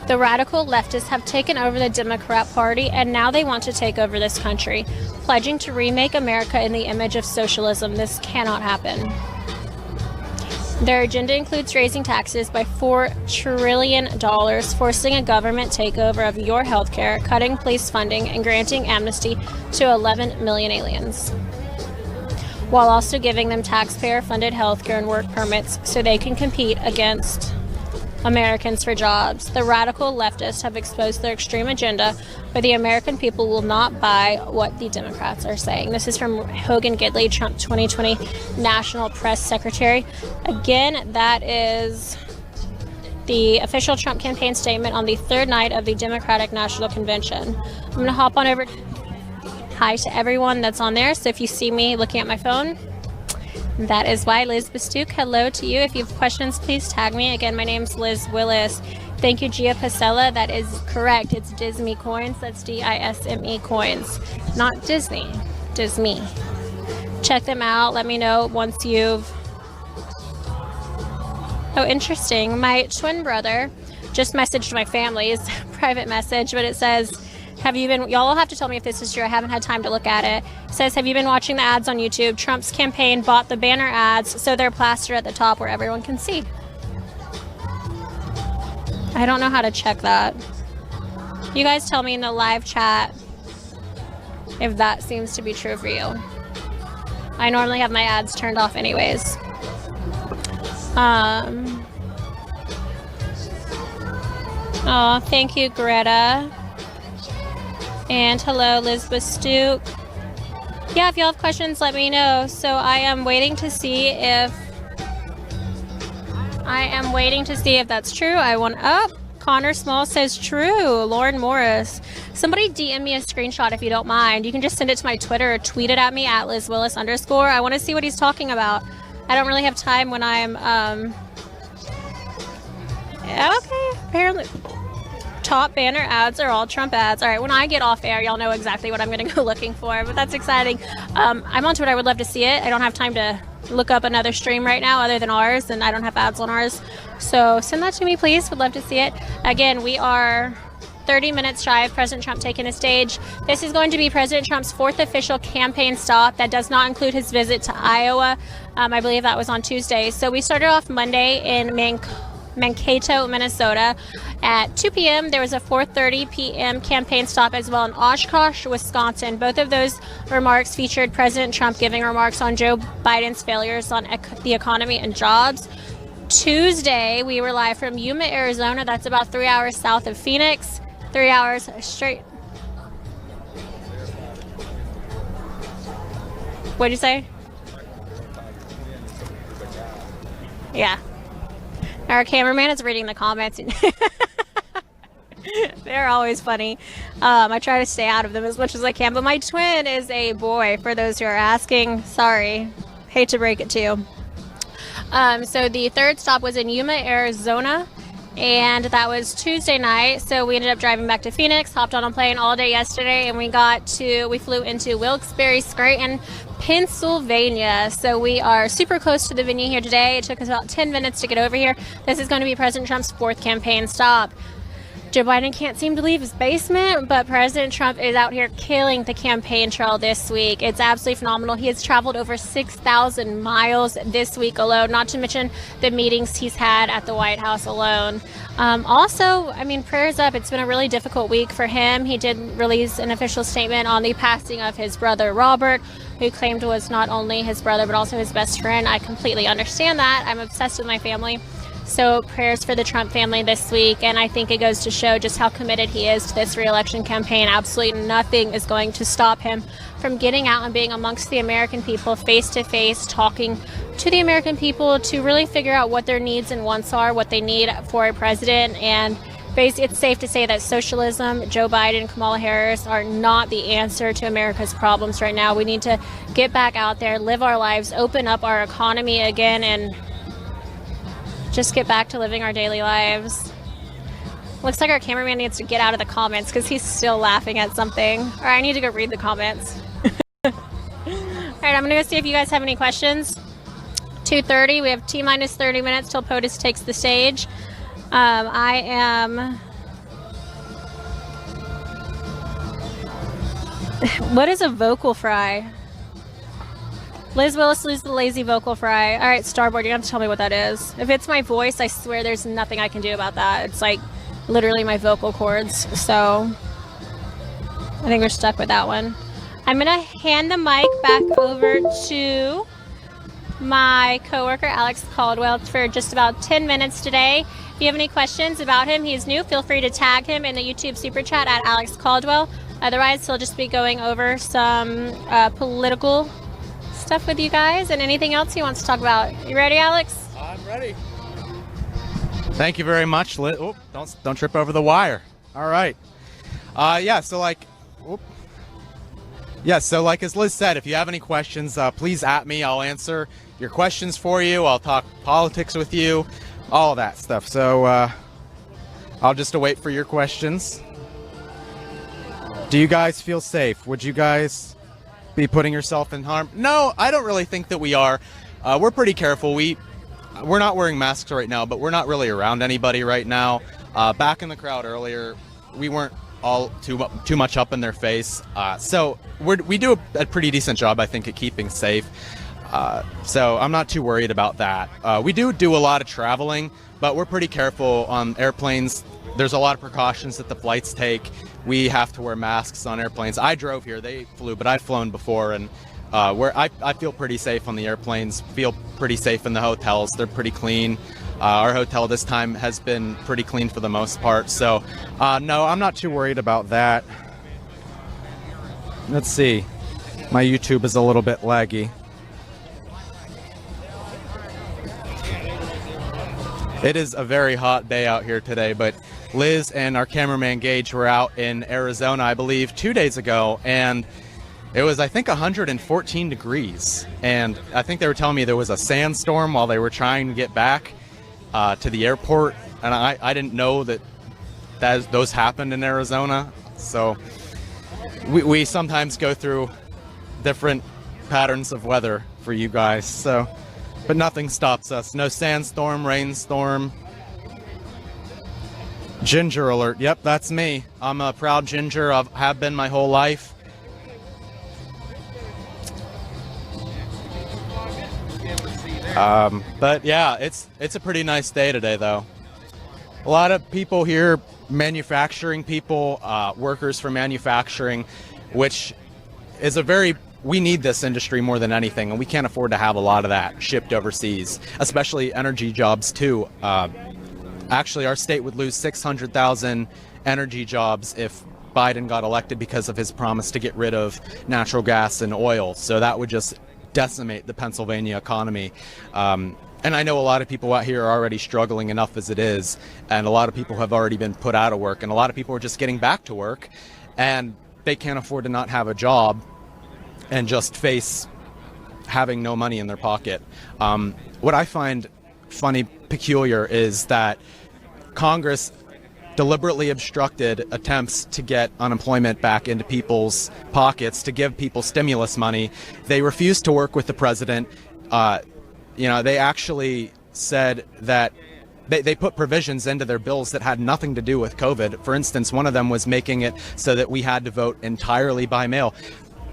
The radical leftists have taken over the Democrat Party, and now they want to take over this country, pledging to remake America in the image of socialism. This cannot happen. Their agenda includes raising taxes by $4 trillion, forcing a government takeover of your health care, cutting police funding, and granting amnesty to 11 million aliens, while also giving them taxpayer-funded health care and work permits so they can compete against Americans for jobs. The radical leftists have exposed their extreme agenda, but the American people will not buy what the Democrats are saying. This is from Hogan Gidley, Trump 2020 National Press Secretary. Again, that is the official Trump campaign statement on the third night of the Democratic National Convention. I'm going to hop on over. Hi to everyone that's on there. So if you see me looking at my phone, that is why. Liz Bastook, hello to you. If you have questions, please tag me. Again, my name's Liz Willis. Thank you, Gia Pasella. That is correct. It's Disney Coins. That's D-I-S-M-E Coins. Not Disney. Disney. Check them out. Let me know once you've... Oh, interesting. My twin brother just messaged my family's private message, but it says... y'all will have to tell me if this is true. I haven't had time to look at it. It says, have you been watching the ads on YouTube? Trump's campaign bought the banner ads, so they're plastered at the top where everyone can see. I don't know how to check that. You guys tell me in the live chat if that seems to be true for you. I normally have my ads turned off anyways. Oh, thank you, Greta. And hello, Liz Bastook. Yeah, if y'all have questions, let me know. So I am waiting to see if that's true. I want up. Connor Small says true. Lauren Morris. Somebody DM me a screenshot if you don't mind. You can just send it to my Twitter or tweet it at me at LizWillis_. I want to see what he's talking about. I don't really have time when I'm okay, apparently. Top banner ads are all Trump ads. All right, when I get off air, y'all know exactly what I'm going to go looking for, but that's exciting. I'm on Twitter. I would love to see it. I don't have time to look up another stream right now other than ours, and I don't have ads on ours. So send that to me, please. Would love to see it. Again, we are 30 minutes shy of President Trump taking the stage. This is going to be President Trump's fourth official campaign stop. That does not include his visit to Iowa. I believe that was on Tuesday. So we started off Monday in Mankato, Minnesota. At 2 p.m., there was a 4:30 p.m. campaign stop as well in Oshkosh, Wisconsin. Both of those remarks featured President Trump giving remarks on Joe Biden's failures on the economy and jobs. Tuesday, we were live from Yuma, Arizona. That's about 3 hours south of Phoenix. 3 hours straight. What'd you say? Yeah. Our cameraman is reading the comments. They're always funny. I try to stay out of them as much as I can, but my twin is a boy, for those who are asking. Sorry. Hate to break it to you. So the third stop was in Yuma, Arizona, and that was Tuesday night. So we ended up driving back to Phoenix, hopped on a plane all day yesterday, and we flew into Wilkes-Barre, Scranton, Pennsylvania. So we are super close to the venue here today. It took us about 10 minutes to get over here. This is going to be President Trump's fourth campaign stop. Joe Biden can't seem to leave his basement, but President Trump is out here killing the campaign trail this week. It's absolutely phenomenal. He has traveled over 6,000 miles this week alone, not to mention the meetings he's had at the White House alone. Also, I mean, prayers up. It's been a really difficult week for him. He did release an official statement on the passing of his brother, Robert, who claimed was not only his brother, but also his best friend. I completely understand that. I'm obsessed with my family. So prayers for the Trump family this week, and I think it goes to show just how committed he is to this re-election campaign. Absolutely nothing is going to stop him from getting out and being amongst the American people, face to face, talking to the American people to really figure out what their needs and wants are, what they need for a president. And basically, it's safe to say that socialism, Joe Biden, Kamala Harris are not the answer to America's problems right now. We need to get back out there, live our lives, open up our economy again, and just get back to living our daily lives. Looks like our cameraman needs to get out of the comments because he's still laughing at something. All right, I need to go read the comments. All right, I'm going to go see if you guys have any questions. 2:30, we have T-minus 30 minutes till POTUS takes the stage. What is a vocal fry? Liz Willis, lose the lazy vocal fry. All right, Starboard, you have to tell me what that is. If it's my voice, I swear there's nothing I can do about that. It's like literally my vocal cords. So I think we're stuck with that one. I'm going to hand the mic back over to my coworker, Alex Caldwell, for just about 10 minutes today. If you have any questions about him, he's new. Feel free to tag him in the YouTube Super Chat at Alex Caldwell. Otherwise, he'll just be going over some political stuff with you guys and anything else he wants to talk about. You ready, Alex? I'm ready. Thank you very much, Liz. Oh, don't trip over the wire. All right. So like as Liz said, if you have any questions, please at me. I'll answer your questions for you. I'll talk politics with you, all that stuff. So I'll just await for your questions. Do you guys feel safe? Would you guys be putting yourself in harm? No, I don't really think that we are. We're pretty careful. We're not wearing masks right now, but we're not really around anybody right now. Back in the crowd earlier, we weren't all too much up in their face. So we do a pretty decent job, I think, at keeping safe. So I'm not too worried about that. We do a lot of traveling, but we're pretty careful on airplanes. There's a lot of precautions that the flights take. We have to wear masks on airplanes. I drove here, they flew, but I've flown before, and I feel pretty safe on the airplanes, feel pretty safe in the hotels. They're pretty clean. Our hotel this time has been pretty clean for the most part. So no, I'm not too worried about that. Let's see. My YouTube is a little bit laggy. It is a very hot day out here today, but Liz and our cameraman Gage were out in Arizona, I believe, 2 days ago, and it was, I think, 114 degrees. And I think they were telling me there was a sandstorm while they were trying to get back to the airport, and I didn't know that those happened in Arizona. So we sometimes go through different patterns of weather for you guys. So, but nothing stops us. No sandstorm, rainstorm. Ginger alert. Yep, that's me. I'm a proud ginger. I have been my whole life. But yeah, it's a pretty nice day today, though. A lot of people here, manufacturing people, workers for manufacturing, which is we need this industry more than anything, and we can't afford to have a lot of that shipped overseas, especially energy jobs too. Actually, our state would lose 600,000 energy jobs if Biden got elected because of his promise to get rid of natural gas and oil. So that would just decimate the Pennsylvania economy. And I know a lot of people out here are already struggling enough as it is, and a lot of people have already been put out of work, and a lot of people are just getting back to work, and they can't afford to not have a job and just face having no money in their pocket. What I find funny, peculiar, is that Congress deliberately obstructed attempts to get unemployment back into people's pockets, to give people stimulus money. They refused to work with the president. They actually said that they put provisions into their bills that had nothing to do with COVID. For instance, one of them was making it so that we had to vote entirely by mail,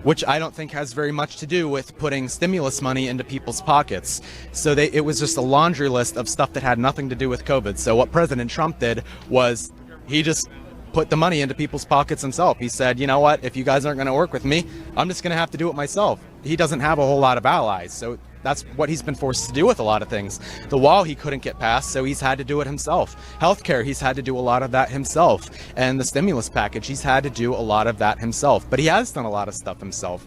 which I don't think has very much to do with putting stimulus money into people's pockets. So it was just a laundry list of stuff that had nothing to do with COVID. So what President Trump did was he just put the money into people's pockets himself. He said, you know what, if you guys aren't going to work with me, I'm just going to have to do it myself. He doesn't have a whole lot of allies, so that's what he's been forced to do with a lot of things. The wall he couldn't get past, so he's had to do it himself. Healthcare, he's had to do a lot of that himself. And the stimulus package, he's had to do a lot of that himself. But he has done a lot of stuff himself,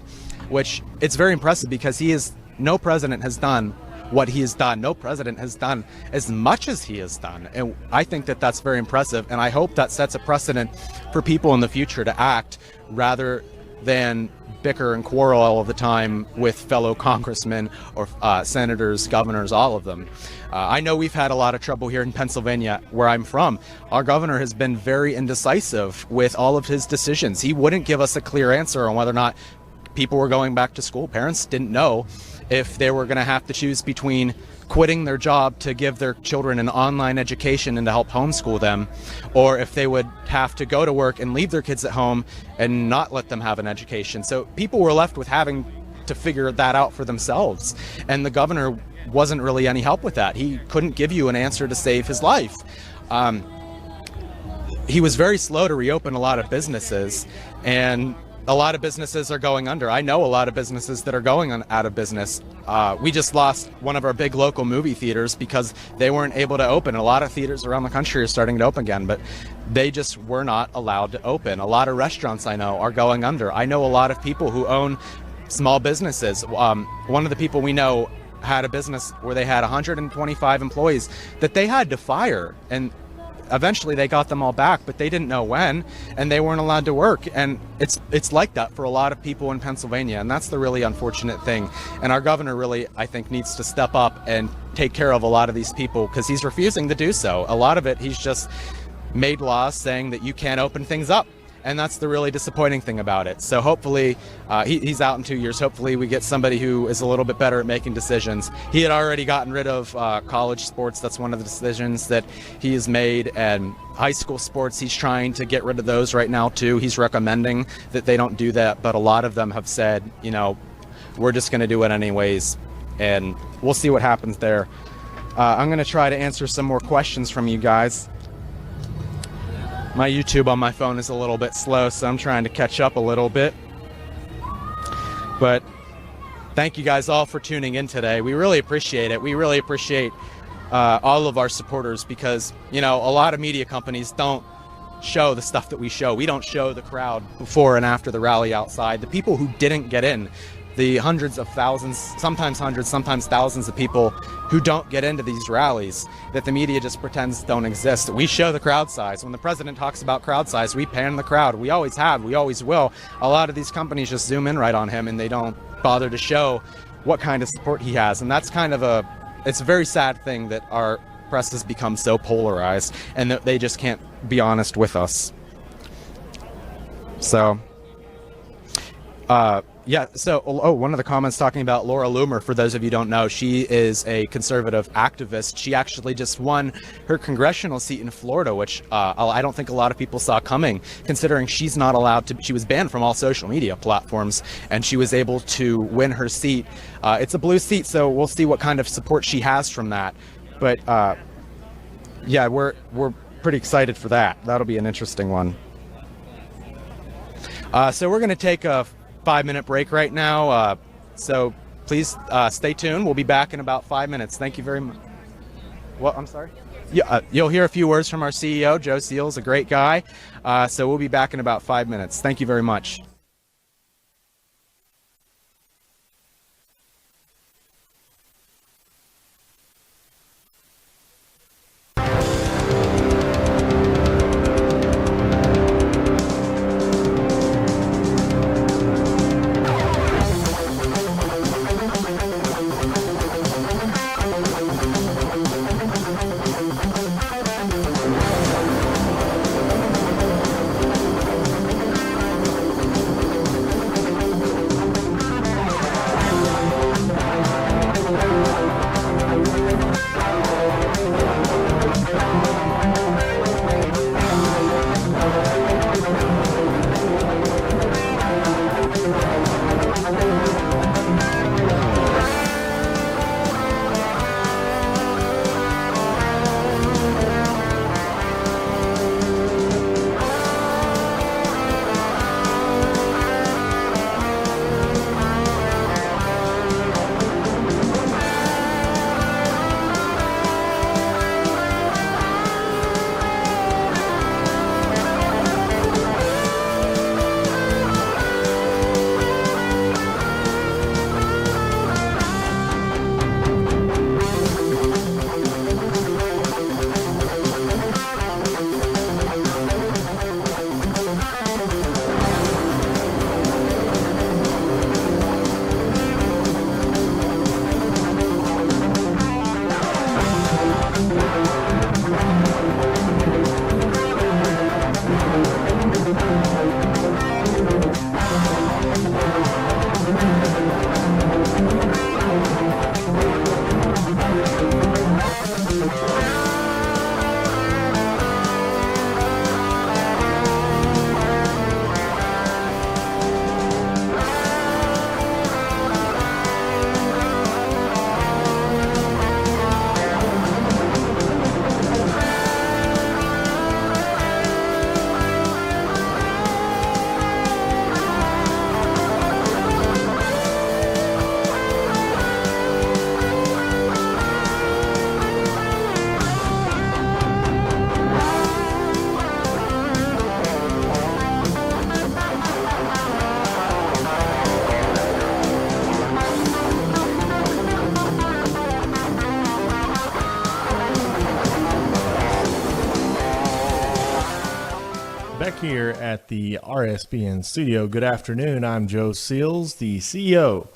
which it's very impressive because no president has done what he has done. No president has done as much as he has done. And I think that that's very impressive. And I hope that sets a precedent for people in the future to act rather than bicker and quarrel all of the time with fellow congressmen or senators, governors, all of them. I know we've had a lot of trouble here in Pennsylvania, where I'm from. Our governor has been very indecisive with all of his decisions. He wouldn't give us a clear answer on whether or not people were going back to school. Parents didn't know if they were going to have to choose between quitting their job to give their children an online education and to help homeschool them, or if they would have to go to work and leave their kids at home and not let them have an education. So people were left with having to figure that out for themselves. And the governor wasn't really any help with that. He couldn't give you an answer to save his life. He was very slow to reopen a lot of businesses, and a lot of businesses are going under. I know a lot of businesses that are going out of business. We just lost one of our big local movie theaters because they weren't able to open. A lot of theaters around the country are starting to open again, but they just were not allowed to open. A lot of restaurants I know are going under. I know a lot of people who own small businesses. One of the people we know had a business where they had 125 employees that they had to fire, and eventually they got them all back, but they didn't know when, and they weren't allowed to work. And it's like that for a lot of people in Pennsylvania, and that's the really unfortunate thing. And our governor really, I think, needs to step up and take care of a lot of these people, because he's refusing to do so. A lot of it, he's just made laws saying that you can't open things up. And that's the really disappointing thing about it. So hopefully, he's out in 2 years. Hopefully we get somebody who is a little bit better at making decisions. He had already gotten rid of college sports. That's one of the decisions that he has made. And high school sports, he's trying to get rid of those right now too. He's recommending that they don't do that. But a lot of them have said, we're just going to do it anyways. And we'll see what happens there. I'm going to try to answer some more questions from you guys. My YouTube on my phone is a little bit slow, so I'm trying to catch up a little bit. But thank you guys all for tuning in today. We really appreciate it. We really appreciate all of our supporters, because, a lot of media companies don't show the stuff that we show. We don't show the crowd before and after the rally outside. The people who didn't get in, the hundreds of thousands, sometimes hundreds, sometimes thousands of people who don't get into these rallies that the media just pretends don't exist. We show the crowd size. When the president talks about crowd size, we pan the crowd. We always have, we always will. A lot of these companies just zoom in right on him, and they don't bother to show what kind of support he has. And that's kind of it's a very sad thing that our press has become so polarized and that they just can't be honest with us. So, one of the comments talking about Laura Loomer, for those of you who don't know, she is a conservative activist. She actually just won her congressional seat in Florida, which I don't think a lot of people saw coming, considering she's not allowed to, she was banned from all social media platforms, and she was able to win her seat. It's a blue seat, so we'll see what kind of support she has from that. But yeah, we're pretty excited for that. That'll be an interesting one. So we're going to take a 5-minute break right now, so please stay tuned. We'll be back in about 5 minutes. Thank you very much. What? I'm sorry? You'll hear a few words from our CEO, Joe Seals, a great guy. So we'll be back in about 5 minutes. Thank you very much. Back here at the RSBN studio. Good afternoon. I'm Joe Seals, the CEO.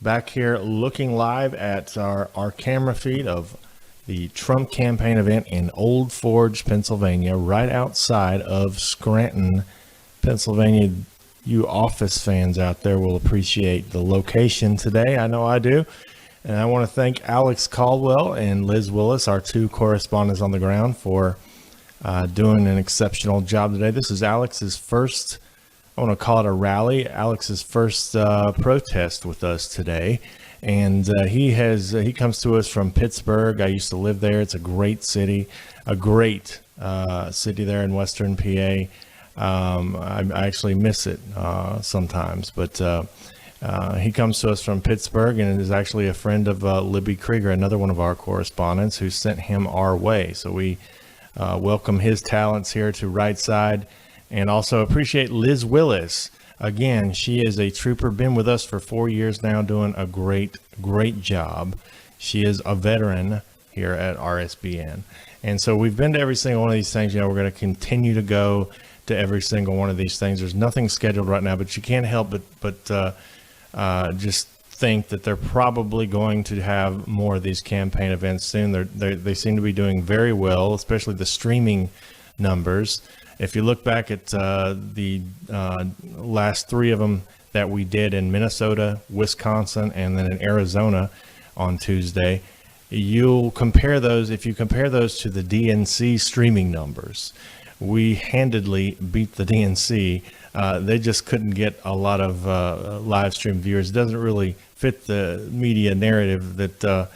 Back here looking live at our camera feed of the Trump campaign event in Old Forge, Pennsylvania, right outside of Scranton, Pennsylvania. You Office fans out there will appreciate the location today. I know I do. And I want to thank Alex Caldwell and Liz Willis, our two correspondents on the ground, for doing an exceptional job today. This is Alex's first, I want to call it a rally, Alex's first protest with us today. And he comes to us from Pittsburgh. I used to live there. It's a great city, a great city there in Western PA. I actually miss it sometimes, but he comes to us from Pittsburgh and is actually a friend of Libby Krieger, another one of our correspondents, who sent him our way. So we welcome his talents here to Right Side, and also appreciate Liz Willis. Again, she is a trooper, been with us for 4 years now, doing a great job. She is a veteran here at RSBN. And so we've been to every single one of these things. You know, we're going to continue to go to every single one of these things. There's nothing scheduled right now, but you can't help but just think that they're probably going to have more of these campaign events soon. They seem to be doing very well, especially the streaming numbers. If you look back at the last three of them that we did in Minnesota, Wisconsin, and then in Arizona on Tuesday, you'll compare those. If you compare those to the DNC streaming numbers, we handedly beat the DNC. They just couldn't get a lot of live stream viewers. It doesn't really fit the media narrative that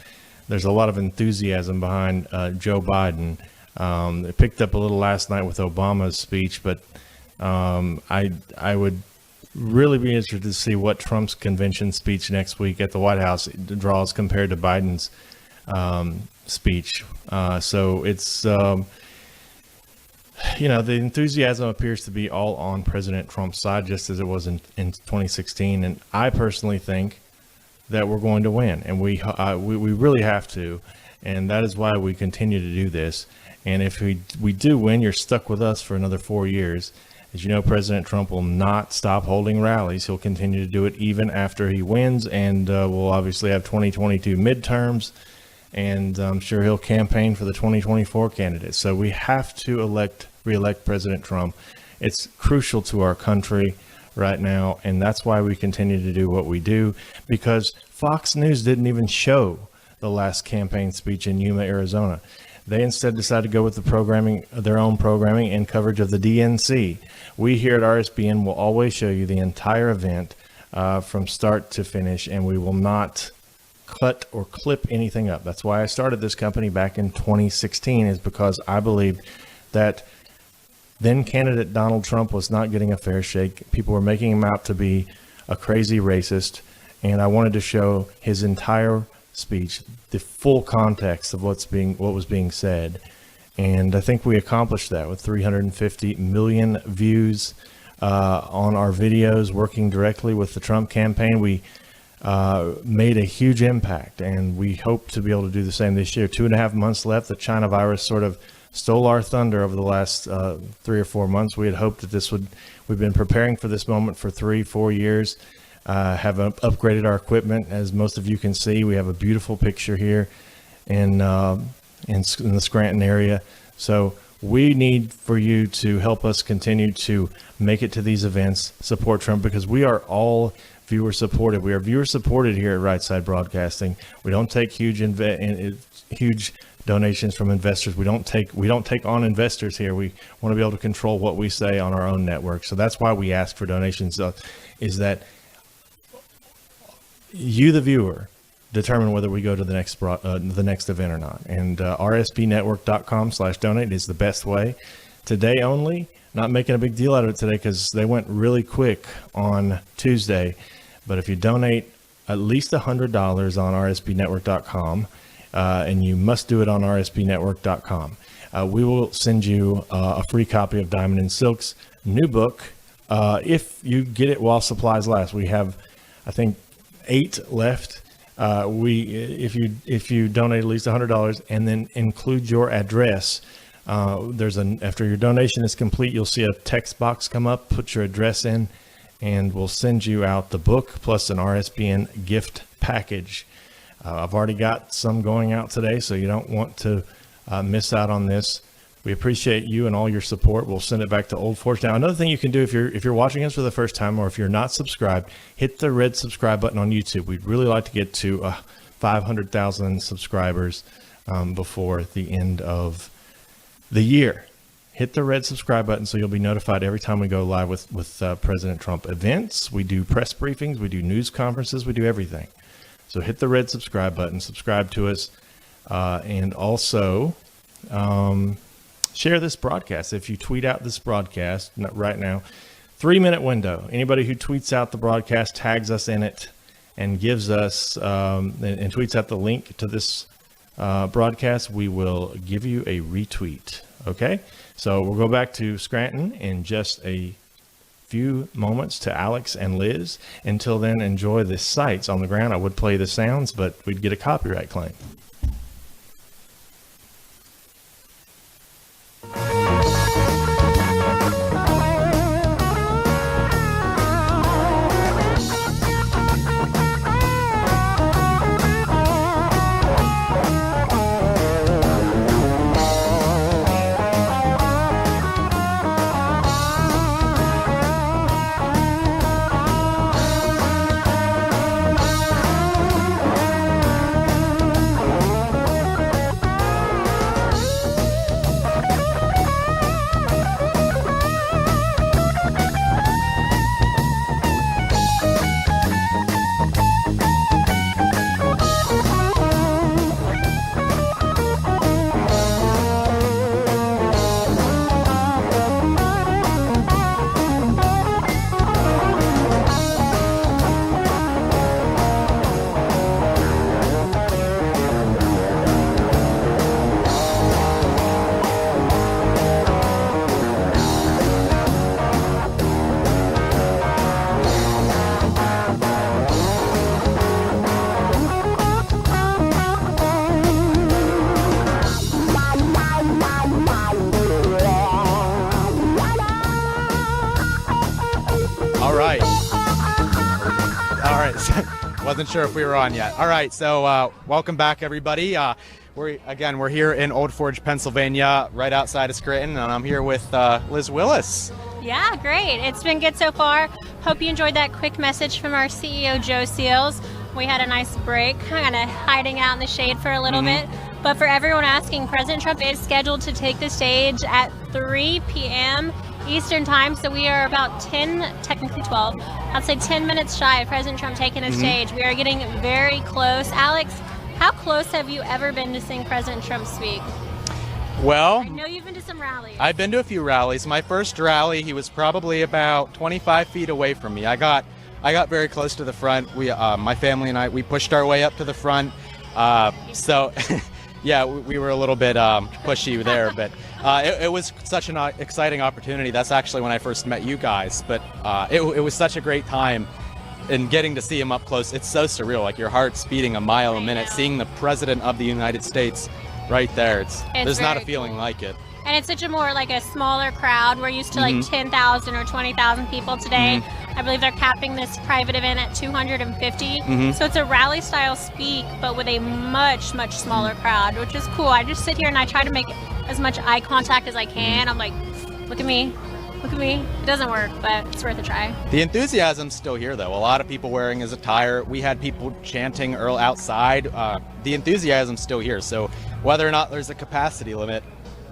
there's a lot of enthusiasm behind Joe Biden. It picked up a little last night with Obama's speech, but I would really be interested to see what Trump's convention speech next week at the White House draws compared to Biden's speech. So it's, the enthusiasm appears to be all on President Trump's side, just as it was in 2016. And I personally think that we're going to win, and we really have to. And that is why we continue to do this. And if we do win, you're stuck with us for another 4 years. As you know, President Trump will not stop holding rallies. He'll continue to do it even after he wins. And we'll obviously have 2022 midterms. And I'm sure he'll campaign for the 2024 candidate. So we have to reelect President Trump. It's crucial to our country right now. And that's why we continue to do what we do, because Fox News didn't even show the last campaign speech in Yuma, Arizona. They instead decided to go with their own programming and coverage of the DNC. We here at RSBN will always show you the entire event from start to finish, and we will not cut or clip anything up. That's why I started this company back in 2016, is because I believed that then candidate Donald Trump was not getting a fair shake. People were making him out to be a crazy racist, and I wanted to show his entire speech, the full context of what was being said. And I think we accomplished that with 350 million views on our videos, working directly with the Trump campaign. We made a huge impact, and we hope to be able to do the same this year. 2.5 months left. The China virus sort of stole our thunder over the last 3 or 4 months. We had hoped that we've been preparing for this moment for 3-4 years. Have upgraded our equipment. As most of you can see, we have a beautiful picture here in the Scranton area. So we need for you to help us continue to make it to these events, support Trump, because we are all viewer supported. We are viewer supported here at Right Side Broadcasting. We don't take huge donations from investors. We don't take on investors here. We want to be able to control what we say on our own network. So that's why we ask for donations, is that you, the viewer, determine whether we go to the next event or not. And rsbnetwork.com/donate is the best way. Today only, not making a big deal out of it today because they went really quick on Tuesday. But if you donate at least $100 on rsbnetwork.com, and you must do it on rsbnetwork.com, we will send you a free copy of Diamond and Silk's new book if you get it while supplies last. We have, I think, 8 left. If you donate at least $100 and then include your address, after your donation is complete, you'll see a text box come up. Put your address in, and we'll send you out the book plus an RSBN gift package. I've already got some going out today, so you don't want to miss out on this. We appreciate you and all your support. We'll send it back to Old Forge. Now, another thing you can do if you're watching us for the first time, or if you're not subscribed, hit the red subscribe button on YouTube. We'd really like to get to 500,000 subscribers before the end of the year. Hit the red subscribe button so you'll be notified every time we go live with President Trump events. We do press briefings, we do news conferences, we do everything. So hit the red subscribe button, subscribe to us, and also share this broadcast. If you tweet out this broadcast right now, 3-minute window. Anybody who tweets out the broadcast, tags us in it, and gives us and tweets out the link to this broadcast, we will give you a retweet. Okay, so we'll go back to Scranton in just a few moments to Alex and Liz. Until then, enjoy the sights on the ground. I would play the sounds, but we'd get a copyright claim. Wasn't sure if we were on yet. All right, so welcome back, everybody. We're here in Old Forge, Pennsylvania, right outside of Scranton, and I'm here with Liz Willis. Yeah, great. It's been good so far. Hope you enjoyed that quick message from our CEO, Joe Seals. We had a nice break, kind of hiding out in the shade for a little bit. But for everyone asking, President Trump is scheduled to take the stage at 3 p.m. Eastern time, so we are about technically 12, I'd say 10 minutes shy of President Trump taking the stage. We are getting very close. Alex, how close have you ever been to seeing President Trump speak? Well, I know you've been to some rallies. I've been to a few rallies. My first rally, he was probably about 25 feet away from me. I got very close to the front. My family and I, we pushed our way up to the front. So, yeah, we were a little bit pushy there, but it was such an exciting opportunity. That's actually when I first met you guys. But it was such a great time, and getting to see him up close. It's so surreal. Like your heart's beating a mile a minute, seeing the President of the United States right there. There's not a feeling like it. And it's such a more like a smaller crowd. We're used to like 10,000 or 20,000 people today. I believe they're capping this private event at 250. So it's a rally style speak, but with a much, much smaller crowd, which is cool. I just sit here and I try to make as much eye contact as I can. I'm like, look at me. Look at me. It doesn't work, but it's worth a try. The enthusiasm's still here, though. A lot of people wearing his attire. We had people chanting Earl outside. The enthusiasm's still here. So whether or not there's a capacity limit,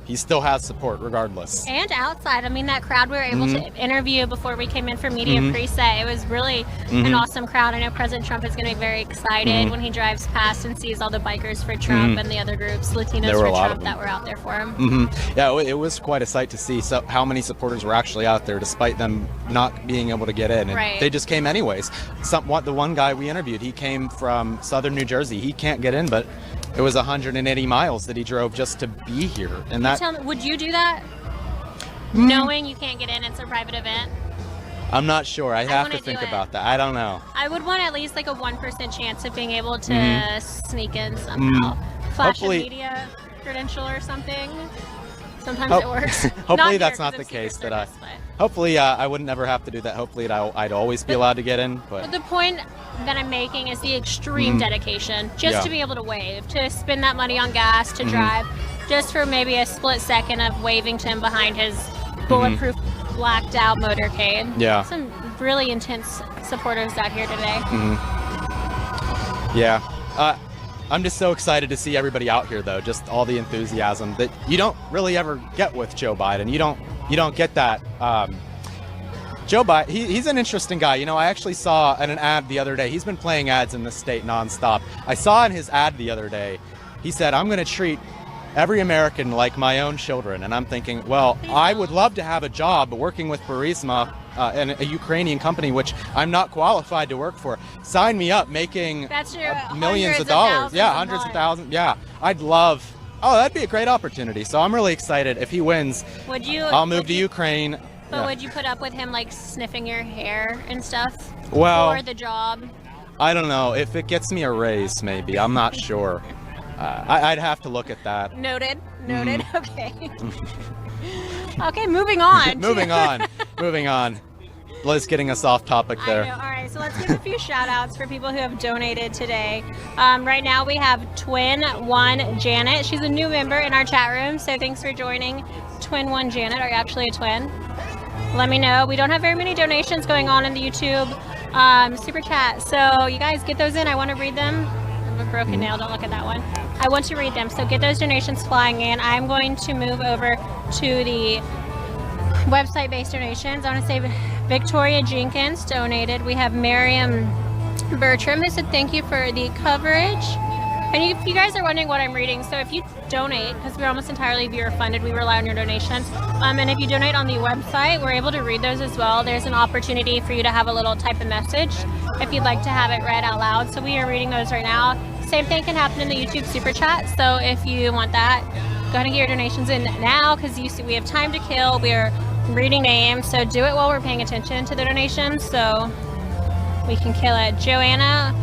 he still has support regardless. And outside, I mean, that crowd we were able to interview before we came in for media preset, it was really an awesome crowd. I know President Trump is going to be very excited when he drives past and sees all the bikers for Trump and the other groups, Latinos for Trump, that were out there for him. Yeah, it was quite a sight to see how many supporters were actually out there despite them not being able to get in. And they just came anyways. The one guy we interviewed, he came from southern New Jersey. He can't get in, but it was 180 miles that he drove just to be here. And that. Tell me, would you do that? Knowing you can't get in, it's a private event? I'm not sure. I have to think about that. I don't know. I would want at least like a 1% chance of being able to sneak in somehow. Flash a media credential or something. Sometimes it works. Hopefully that's not the case. Hopefully I wouldn't ever have to do that. Hopefully I'd always be allowed to get in. But the point that I'm making is the extreme dedication, just to be able to wave, to spend that money on gas, to drive, just for maybe a split second of waving to him behind his bulletproof blacked out motorcade. Yeah. Some really intense supporters out here today. Yeah. I'm just so excited to see everybody out here, though. Just all the enthusiasm that you don't really ever get with Joe Biden. You don't get that. Joe Biden, he's an interesting guy. You know, I actually saw an ad the other day. He's been playing ads in the state nonstop. I saw in his ad the other day, he said, "I'm going to treat every American like my own children." And I'm thinking, well, I would love to have a job working with Burisma, and a Ukrainian company, which I'm not qualified to work for. Sign me up, making millions of dollars. Yeah, hundreds of thousands. Yeah, I'd love. Oh, that'd be a great opportunity. So I'm really excited. If he wins, I'll move to Ukraine. But would you put up with him like sniffing your hair and stuff for the job? I don't know. If it gets me a raise, maybe. I'm not sure. I'd have to look at that. Noted. Okay. Okay, moving on. Moving on. Liz getting us off topic there. I know. All right, so let's give a few shout outs for people who have donated today. Right now we have Twin One Janet. She's a new member in our chat room, so thanks for joining. Twin One Janet, are you actually a twin? Let me know. We don't have very many donations going on in the YouTube super chat, so you guys get those in. I want to read them. I have a broken nail, don't look at that one. I want to read them, so get those donations flying in. I'm going to move over to the website-based donations. I want to say Victoria Jenkins donated. We have Miriam Bertram who said thank you for the coverage. And if you guys are wondering what I'm reading, so if you donate, because we're almost entirely viewer funded, we rely on your donations. And if you donate on the website, we're able to read those as well. There's an opportunity for you to have a little type of message if you'd like to have it read out loud. So we are reading those right now. Same thing can happen in the YouTube super chat. So if you want that, go ahead and get your donations in now, because you see we have time to kill. We are reading names, so do it while we're paying attention to the donations so we can kill it. Joanna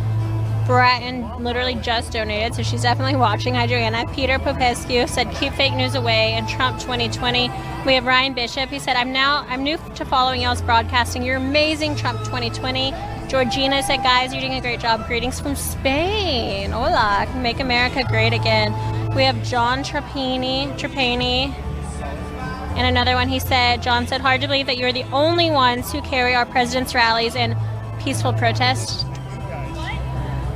Bratton literally just donated, so she's definitely watching. Hi, Joanna. Peter Popescu said, keep fake news away and Trump 2020. We have Ryan Bishop. He said, I'm new to following y'all's broadcasting. You're amazing, Trump 2020. Georgina said, guys, you're doing a great job. Greetings from Spain. Hola. Make America great again. We have John Trapani. And another one, he said, John said, hard to believe that you're the only ones who carry our president's rallies in peaceful protest.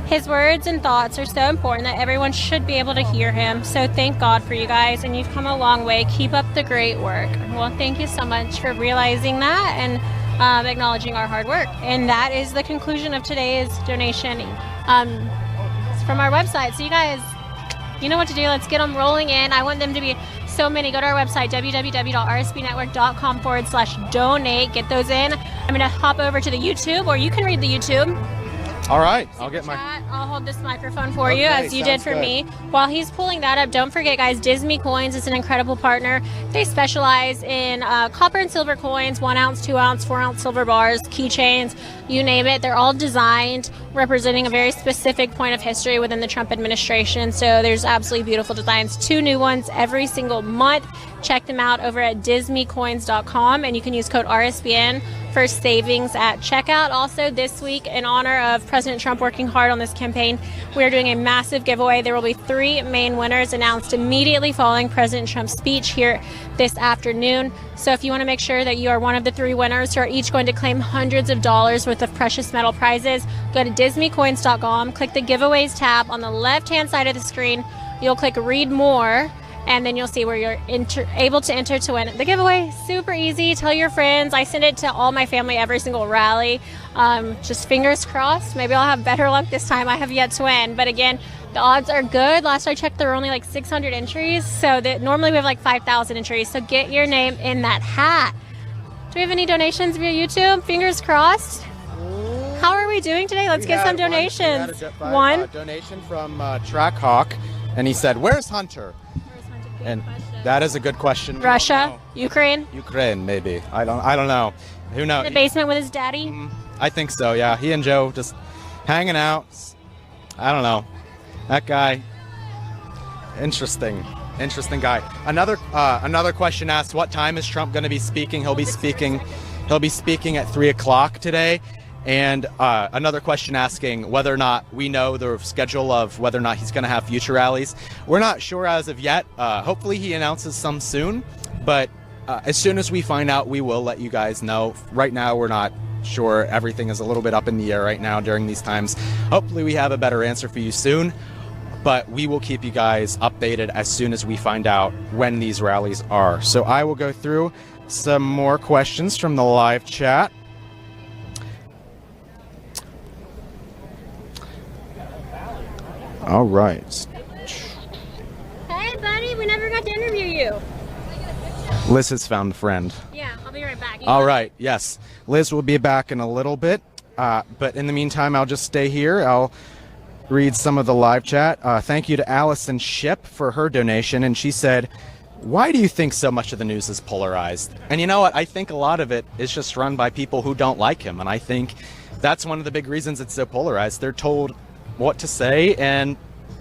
His words and thoughts are so important that everyone should be able to hear him. So thank God for you guys, and you've come a long way. Keep up the great work. Well, thank you so much for realizing that and acknowledging our hard work. And that is the conclusion of today's donation from our website. So you guys, you know what to do. Let's get them rolling in. I want them to be so many. Go to our website, www.rsbnetwork.com/donate. Get those in. I'm going to hop over to the YouTube, or you can read the YouTube. All right, I'll get my... I'll hold this microphone for you, Okay, as you did sounds for good. me. While he's pulling that up, don't forget, guys, Disney Coins is an incredible partner. They specialize in copper and silver coins, 1 ounce, 2 ounce, 4 ounce silver bars, keychains, you name it. They're all designed representing a very specific point of history within the Trump administration. So there's absolutely beautiful designs. 2 new ones every single month. Check them out over at disneycoins.com, and you can use code RSBN for savings at checkout. Also, this week, in honor of President Trump working hard on this campaign, we are doing a massive giveaway. There will be 3 main winners announced immediately following President Trump's speech here this afternoon. So if you want to make sure that you are one of the 3 winners who are each going to claim hundreds of dollars worth of precious metal prizes, go to disneycoins.com, click the giveaways tab on the left-hand side of the screen. You'll click read more, and then you'll see where you're able to enter to win the giveaway. Super easy. Tell your friends. I send it to all my family every single rally. Just fingers crossed. Maybe I'll have better luck this time. I have yet to win. But again, the odds are good. Last I checked, there were only like 600 entries. So that normally we have like 5,000 entries. So get your name in that hat. Do we have any donations via YouTube? Fingers crossed. How are we doing today? Let's get some donations. One donation from Trackhawk, and he said, "Where's Hunter?" And that is a good question. Russia, Ukraine, maybe. I don't know. Who knows? in the basement with his daddy. I think so. Yeah, he and Joe just hanging out. I don't know. That guy. Interesting guy. Another question asked, what time is Trump going to be speaking? He'll be speaking at 3:00 today. And another question asking whether or not we know the schedule of whether or not he's going to have future rallies. We're not sure as of yet. Hopefully he announces some soon, but as soon as we find out, we will let you guys know. Right now, we're not sure. Everything is a little bit up in the air right now during these times. Hopefully we have a better answer for you soon, but we will keep you guys updated as soon as we find out when these rallies are. So I will go through some more questions from the live chat. All right. Hey, buddy, we never got to interview you. Liz has found a friend. Yeah, I'll be right back. All right, yes. Liz will be back in a little bit, but in the meantime, I'll just stay here. I'll read some of the live chat. Thank you to Allison Ship for her donation, and she said, why do you think so much of the news is polarized? And you know what? I think a lot of it is just run by people who don't like him, and I think that's one of the big reasons it's so polarized. They're told what to say, and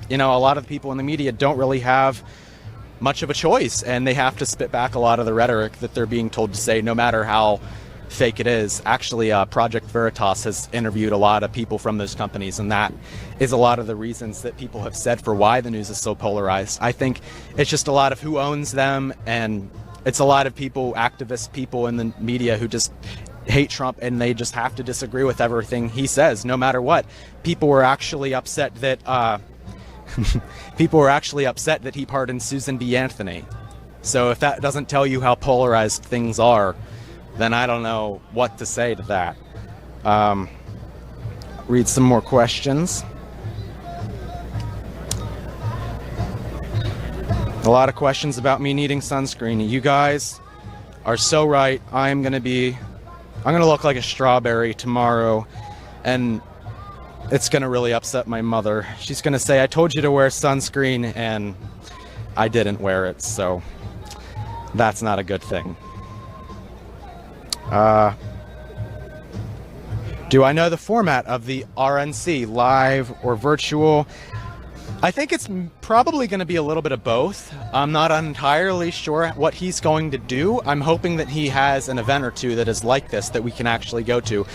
a lot of the people in the media don't really have much of a choice, and they have to spit back a lot of the rhetoric that they're being told to say, no matter how fake it is. Actually, Project Veritas has interviewed a lot of people from those companies, and that is a lot of the reasons that people have said for why the news is so polarized. I think it's just a lot of who owns them, and it's a lot of people, activist people in the media who just hate Trump, and they just have to disagree with everything he says, no matter what. People were actually upset that he pardoned Susan B. Anthony. So if that doesn't tell you how polarized things are, then I don't know what to say to that. Read some more questions. A lot of questions about me needing sunscreen. You guys are so right. I'm gonna look like a strawberry tomorrow, and it's gonna really upset my mother. She's gonna say, I told you to wear sunscreen, and I didn't wear it, so that's not a good thing. Do I know the format of the RNC, live or virtual? I think it's probably going to be a little bit of both. I'm not entirely sure what he's going to do. I'm hoping that he has an event or two that is like this that we can actually go to.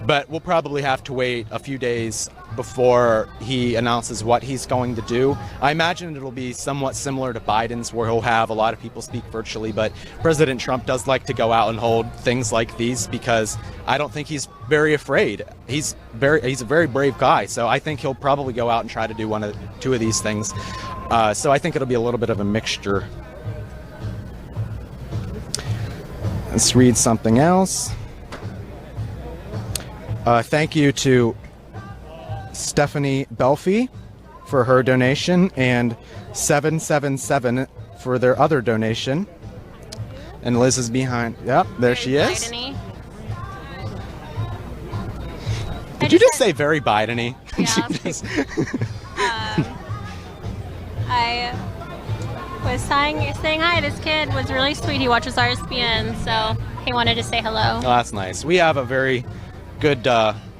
but we'll probably have to wait a few days before he announces what he's going to do. I imagine it'll be somewhat similar to Biden's, where he'll have a lot of people speak virtually, but President Trump does like to go out and hold things like these because I don't think he's very afraid. He's a very brave guy, so I think he'll probably go out and try to do two of these things. So I think it'll be a little bit of a mixture. Let's read something else. Thank you to Stephanie Belfi for her donation and 777 for their other donation. And Liz is behind. Yep, there she is. Biden-y. Did you just say very Biden-y? Yeah. I was saying hi. This kid was really sweet. He watches RSBN, so he wanted to say hello. Oh, that's nice. We have a very good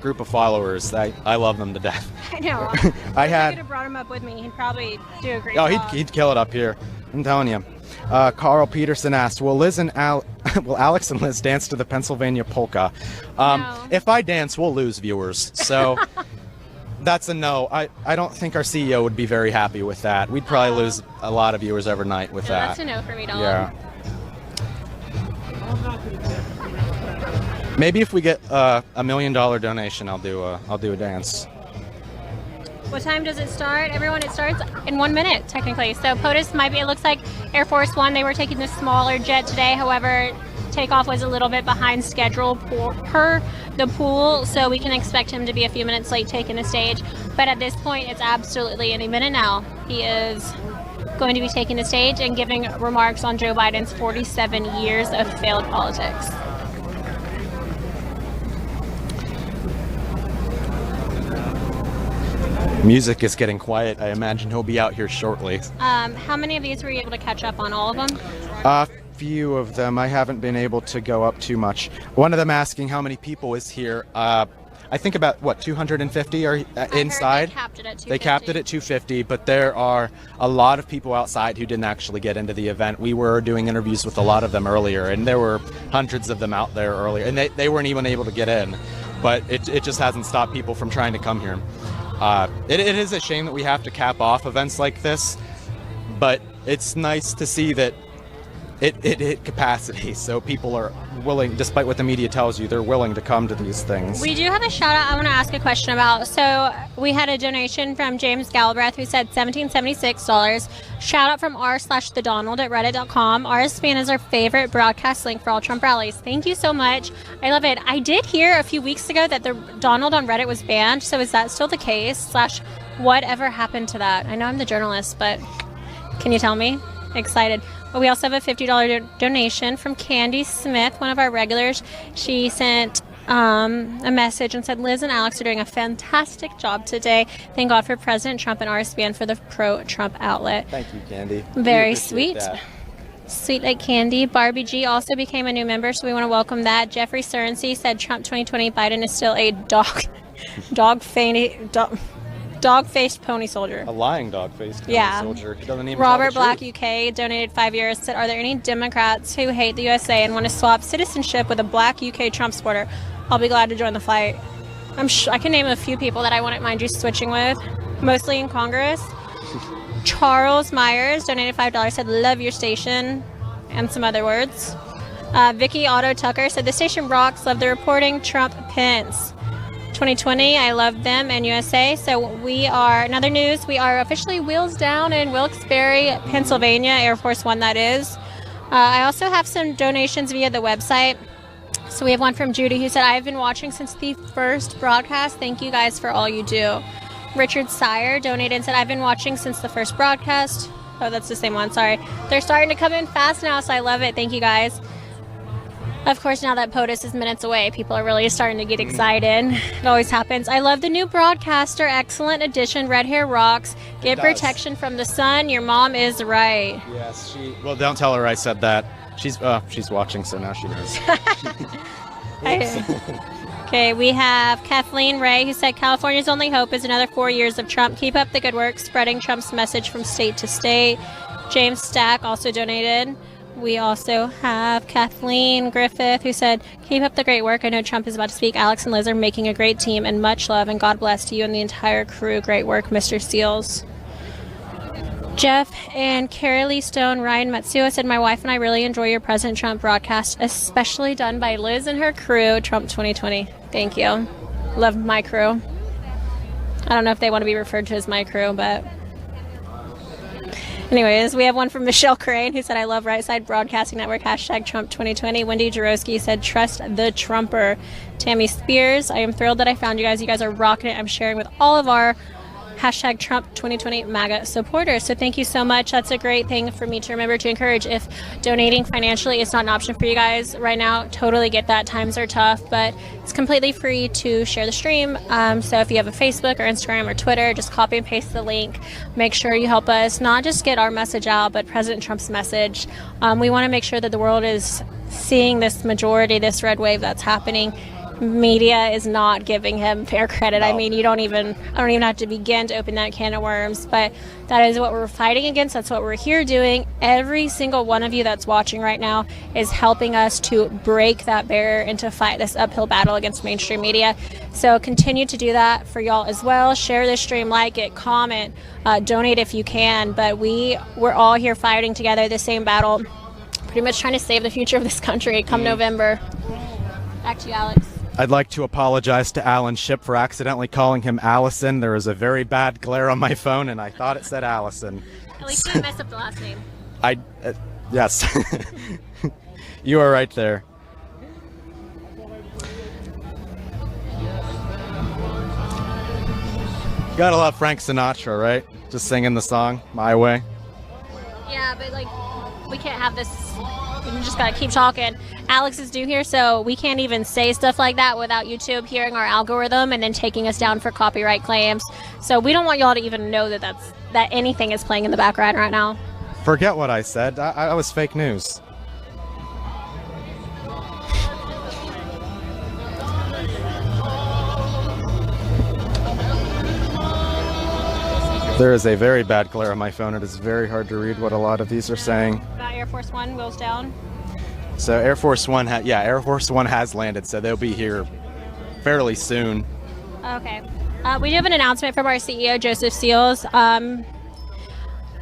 group of followers. I love them to death. I know. I could had. have brought him up with me. He'd probably do a great Oh, job. he'd kill it up here. I'm telling you. Carl Peterson asked, will Alex and Liz dance to the Pennsylvania polka? No. If I dance, we'll lose viewers. So that's a no. I don't think our CEO would be very happy with that. We'd probably lose a lot of viewers every night with that. That's a no for me, Dawn. Yeah. Maybe if we get a $1 million donation, I'll do a dance. What time does it start? Everyone, it starts in 1 minute, technically. So POTUS might be, it looks like Air Force One, they were taking the smaller jet today. However, takeoff was a little bit behind schedule per the pool, so we can expect him to be a few minutes late taking the stage. But at this point, it's absolutely any minute now. He is going to be taking the stage and giving remarks on Joe Biden's 47 years of failed politics. Music is getting quiet. I imagine he'll be out here shortly. How many of these were you able to catch up on? All of them? A few of them. I haven't been able to go up too much. One of them asking how many people is here. I think about, 250 are inside? They capped it at 250. They capped it at 250, but there are a lot of people outside who didn't actually get into the event. We were doing interviews with a lot of them earlier, and there were hundreds of them out there earlier, and they weren't even able to get in. But it just hasn't stopped people from trying to come here. It is a shame that we have to cap off events like this, but it's nice to see that it hit capacity, so people are willing, despite what the media tells you, they're willing to come to these things. We do have a shout out I want to ask a question about. So we had a donation from James Galbraith who said $1776. Shout out from r/thedonald at reddit.com. RSBN is our favorite broadcast link for all Trump rallies. Thank you so much. I love it. I did hear a few weeks ago that the Donald on Reddit was banned. So is that still the case? / whatever happened to that? I know I'm the journalist, but can you tell me? Excited. Well, we also have a $50 donation from Candy Smith, one of our regulars. She sent a message and said, Liz and Alex are doing a fantastic job today. Thank God for President Trump and RSBN for the pro-Trump outlet. Thank you, Candy. Very sweet. Sweet like candy. Barbie G also became a new member, so we want to welcome that. Jeffrey Cernsey said Trump 2020, Biden is still a dog-faced pony soldier. A lying dog-faced pony soldier. He doesn't even Robert tell the Black truth. UK donated 5 years. Said, are there any Democrats who hate the USA and want to swap citizenship with a black UK Trump supporter? I'll be glad to join the fight. I can name a few people that I wouldn't mind you switching with, mostly in Congress. Charles Myers donated $5. Said, love your station, and some other words. Vicky Otto Tucker said, the station rocks. Love the reporting. Trump Pence. 2020, I love them, and USA. So we are, in other news, we are officially wheels down in Wilkes-Barre, Pennsylvania, Air Force One that is. I also have some donations via the website. So we have one from Judy who said, I've been watching since the first broadcast. Thank you guys for all you do. Richard Sire donated and said, I've been watching since the first broadcast. Oh, that's the same one, sorry. They're starting to come in fast now, so I love it. Thank you guys. Of course, now that POTUS is minutes away, people are really starting to get excited. It always happens. I love the new broadcaster. Excellent addition. Red hair rocks. Get protection from the sun. Your mom is right. Yes, well, don't tell her I said that. She's watching, so now she knows. Okay, we have Kathleen Ray who said, California's only hope is another 4 years of Trump. Keep up the good work, spreading Trump's message from state to state. James Stack also donated. We also have Kathleen Griffith, who said, keep up the great work. I know Trump is about to speak. Alex and Liz are making a great team, and much love, and God bless to you and the entire crew. Great work, Mr. Seals. Jeff and Carrie Lee Stone, Ryan Matsuo said, my wife and I really enjoy your President Trump broadcast, especially done by Liz and her crew, Trump 2020. Thank you. Love my crew. I don't know if they want to be referred to as my crew, but... Anyways, we have one from Michelle Crane, who said, I love Right Side Broadcasting Network, hashtag Trump 2020. Wendy Jarowski said, trust the Trumper. Tammy Spears, I am thrilled that I found you guys. You guys are rocking it. I'm sharing with all of our hashtag Trump 2020 MAGA supporters. So thank you so much. That's a great thing for me to remember to encourage. If donating financially is not an option for you guys right now, totally get that. Times are tough, but it's completely free to share the stream. So if you have a Facebook or Instagram or Twitter, just copy and paste the link. Make sure you help us not just get our message out, but President Trump's message. We want to make sure that the world is seeing this majority, this red wave that's happening. Media is not giving him fair credit. No. I mean, I don't even have to begin to open that can of worms, but that is what we're fighting against. That's what we're here doing. Every single one of you that's watching right now is helping us to break that barrier and to fight this uphill battle against mainstream media. So continue to do that for y'all as well. Share this stream, like it, comment, donate if you can. But we're all here fighting together the same battle, pretty much trying to save the future of this country come November. Back to you, Alex. I'd like to apologize to Alan Ship for accidentally calling him Allison. There was a very bad glare on my phone, and I thought it said Allison. At least you didn't mess up the last name. Yes. You are right there. You gotta love Frank Sinatra, right? Just singing the song, My Way. Yeah, but we can't have this. We just gotta keep talking. Alex is new here, so we can't even say stuff like that without YouTube hearing our algorithm and then taking us down for copyright claims. So we don't want y'all to even know that anything is playing in the background right now. Forget what I said. I was fake news. There is a very bad glare on my phone. It is very hard to read what a lot of these are saying. About Air Force One, wheels down. So Air Force One has landed, so they'll be here fairly soon. Okay. We do have an announcement from our CEO, Joseph Seals.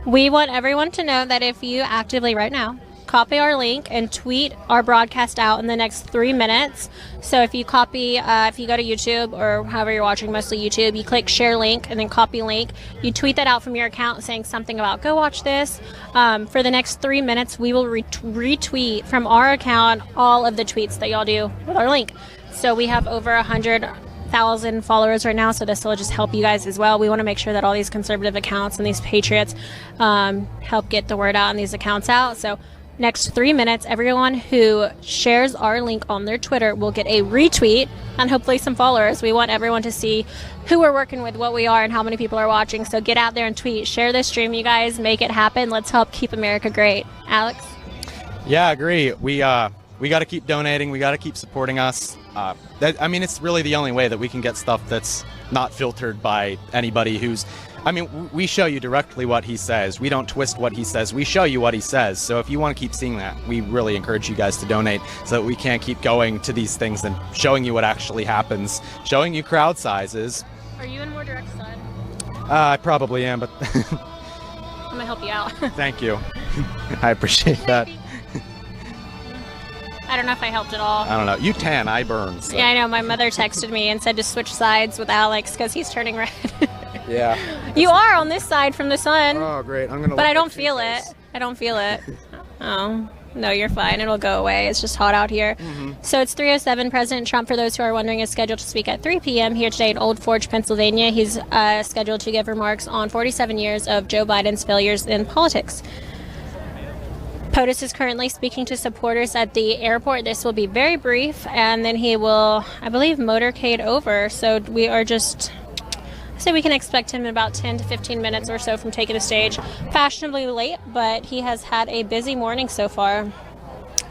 We want everyone to know that if you actively right now copy our link and tweet our broadcast out in the next 3 minutes. So if you copy, if you go to YouTube or however you're watching, mostly YouTube, you click share link and then copy link. You tweet that out from your account saying something about go watch this. For the next 3 minutes, we will retweet from our account all of the tweets that y'all do with our link. So we have over 100,000 followers right now, so this will just help you guys as well. We want to make sure that all these conservative accounts and these patriots help get the word out and these accounts out. So next 3 minutes, everyone who shares our link on their Twitter will get a retweet and hopefully some followers. We want everyone to see who we're working with, what we are, and how many people are watching. So get out there and tweet. Share this stream, you guys. Make it happen. Let's help keep America great. Alex? Yeah, I agree. We got to keep donating. We got to keep supporting us. It's really the only way that we can get stuff that's not filtered by anybody who's... we show you directly what he says. We don't twist what he says. We show you what he says. So if you want to keep seeing that, we really encourage you guys to donate so that we can keep going to these things and showing you what actually happens, showing you crowd sizes. Are you in more direct side? I probably am, but... I'm going to help you out. Thank you. I appreciate that. I don't know if I helped at all. I don't know. You tan, I burn. So. Yeah, I know. My mother texted me and said to switch sides with Alex because he's turning red. Yeah. You are on this side from the sun. Oh, great. I'm gonna. But I don't feel it. I don't feel it. Oh. No, you're fine. It'll go away. It's just hot out here. Mm-hmm. So it's 3:07. President Trump, for those who are wondering, is scheduled to speak at 3 p.m. here today in Old Forge, Pennsylvania. He's scheduled to give remarks on 47 years of Joe Biden's failures in politics. POTUS is currently speaking to supporters at the airport. This will be very brief, and then he will, I believe, motorcade over. So we are just... So we can expect him in about 10 to 15 minutes or so from taking the stage. Fashionably late, but he has had a busy morning so far.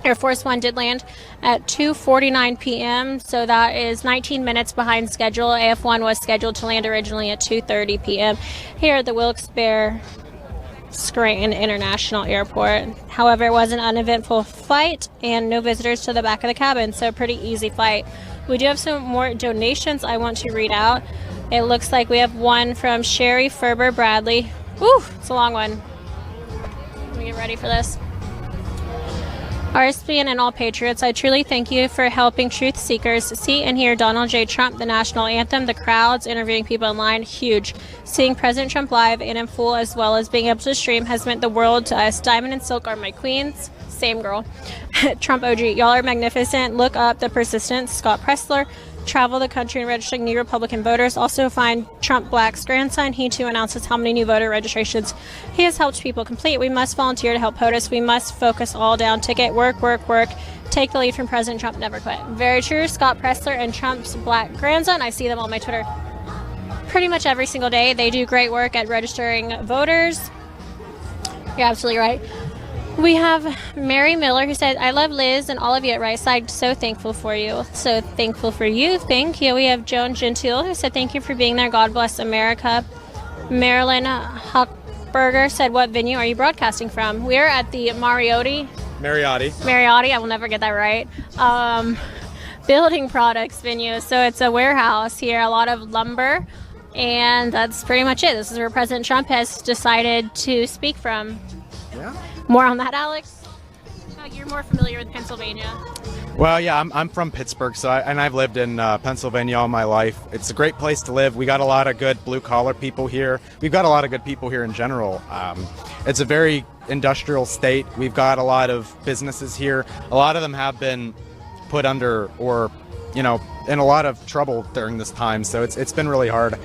Air Force One did land at 2:49 p.m., so that is 19 minutes behind schedule. AF1 was scheduled to land originally at 2:30 p.m. here at the Wilkes-Barre Scranton International Airport. However, it was an uneventful flight and no visitors to the back of the cabin, so a pretty easy flight. We do have some more donations I want to read out. It looks like we have one from Sherry Ferber Bradley. Woo, it's a long one. Let me get ready for this. RSPN and all patriots, I truly thank you for helping truth seekers see and hear Donald J. Trump, the national anthem, the crowds, interviewing people online, huge. Seeing President Trump live and in full as well as being able to stream has meant the world to us. Diamond and Silk are my queens. Same girl. Trump OG, y'all are magnificent. Look up The Persistence, Scott Pressler. Travel the country and registering new Republican voters. Also find Trump Black's grandson. He too announces how many new voter registrations he has helped people complete. We must volunteer to help POTUS. We must focus all down ticket. Work, work, work. Take the lead from President Trump. Never quit. Very true. Scott Pressler and Trump's Black grandson. I see them on my Twitter pretty much every single day. They do great work at registering voters. You're absolutely right. We have Mary Miller who said, I love Liz and all of you at Right Side. So thankful for you. So thankful for you. Thank you. We have Joan Gentile who said, thank you for being there. God bless America. Marilyn Huckberger said, what venue are you broadcasting from? We're at the Mariotti. I will never get that right. Building products venue. So it's a warehouse here, a lot of lumber. And that's pretty much it. This is where President Trump has decided to speak from. Yeah. More on that, Alex? You're more familiar with Pennsylvania. Well, yeah, I'm from Pittsburgh, and I've lived in Pennsylvania all my life. It's a great place to live. We got a lot of good blue-collar people here. We've got a lot of good people here in general. It's a very industrial state. We've got a lot of businesses here. A lot of them have been put under or, in a lot of trouble during this time. So it's been really hard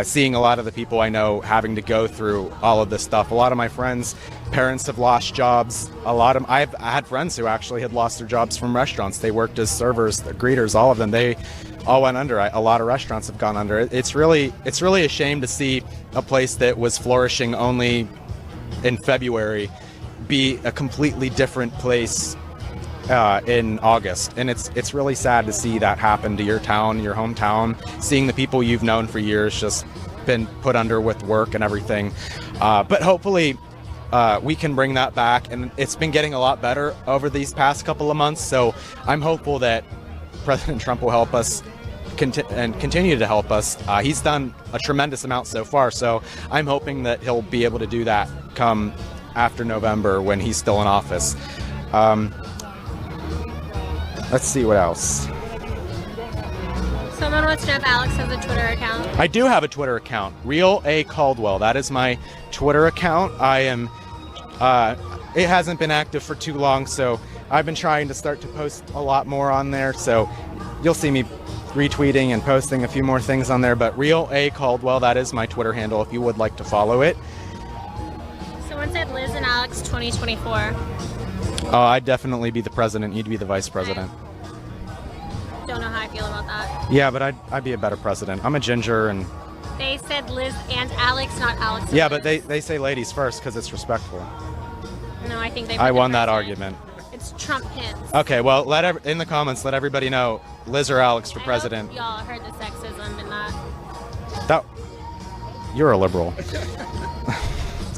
seeing a lot of the people I know having to go through all of this stuff. A lot of my friends' parents have lost jobs. I had friends who actually had lost their jobs from restaurants. They worked as servers, greeters, all of them. They all went under. A lot of restaurants have gone under. It's really a shame to see a place that was flourishing only in February be a completely different place in August, and it's really sad to see that happen to your town, your hometown, seeing the people you've known for years just been put under with work and everything. But hopefully we can bring that back, and it's been getting a lot better over these past couple of months. So I'm hopeful that President Trump will help us and continue to help us. He's done a tremendous amount so far, so I'm hoping that he'll be able to do that come after November when he's still in office. Let's see what else. Someone wants to know if Alex has a Twitter account. I do have a Twitter account, Real A Caldwell. That is my Twitter account. It hasn't been active for too long, so I've been trying to start to post a lot more on there. So you'll see me retweeting and posting a few more things on there. But Real A Caldwell, that is my Twitter handle if you would like to follow it. Someone said Liz and Alex 2024. I'd definitely be the president. You'd be the vice president. Don't know how I feel about that. Yeah, but I'd be a better president. I'm a ginger, and They said Liz and Alex, not Alex. yeah, but they say ladies first because it's respectful. No, I think they. I won that argument. It's Trump Pence. Okay, well, in the comments, let everybody know Liz or Alex for president. Y'all heard the sexism in that. You're a liberal.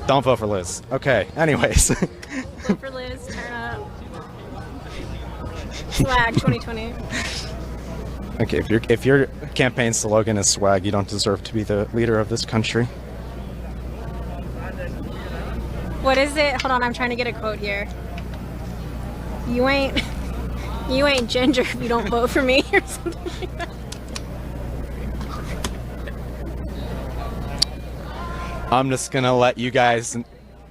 Don't vote for Liz. Okay. Anyways. Vote for Liz. Turn up. Swag 2020. Okay, if your campaign slogan is swag, you don't deserve to be the leader of this country. What is it? Hold on, I'm trying to get a quote here. You ain't ginger if you don't vote for me or something like that. I'm just gonna let you guys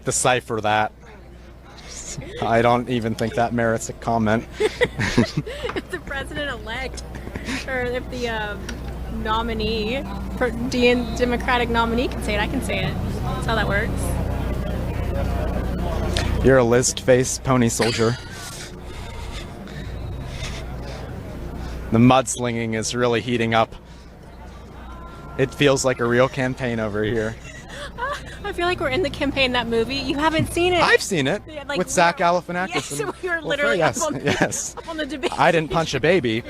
decipher that. I don't even think that merits a comment. If the president-elect, or if the nominee, Democratic nominee can say it, I can say it. That's how that works. You're a list-faced pony soldier. The mudslinging is really heating up. It feels like a real campaign over here. I feel like we're in the campaign, that movie. You haven't seen it. I've seen it, Yeah, like, with Zach Galifianakis. Yes, and we were literally yes, up on the debate. I didn't punch a baby.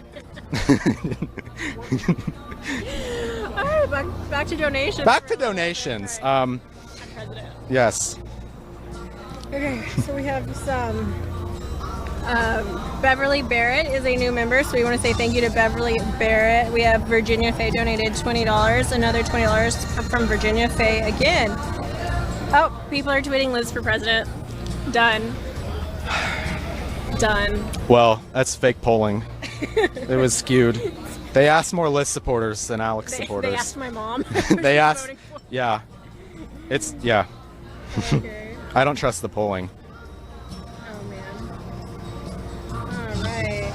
All right, back to donations. Back to donations. Yes. Okay, so we have some. Beverly Barrett is a new member, so we want to say thank you to Beverly Barrett. We have Virginia Faye donated $20, another $20 from Virginia Faye again. Oh, people are tweeting Liz for president. Done. Done. Well, that's fake polling. It was skewed. They asked more Liz supporters than Alex supporters. They asked my mom. They asked, yeah. It's, yeah. Okay. I don't trust the polling. Oh man. All right.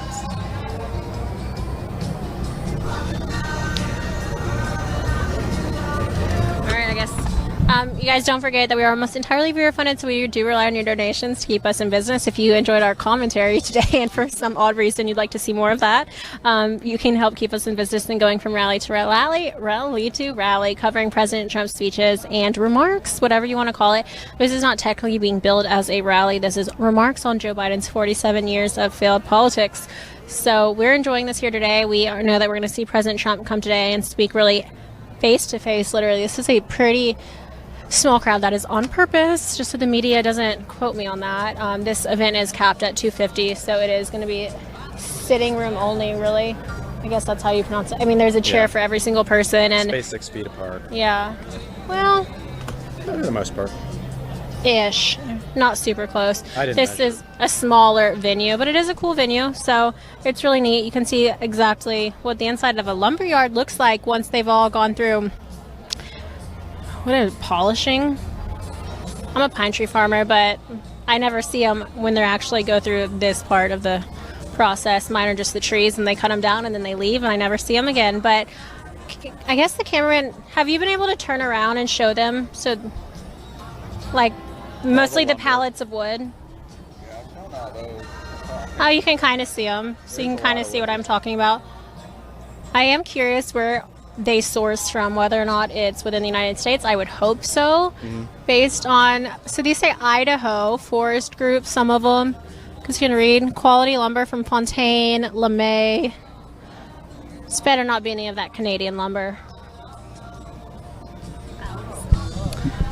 All right, I guess. You guys don't forget that we are almost entirely viewer funded, so we do rely on your donations to keep us in business. If you enjoyed our commentary today and for some odd reason you'd like to see more of that, you can help keep us in business and going from rally to rally, covering President Trump's speeches and remarks, whatever you want to call it. This is not technically being billed as a rally. This is remarks on Joe Biden's 47 years of failed politics. So we're enjoying this here today. We know that we're going to see President Trump come today and speak really face to face, literally. This is a pretty small crowd. That is on purpose, just so the media doesn't quote me on that. This event is capped at 250, so it is going to be sitting room only, really. I guess that's how you pronounce it. I mean, there's a chair for every single person. And Space 6 feet apart. Yeah. Well, For the most part. ish. Not super close. I didn't This measure. is a smaller venue, but it is a cool venue, so it's really neat. You can see exactly what the inside of a lumberyard looks like once they've all gone through, what is it, polishing? I'm a pine tree farmer, but I never see them when they actually go through this part of the process. Mine are just the trees, and they cut them down, and then they leave, and I never see them again. But I guess the cameraman, have you been able to turn around and show them? So, like, mostly the pallets of wood. Oh, you can kind of see them, so you can kind of see what I'm talking about. I am curious where they source from, whether or not it's within the United States. I would hope so, based on, so these say Idaho Forest Group, some of them, because you can read quality lumber from Fontaine, LeMay. This better not be any of that Canadian lumber.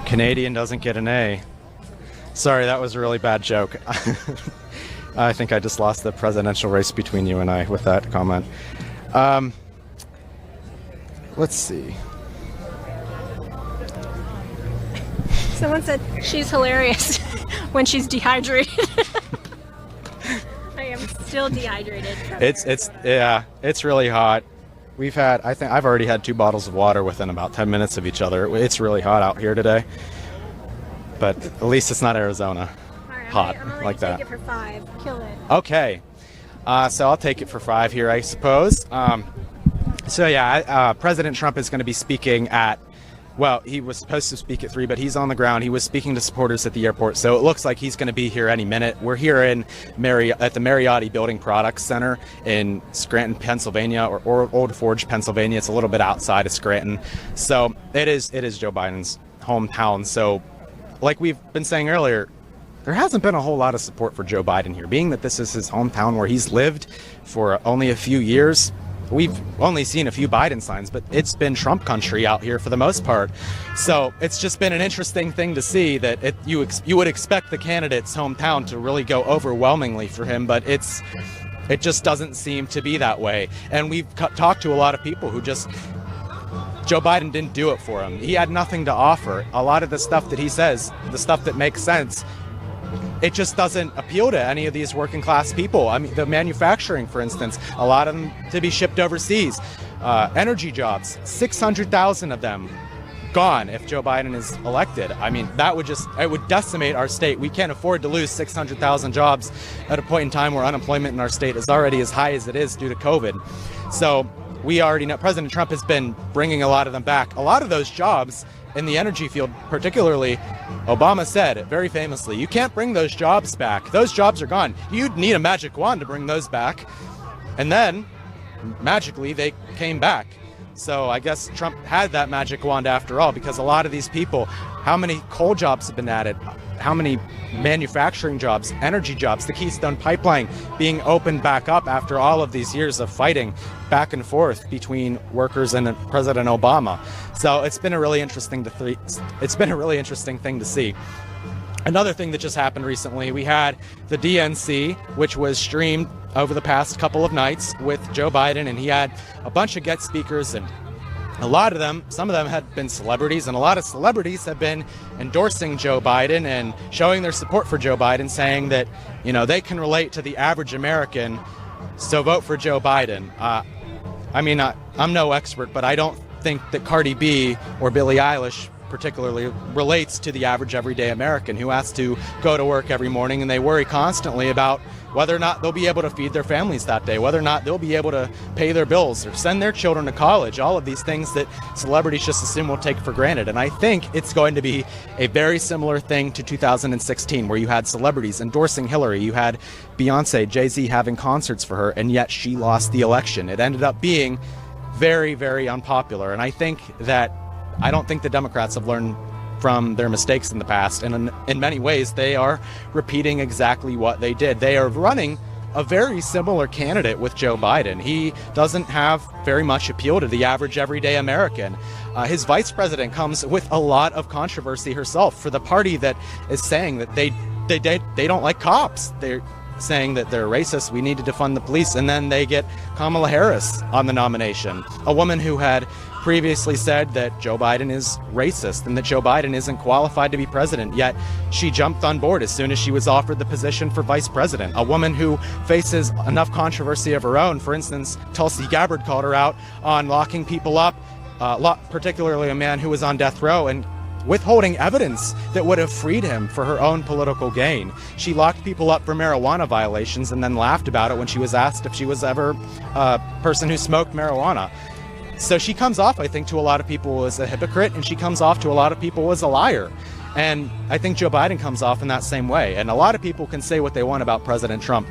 Canadian doesn't get an A. Sorry, that was a really bad joke. I think I just lost the presidential race between you and I with that comment. Let's see. Someone said she's hilarious when she's dehydrated. I am still dehydrated. It's really hot. I think I've already had 2 bottles of water within about 10 minutes of each other. It's really hot out here today. But at least it's not Arizona. Hot I'm gonna like that. Take it for 5. Kill it. Okay. So I'll take it for 5 here, I suppose. President Trump is going to be speaking at, well, he was supposed to speak at 3, but he's on the ground. He was speaking to supporters at the airport, so it looks like he's going to be here any minute. We're here at the Mariotti Building Products Center in Scranton, Pennsylvania, or Old Forge, Pennsylvania. It's a little bit outside of Scranton. So it is Joe Biden's hometown. So like we've been saying earlier, there hasn't been a whole lot of support for Joe Biden here, being that this is his hometown where he's lived for only a few years. We've only seen a few Biden signs, but it's been Trump country out here for the most part. So it's just been an interesting thing to see that you would expect the candidate's hometown to really go overwhelmingly for him, but it just doesn't seem to be that way. And we've talked to a lot of people who just, Joe Biden didn't do it for him. He had nothing to offer. A lot of the stuff that he says, the stuff that makes sense, it just doesn't appeal to any of these working class people. I mean, the manufacturing, for instance, a lot of them to be shipped overseas. Energy jobs, 600,000 of them gone if Joe Biden is elected. I mean, it would decimate our state. We can't afford to lose 600,000 jobs at a point in time where unemployment in our state is already as high as it is due to COVID. So we already know President Trump has been bringing a lot of them back. A lot of those jobs in the energy field, particularly, Obama said very famously, you can't bring those jobs back. Those jobs are gone. You'd need a magic wand to bring those back. And then, magically, they came back. So I guess Trump had that magic wand after all, because a lot of these people, how many coal jobs have been added? How many manufacturing jobs, energy jobs, the Keystone Pipeline being opened back up after all of these years of fighting back and forth between workers and President Obama. So it's been a really interesting thing to see. Another thing that just happened recently, we had the DNC, which was streamed over the past couple of nights with Joe Biden, and he had a bunch of guest speakers, and a lot of them, some of them had been celebrities, and a lot of celebrities have been endorsing Joe Biden and showing their support for Joe Biden, saying that, you know, they can relate to the average American, so vote for Joe Biden. I'm no expert, but I don't think that Cardi B or Billie Eilish particularly relates to the average everyday American who has to go to work every morning and they worry constantly about whether or not they'll be able to feed their families that day, whether or not they'll be able to pay their bills or send their children to college, all of these things that celebrities just assume we'll take for granted. And I think it's going to be a very similar thing to 2016, where you had celebrities endorsing Hillary, you had Beyonce, Jay-Z having concerts for her, and yet she lost the election. It ended up being very, very unpopular. And I don't think the Democrats have learned from their mistakes in the past, and in many ways they are repeating exactly what they did. They are running a very similar candidate with Joe Biden. He doesn't have very much appeal to the average everyday American. His vice president comes with a lot of controversy herself for the party that is saying that they don't like cops. They're saying that they're racist, we need to defund the police, and then they get Kamala Harris on the nomination, a woman who had previously said that Joe Biden is racist and that Joe Biden isn't qualified to be president, yet she jumped on board as soon as she was offered the position for vice president. A woman who faces enough controversy of her own. For instance, Tulsi Gabbard called her out on locking people up, particularly a man who was on death row, and withholding evidence that would have freed him for her own political gain. She locked people up for marijuana violations and then laughed about it when she was asked if she was ever a person who smoked marijuana. So she comes off, I think, to a lot of people as a hypocrite, and she comes off to a lot of people as a liar. And I think Joe Biden comes off in that same way. And a lot of people can say what they want about President Trump,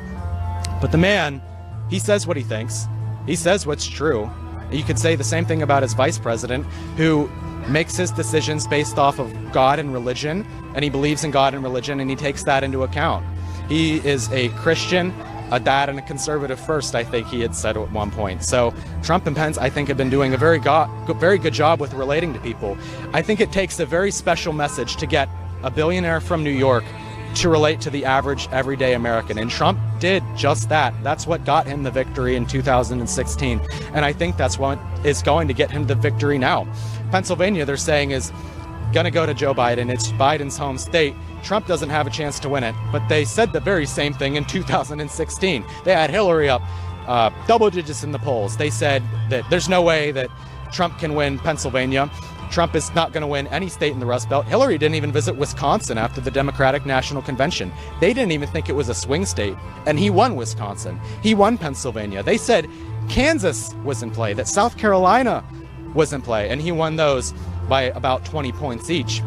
but the man, he says what he thinks. He says what's true. You could say the same thing about his vice president, who makes his decisions based off of God and religion, and he believes in God and religion, and he takes that into account. He is a Christian, a dad, and a conservative first, I think he had said at one point. So Trump and Pence, I think, have been doing a very good job with relating to people. I think it takes a very special message to get a billionaire from New York to relate to the average everyday American, and Trump did just that. That's what got him the victory in 2016, and I think that's what is going to get him the victory now. Pennsylvania, they're saying, is going to go to Joe Biden. It's Biden's home state. Trump doesn't have a chance to win it, but they said the very same thing in 2016. They had Hillary up double digits in the polls. They said that there's no way that Trump can win Pennsylvania. Trump is not going to win any state in the Rust Belt. Hillary didn't even visit Wisconsin after the Democratic National Convention. They didn't even think it was a swing state, and he won Wisconsin. He won Pennsylvania. They said Kansas was in play, that South Carolina was in play, and he won those by about 20 points each.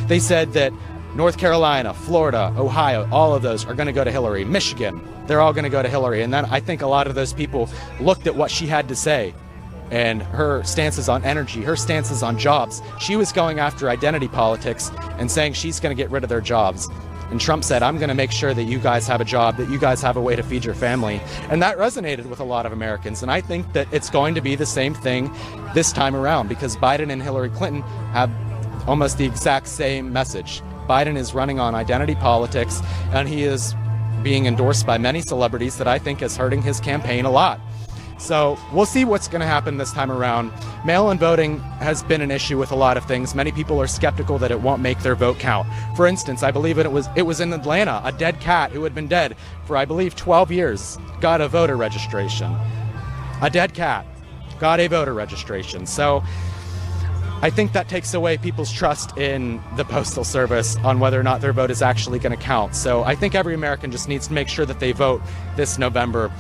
They said that North Carolina, Florida, Ohio, all of those are going to go to Hillary. Michigan, they're all going to go to Hillary. And then I think a lot of those people looked at what she had to say and her stances on energy, her stances on jobs. She was going after identity politics and saying she's going to get rid of their jobs. And Trump said, I'm going to make sure that you guys have a job, that you guys have a way to feed your family. And that resonated with a lot of Americans. And I think that it's going to be the same thing this time around, because Biden and Hillary Clinton have almost the exact same message. Biden is running on identity politics, and he is being endorsed by many celebrities that I think is hurting his campaign a lot. So we'll see what's going to happen this time around. Mail-in voting has been an issue with a lot of things. Many people are skeptical that it won't make their vote count. For instance, I believe it was in Atlanta, a dead cat who had been dead for, I believe, 12 years got a voter registration. A dead cat got a voter registration. So I think that takes away people's trust in the Postal Service on whether or not their vote is actually going to count. So I think every American just needs to make sure that they vote this November.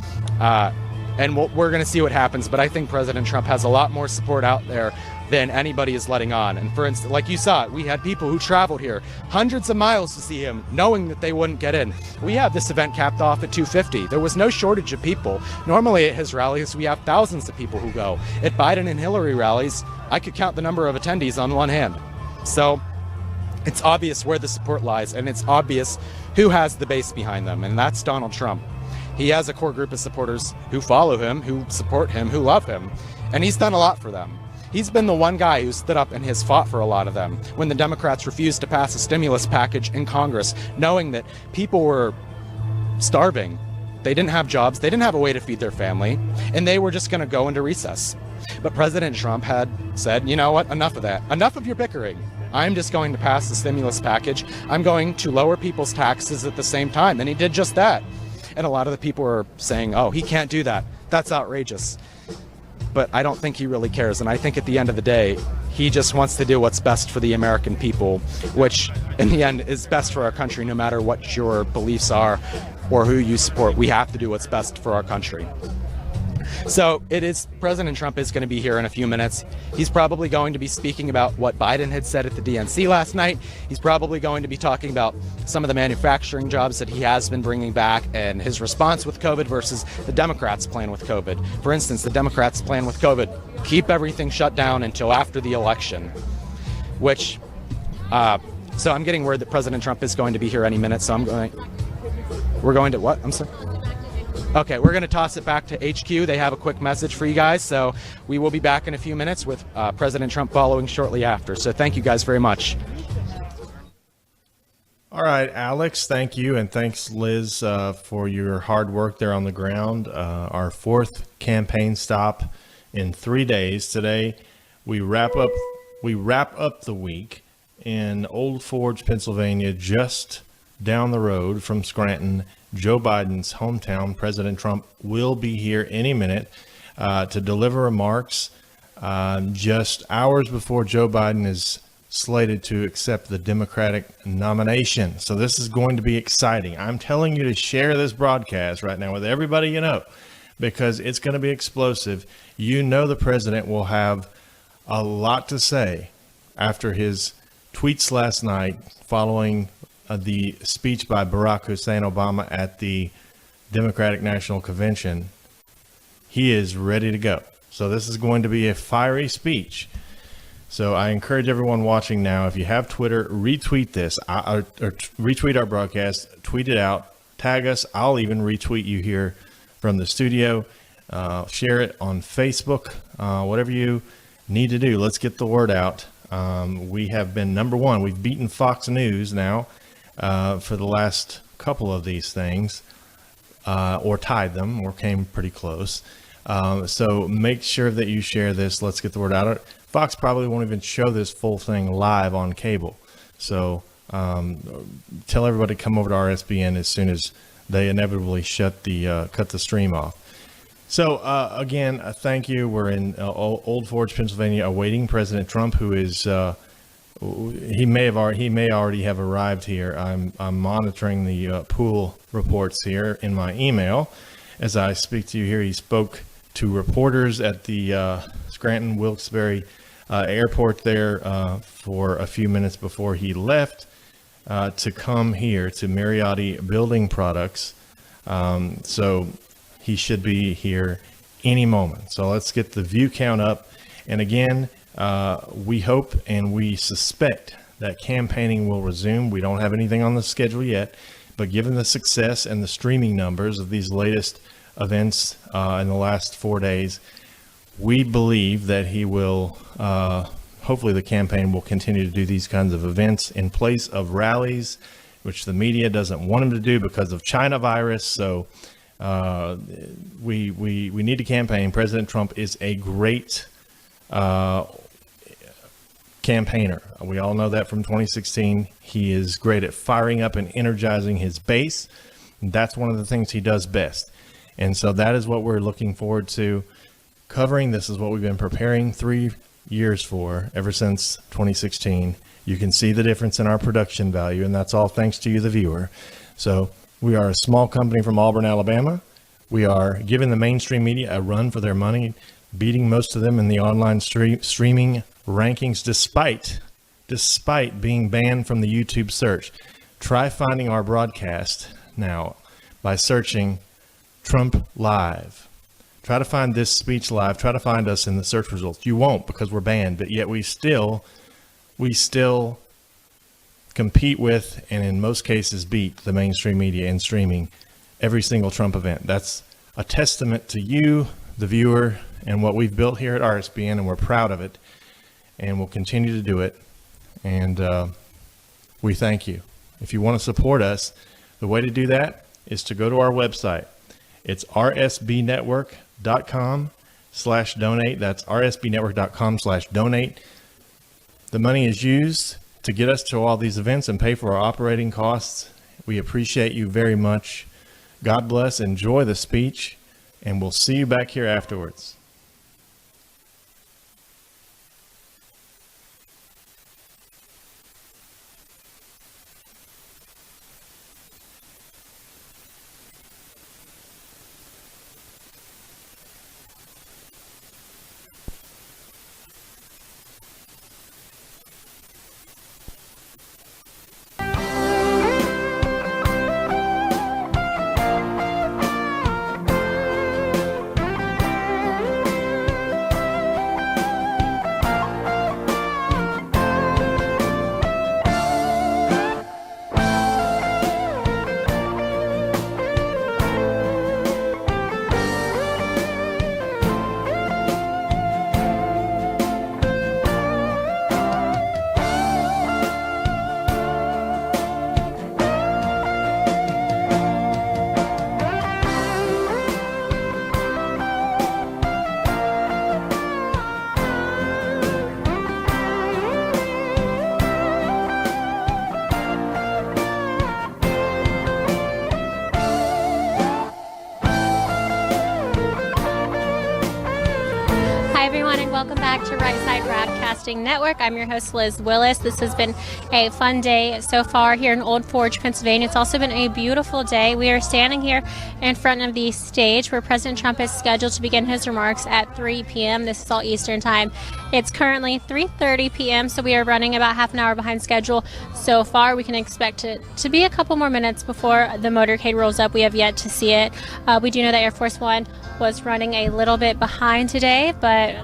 And we're going to see what happens. But I think President Trump has a lot more support out there than anybody is letting on. And for instance, like you saw, we had people who traveled here hundreds of miles to see him, knowing that they wouldn't get in. We have this event capped off at 250. There was no shortage of people. Normally at his rallies, we have thousands of people who go. At Biden and Hillary rallies, I could count the number of attendees on one hand. So it's obvious where the support lies, and it's obvious who has the base behind them, and that's Donald Trump. He has a core group of supporters who follow him, who support him, who love him, and he's done a lot for them. He's been the one guy who stood up and has fought for a lot of them when the Democrats refused to pass a stimulus package in Congress, knowing that people were starving. They didn't have jobs, they didn't have a way to feed their family, and they were just going to go into recess. But President Trump had said, you know what, enough of that. Enough of your bickering. I'm just going to pass the stimulus package. I'm going to lower people's taxes at the same time. And he did just that. And a lot of the people were saying, oh, he can't do that. That's outrageous. But I don't think he really cares. And I think at the end of the day, he just wants to do what's best for the American people, which in the end is best for our country, no matter what your beliefs are or who you support. We have to do what's best for our country. So President Trump is going to be here in a few minutes. He's probably going to be speaking about what Biden had said at the DNC last night. He's probably going to be talking about some of the manufacturing jobs that he has been bringing back and his response with COVID versus the Democrats' plan with COVID. For instance, the Democrats' plan with COVID, keep everything shut down until after the election, which, so I'm getting word that President Trump is going to be here any minute. So we're going to what? I'm sorry. Okay, we're going to toss it back to HQ. They have a quick message for you guys, so we will be back in a few minutes with President Trump following shortly after. So thank you guys very much. All right, Alex, thank you, and thanks, Liz, for your hard work there on the ground. Our fourth campaign stop in 3 days. Today, we wrap up the week in Old Forge, Pennsylvania, just down the road from Scranton. Joe Biden's hometown. President Trump will be here any minute to deliver remarks just hours before Joe Biden is slated to accept the Democratic nomination. So this is going to be exciting. I'm telling you to share this broadcast right now with everybody you know, because it's going to be explosive. You know the president will have a lot to say after his tweets last night following the speech by Barack Hussein Obama at the Democratic National Convention. He is ready to go. So this is going to be a fiery speech. So I encourage everyone watching now, if you have Twitter, retweet this, or retweet our broadcast, tweet it out, tag us. I'll even retweet you here from the studio. Share it on Facebook, whatever you need to do. Let's get the word out. We have been number one. We've beaten Fox News now for the last couple of these things, or tied them, or came pretty close. So make sure that you share this. Let's get the word out. Fox probably won't even show this full thing live on cable. So tell everybody to come over to RSBN as soon as they inevitably cut the stream off. So again, thank you. We're in Old Forge, Pennsylvania, awaiting President Trump, who is he may already have arrived here. I'm monitoring the pool reports here in my email as I speak to you here. He spoke to reporters at the Scranton Wilkes-Barre airport there for a few minutes before he left to come here to Mariotti Building Products. So he should be here any moment. So let's get the view count up. And again, we hope and we suspect that campaigning will resume. We don't have anything on the schedule yet, but given the success and the streaming numbers of these latest events in the last 4 days, we believe that he will, hopefully the campaign will continue to do these kinds of events in place of rallies, which the media doesn't want him to do because of China virus. So we need to campaign. President Trump is a great campaigner. We all know that from 2016. He is great at firing up and energizing his base. That's one of the things he does best. And so that is what we're looking forward to covering. This is what we've been preparing 3 years for ever since 2016. You can see the difference in our production value, and that's all thanks to you, the viewer. So we are a small company from Auburn, Alabama. We are giving the mainstream media a run for their money, beating most of them in the online streaming rankings, despite being banned from the YouTube search. Try finding our broadcast now by searching Trump Live. Try to find this speech live. Try to find us in the search results. You won't, because we're banned, but yet we still compete with, and in most cases beat, the mainstream media in streaming every single Trump event. That's a testament to you, the viewer, and what we've built here at RSBN, and we're proud of it. and we'll continue to do it. And we thank you. If you want to support us, the way to do that is to go to our website. It's rsbnetwork.com/donate. That's rsbnetwork.com/donate. The money is used to get us to all these events and pay for our operating costs. We appreciate you very much. God bless. Enjoy the speech, and we'll see you back here afterwards. Welcome back to Right Side Broadcasting Network. I'm your host, Liz Willis. This has been a fun day so far here in Old Forge, Pennsylvania. It's also been a beautiful day. We are standing here in front of the stage where President Trump is scheduled to begin his remarks at 3 p.m. This is all Eastern time. It's currently 3:30 p.m., so we are running about half an hour behind schedule so far. We can expect it to be a couple more minutes before the motorcade rolls up. We have yet to see it. We do know that Air Force One was running a little bit behind today, but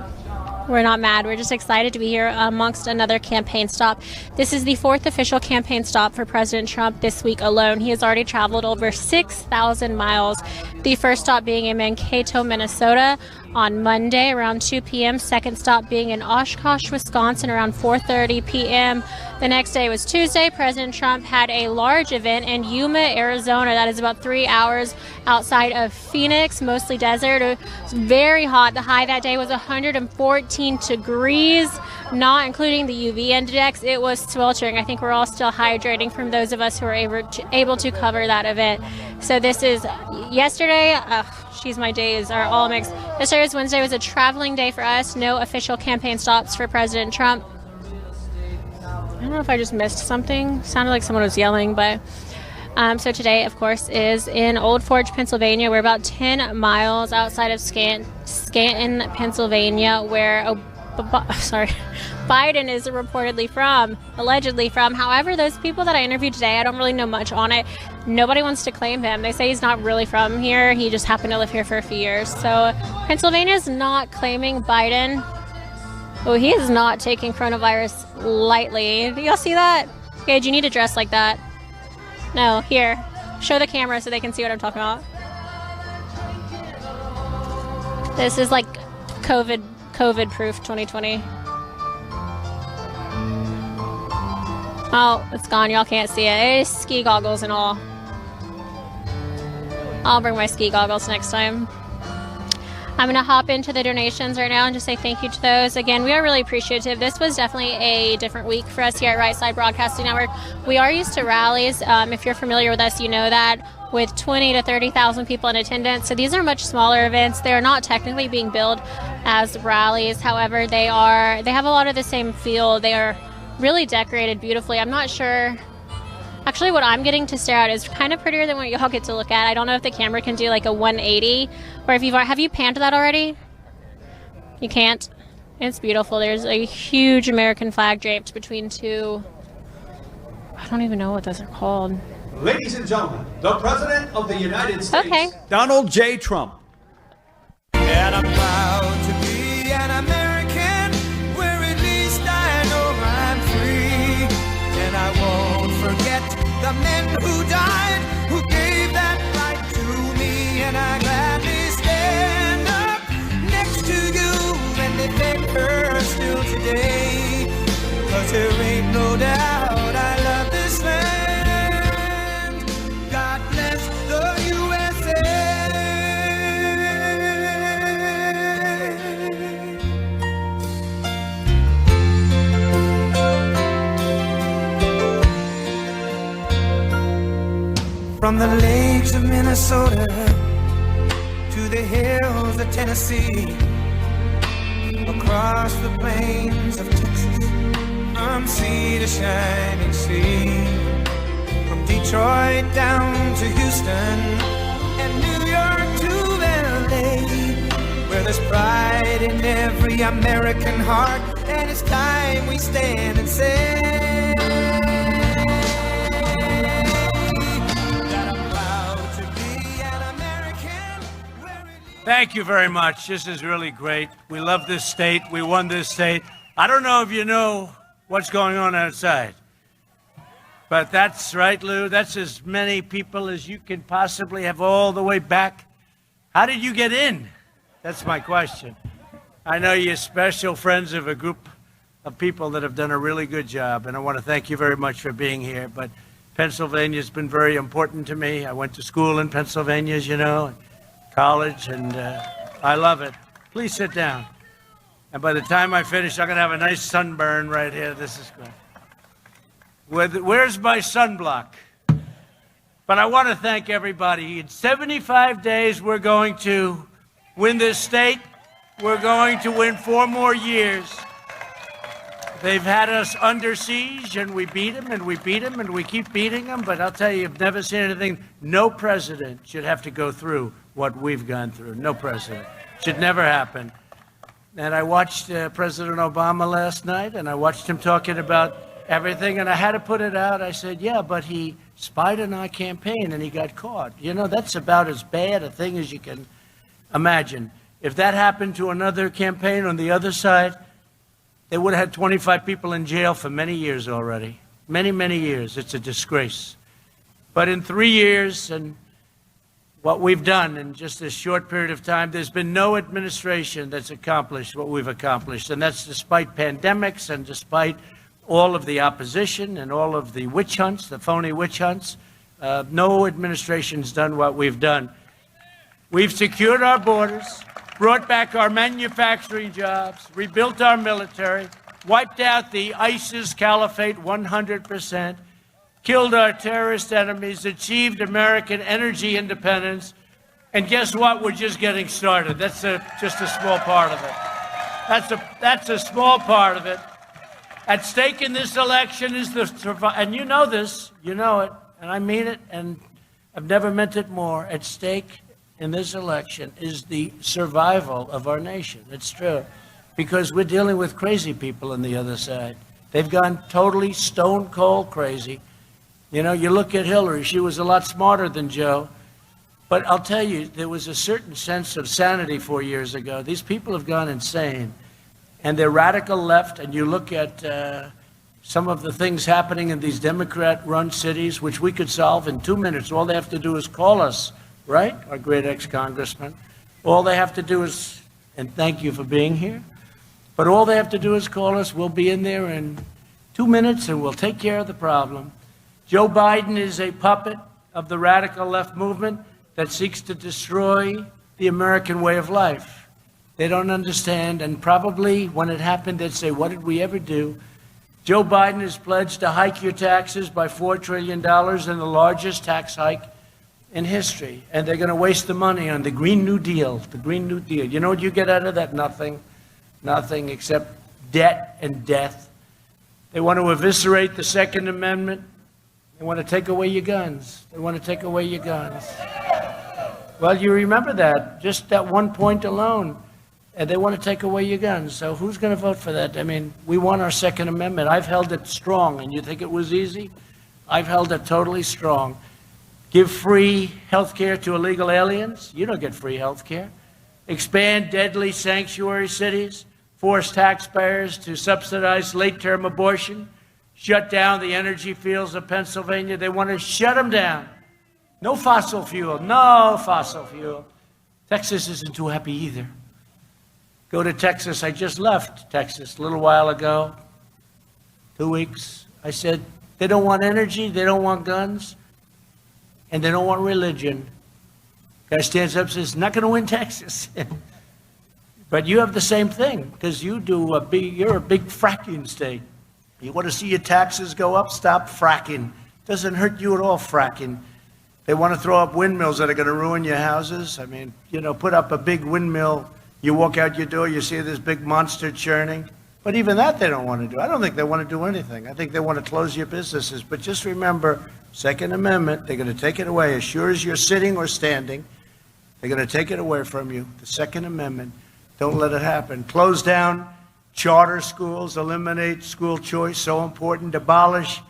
we're not mad. We're just excited to be here amongst another campaign stop. This is the fourth official campaign stop for President Trump this week alone. He has already traveled over 6,000 miles. The first stop being in Mankato, Minnesota on Monday around 2 p.m. Second stop being in Oshkosh, Wisconsin around 4:30 p.m. The next day was Tuesday. President Trump had a large event in Yuma, Arizona. That is about 3 hours outside of Phoenix, mostly desert. It was very hot. The high that day was 114 degrees, not including the UV index. It was sweltering. I think we're all still hydrating from those of us who were able to cover that event. So this is yesterday. My days are all mixed. Yesterday was Wednesday. Was a traveling day for us. No official campaign stops for President Trump. I don't know if I just missed something. Sounded like someone was yelling, but so today, of course, is in Old Forge, Pennsylvania. We're about 10 miles outside of Scranton, Pennsylvania, where Biden is allegedly from. However, those people that I interviewed today, I don't really know much on it. Nobody wants to claim him. They say he's not really from here. He just happened to live here for a few years. So Pennsylvania is not claiming Biden. Oh, he is not taking coronavirus lightly. Do y'all see that? Okay, do you need to dress like that? No, here. Show the camera so they can see what I'm talking about. This is like COVID-proof 2020. Oh, it's gone. Y'all can't see it. It is ski goggles and all. I'll bring my ski goggles next time. I'm going to hop into the donations right now and just say thank you to those. Again, we are really appreciative. This was definitely a different week for us here at Right Side Broadcasting Network. We are used to rallies. If you're familiar with us, you know that, with 20 to 30,000 people in attendance. So these are much smaller events. They are not technically being billed as rallies. However, they have a lot of the same feel. They are really decorated beautifully. I'm not sure. Actually, what I'm getting to stare at is kind of prettier than what y'all get to look at. I don't know if the camera can do like a 180, or if have you panned that already? You can't. It's beautiful. There's a huge American flag draped between two. I don't even know what those are called. Ladies and gentlemen, the President of the United States, okay, Donald J. Trump. And I'm proud to be an American, where at least I know I'm free. And I won't forget the men who died, who gave that right to me. And I gladly stand up next to you and defend her still today. doubt I love this land. God bless the USA. From the lakes of Minnesota to the hills of Tennessee, across the plains of Texas, from sea to shining sea, from Detroit down to Houston and New York to LA, where there's pride in every American heart, and it's time we stand and say that I'm proud to be an American. Thank you very much. This is really great. We love this state. We won this state. I don't know if you know what's going on outside, but that's right, Lou. That's as many people as you can possibly have all the way back. How did you get in? That's my question. I know you're special friends of a group of people that have done a really good job, and I want to thank you very much for being here. But Pennsylvania's been very important to me. I went to school in Pennsylvania, as you know, college, and I love it. Please sit down. And by the time I finish, I'm going to have a nice sunburn right here. This is good. Where's my sunblock? But I want to thank everybody. In 75 days, we're going to win this state. We're going to win 4 more years. They've had us under siege, and we beat them, and we beat them, and we keep beating them. But I'll tell you, you've never seen anything. No president should have to go through what we've gone through. No president. Should never happen. And I watched President Obama last night, and I watched him talking about everything, and I had to put it out. I said, yeah, but he spied on our campaign, and he got caught. You know, that's about as bad a thing as you can imagine. If that happened to another campaign on the other side, they would have had 25 people in jail for many years already. Many, many years. It's a disgrace. But in 3 years, and what we've done in just this short period of time, there's been no administration that's accomplished what we've accomplished. And that's despite pandemics and despite all of the opposition and all of the witch hunts, the phony witch hunts. No administration's done what we've done. We've secured our borders, brought back our manufacturing jobs, rebuilt our military, wiped out the ISIS caliphate 100%, killed our terrorist enemies, achieved American energy independence, and guess what? We're just getting started. That's just a small part of it. That's a small part of it. At stake in this election is and you know this, you know it, and I mean it, and I've never meant it more. At stake in this election is the survival of our nation. It's true, because we're dealing with crazy people on the other side. They've gone totally stone cold crazy. You know, you look at Hillary, she was a lot smarter than Joe. But I'll tell you, there was a certain sense of sanity 4 years ago. These people have gone insane. And they're radical left, and you look at some of the things happening in these Democrat-run cities, which we could solve in 2 minutes. All they have to do is call us, right? Our great ex-congressman. All they have to do is, and thank you for being here, but all they have to do is call us. We'll be in there in 2 minutes, and we'll take care of the problem. Joe Biden is a puppet of the radical left movement that seeks to destroy the American way of life. They don't understand, and probably when it happened, they'd say, what did we ever do? Joe Biden has pledged to hike your taxes by $4 trillion in the largest tax hike in history. And they're going to waste the money on the Green New Deal, the Green New Deal. You know what you get out of that? Nothing. Nothing except debt and death. They want to eviscerate the Second Amendment. They want to take away your guns. They want to take away your guns. Well, you remember that, just that one point alone. And they want to take away your guns. So who's going to vote for that? I mean, we want our Second Amendment. I've held it strong, and you think it was easy? I've held it totally strong. Give free health care to illegal aliens. You don't get free health care. Expand deadly sanctuary cities. Force taxpayers to subsidize late-term abortion. Shut down the energy fields of Pennsylvania. They want to shut them down. No fossil fuel. No fossil fuel. Texas isn't too happy either. Go to Texas. I just left Texas a little while ago, 2 weeks. I said, they don't want energy, they don't want guns, and they don't want religion. Guy stands up and says, not going to win Texas. But you have the same thing, because you're a big fracking state. You want to see your taxes go up? Stop fracking. Doesn't hurt you at all, fracking. They want to throw up windmills that are going to ruin your houses. I mean, put up a big windmill. You walk out your door, you see this big monster churning. But even that they don't want to do. I don't think they want to do anything. I think they want to close your businesses. But just remember, Second Amendment, they're going to take it away. As sure as you're sitting or standing, they're going to take it away from you. The Second Amendment. Don't let it happen. Close down charter schools, eliminate school choice, so important. Abolish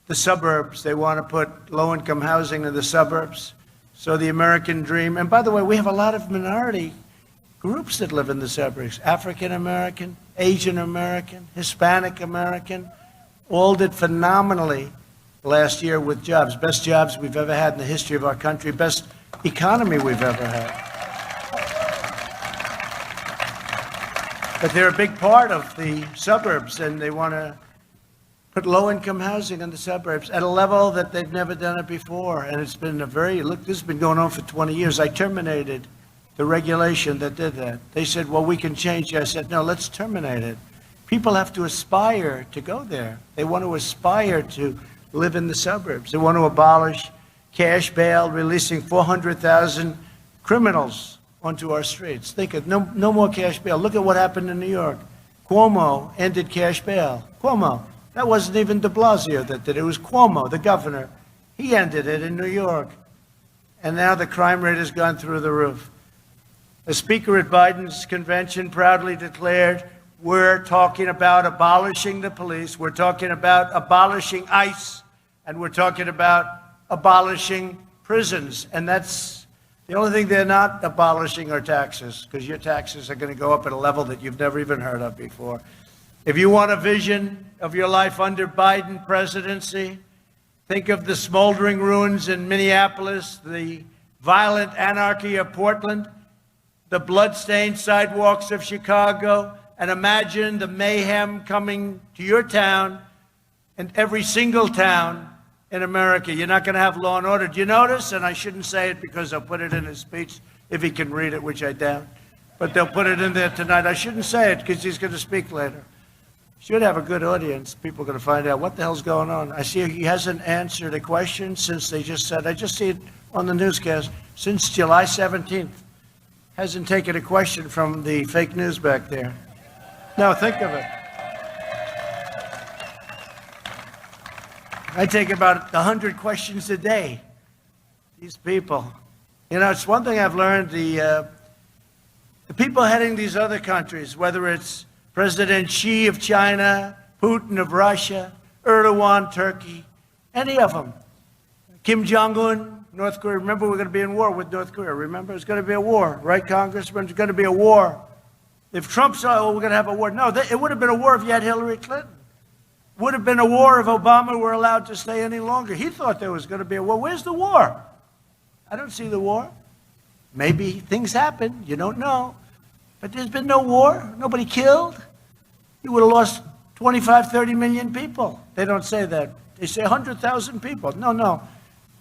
the suburbs. They want to put low-income housing in the suburbs. So the American dream. And by the way, we have a lot of minority groups that live in the suburbs. African American, Asian American, Hispanic American, all did phenomenally last year with jobs. Best jobs we've ever had in the history of our country. Best economy we've ever had. But they're a big part of the suburbs, and they want to put low-income housing in the suburbs at a level that they've never done it before. And it's been this has been going on for 20 years. I terminated the regulation that did that. They said, well, we can change it. I said, no, let's terminate it. People have to aspire to go there. They want to aspire to live in the suburbs. They want to abolish cash bail, releasing 400,000 criminals onto our streets. Think of no more cash bail. Look at what happened in New York. Cuomo ended cash bail. Cuomo. That wasn't even de Blasio that did it. It was Cuomo, the governor. He ended it in New York. And now the crime rate has gone through the roof. The speaker at Biden's convention proudly declared, we're talking about abolishing the police. We're talking about abolishing ICE. And we're talking about abolishing prisons. And that's the only thing they're not abolishing are taxes, because your taxes are going to go up at a level that you've never even heard of before. If you want a vision of your life under Biden presidency, think of the smoldering ruins in Minneapolis, the violent anarchy of Portland, the blood-stained sidewalks of Chicago, and imagine the mayhem coming to your town and every single town in America. You're not going to have law and order. Do you notice? And I shouldn't say it because they'll put it in his speech if he can read it, which I doubt. But they'll put it in there tonight. I shouldn't say it because he's going to speak later. Should have a good audience. People are going to find out what the hell's going on. I see he hasn't answered a question since they just said, I just see it on the newscast, since July 17th. Hasn't taken a question from the fake news back there. Now think of it. I take about 100 questions a day. These people. It's one thing I've learned, the people heading these other countries, whether it's President Xi of China, Putin of Russia, Erdogan, Turkey, any of them. Kim Jong-un, North Korea. Remember, we're going to be in war with North Korea. Remember, it's going to be a war, right, Congressman? It's going to be a war. If Trump said, oh, we're going to have a war. No, it would have been a war if you had Hillary Clinton. It would have been a war if Obama were allowed to stay any longer. He thought there was going to be a war. Where's the war? I don't see the war. Maybe things happen. You don't know. But there's been no war. Nobody killed. You would have lost 25, 30 million people. They don't say that. They say 100,000 people. No.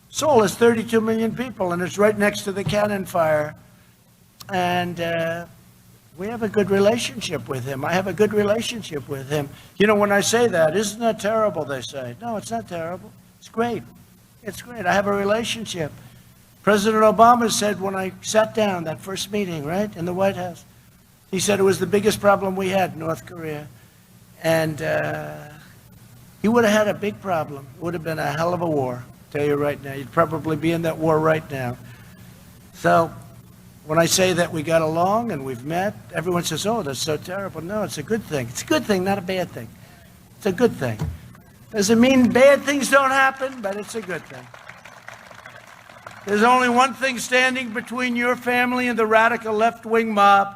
Seoul is 32 million people, and it's right next to the cannon fire. And we have a good relationship with him. I have a good relationship with him. When I say that, isn't that terrible, they say. No, it's not terrible. It's great. It's great. I have a relationship. President Obama said when I sat down, that first meeting, right, in the White House, he said it was the biggest problem we had in North Korea. And he would have had a big problem. It would have been a hell of a war, I'll tell you right now. You'd probably be in that war right now. So when I say that we got along and we've met, everyone says, oh, that's so terrible. No, it's a good thing. It's a good thing, not a bad thing. It's a good thing. Doesn't mean bad things don't happen, but it's a good thing. There's only one thing standing between your family and the radical left-wing mob,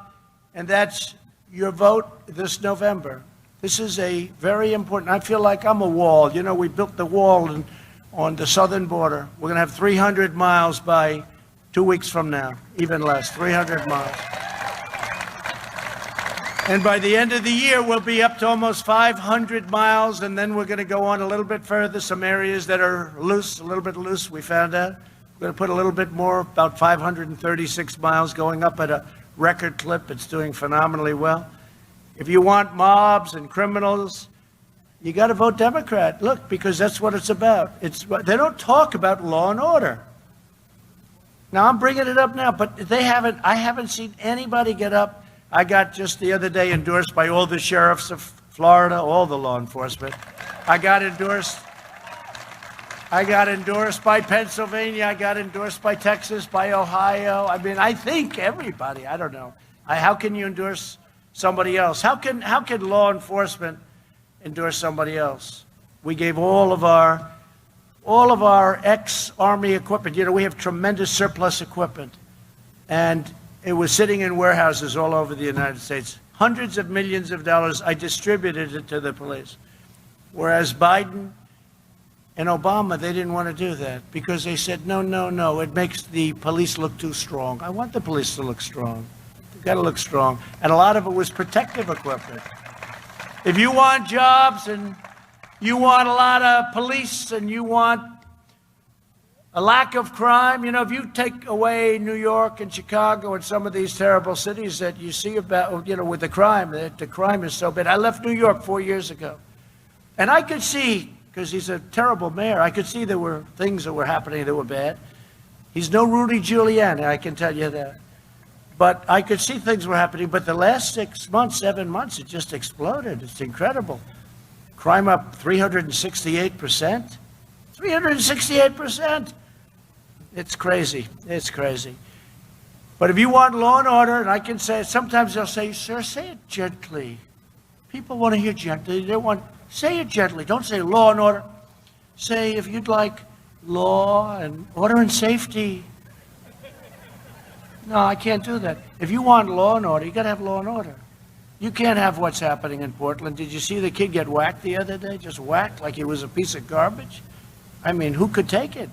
and that's your vote this November. This is a very important, I feel like I'm a wall. We built the wall on the southern border. We're going to have 300 miles by 2 weeks from now, even less, 300 miles. And by the end of the year, we'll be up to almost 500 miles, and then we're going to go on a little bit further. Some areas that are loose, a little bit loose, we found out. We're going to put a little bit more, about 536 miles, going up at a record clip. It's doing phenomenally well. If you want mobs and criminals, you got to vote Democrat. Look, because that's what it's about. They don't talk about law and order. Now, I'm bringing it up now, but I haven't seen anybody get up. I got just the other day endorsed by all the sheriffs of Florida, all the law enforcement. I got endorsed by Pennsylvania. I got endorsed by Texas, by Ohio. I mean, I think everybody, I don't know. How can you endorse somebody else? How can law enforcement endorse somebody else? We gave all of our ex-Army equipment. You know, we have tremendous surplus equipment. And it was sitting in warehouses all over the United States. Hundreds of millions of dollars, I distributed it to the police. Whereas Biden and Obama, they didn't want to do that because they said, no, it makes the police look too strong. I want the police to look strong. They've got to look strong. And a lot of it was protective equipment. If you want jobs and you want a lot of police and you want a lack of crime, you know, if you take away New York and Chicago and some of these terrible cities that you see about, you know, with the crime is so bad. I left New York 4 years ago. And I could see, because he's a terrible mayor, I could see there were things that were happening that were bad. He's no Rudy Giuliani, I can tell you that. But I could see things were happening. But the last 6 months, 7 months, it just exploded. It's incredible. Crime up 368%. 368%. It's crazy. It's crazy. But if you want law and order, and I can say it, sometimes they'll say, sir, say it gently. People want to hear gently. Say it gently. Don't say law and order. Say, if you'd like law and order and safety. No, I can't do that. If you want law and order, you got to have law and order. You can't have what's happening in Portland. Did you see the kid get whacked the other day? Just whacked like he was a piece of garbage? I mean, who could take it?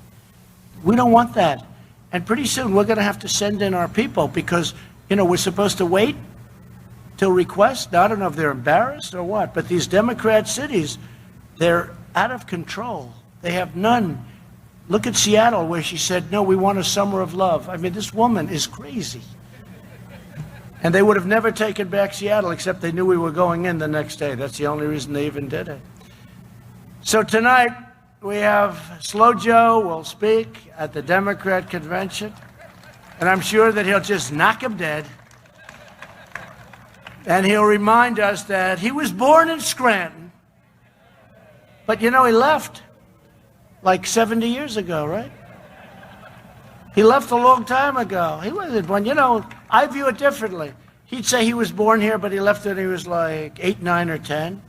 We don't want that. And pretty soon we're going to have to send in our people because, you know, we're supposed to wait till request. Now, I don't know if they're embarrassed or what, but these Democrat cities, they're out of control. They have none. Look at Seattle where she said, no, we want a summer of love. I mean, this woman is crazy. And they would have never taken back Seattle except they knew we were going in the next day. That's the only reason they even did it. So tonight, we have Slow Joe will speak at the Democrat convention, and I'm sure that he'll just knock him dead. And he'll remind us that he was born in Scranton, but you know, he left like 70 years ago, right? He left a long time ago. He wasn't born, you know, I view it differently. He'd say he was born here, but he left when he was like 8, 9, or 10.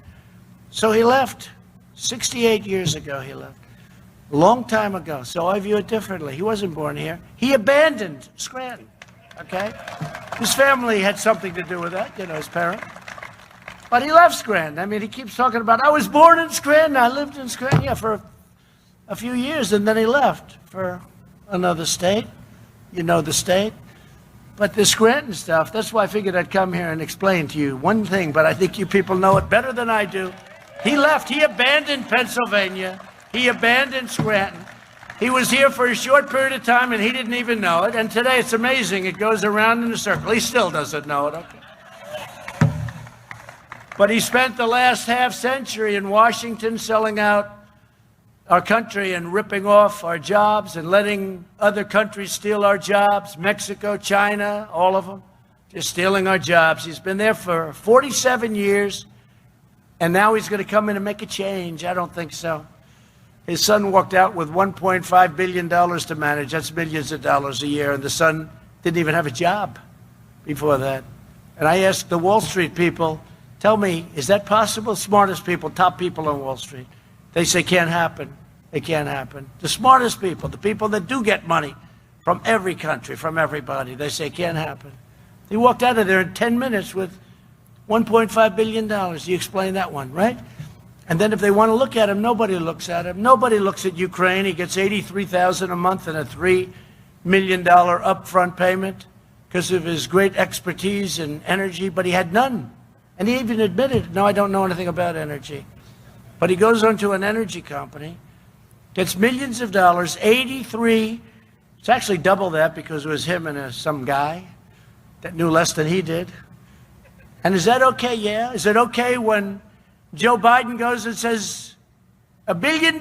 So he left. 68 years ago he left. A long time ago. So I view it differently. He wasn't born here. He abandoned Scranton, okay? His family had something to do with that, you know, his parents. But he left Scranton. I mean, he keeps talking about, I was born in Scranton, I lived in Scranton, yeah, for a few years, and then he left for another state. You know the state. But the Scranton stuff, that's why I figured I'd come here and explain to you one thing, but I think you people know it better than I do. He left. He abandoned Pennsylvania. He abandoned Scranton. He was here for a short period of time, and he didn't even know it. And today, it's amazing. It goes around in a circle. He still doesn't know it. Okay. But he spent the last half century in Washington selling out our country and ripping off our jobs and letting other countries steal our jobs. Mexico, China, all of them, just stealing our jobs. He's been there for 47 years. And now he's going to come in and make a change. I don't think so. His son walked out with $1.5 billion to manage. That's millions of dollars a year. And the son didn't even have a job before that. And I asked the Wall Street people, tell me, is that possible? Smartest people, top people on Wall Street. They say can't happen. It can't happen. The smartest people, the people that do get money from every country, from everybody, they say can't happen. He walked out of there in 10 minutes with $1.5 billion. You explain that one, right? And then if they want to look at him, nobody looks at him. Nobody looks at Ukraine. He gets $83,000 a month and a $3 million upfront payment because of his great expertise and energy, but he had none And he even admitted, no, I don't know anything about energy. But he goes onto an energy company, gets millions of dollars, 83, it's actually double that because it was him and some guy that knew less than he did. And is that okay? Yeah. Is it okay when Joe Biden goes and says, $1 billion,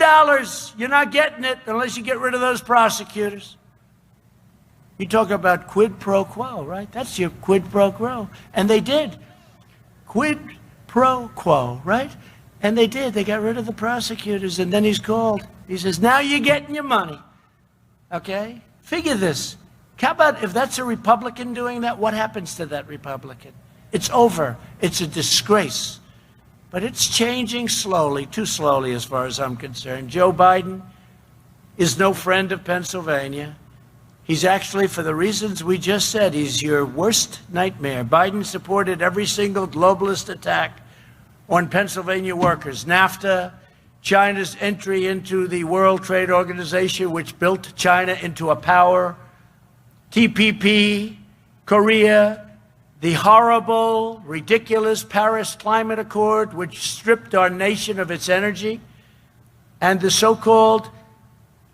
you're not getting it unless you get rid of those prosecutors? You talk about quid pro quo, right? That's your quid pro quo. And they did. Quid pro quo, right? And they did. They got rid of the prosecutors. And then he's called. He says, now you're getting your money. Okay? Figure this. How about if that's a Republican doing that? What happens to that Republican? It's over. It's a disgrace. But it's changing slowly, too slowly as far as I'm concerned. Joe Biden is no friend of Pennsylvania. He's actually, for the reasons we just said, he's your worst nightmare. Biden supported every single globalist attack on Pennsylvania workers. NAFTA, China's entry into the World Trade Organization, which built China into a power. TPP, Korea, the horrible, ridiculous Paris Climate Accord, which stripped our nation of its energy, and the so-called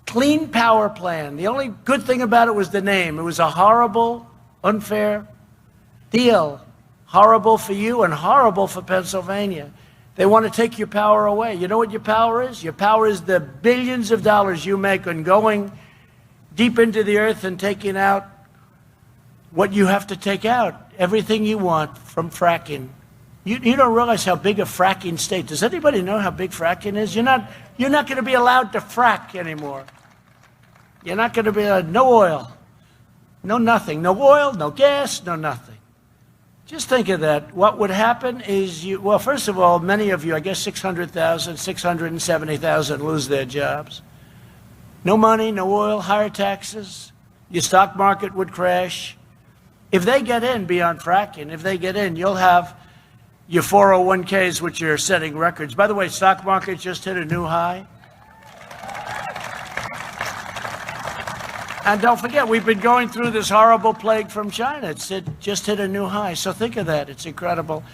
Clean Power Plan. The only good thing about it was the name. It was a horrible, unfair deal. Horrible for you and horrible for Pennsylvania. They want to take your power away. You know what your power is? Your power is the billions of dollars you make on going deep into the earth and taking out what you have to take out. Everything you want from fracking. You don't realize how big a fracking state. Does anybody know how big fracking is? You're not going to be allowed to frack anymore. You're not going to be no oil, no nothing, no oil, no gas, no nothing. Just think of that. What would happen is well, first of all, many of you, I guess 600,000, 670,000 lose their jobs. No money, no oil, higher taxes. Your stock market would crash. If they get in beyond fracking, if they get in, you'll have your 401ks, which are setting records. By the way, stock market just hit a new high. And don't forget, we've been going through this horrible plague from China. It just hit a new high. So think of that. It's incredible.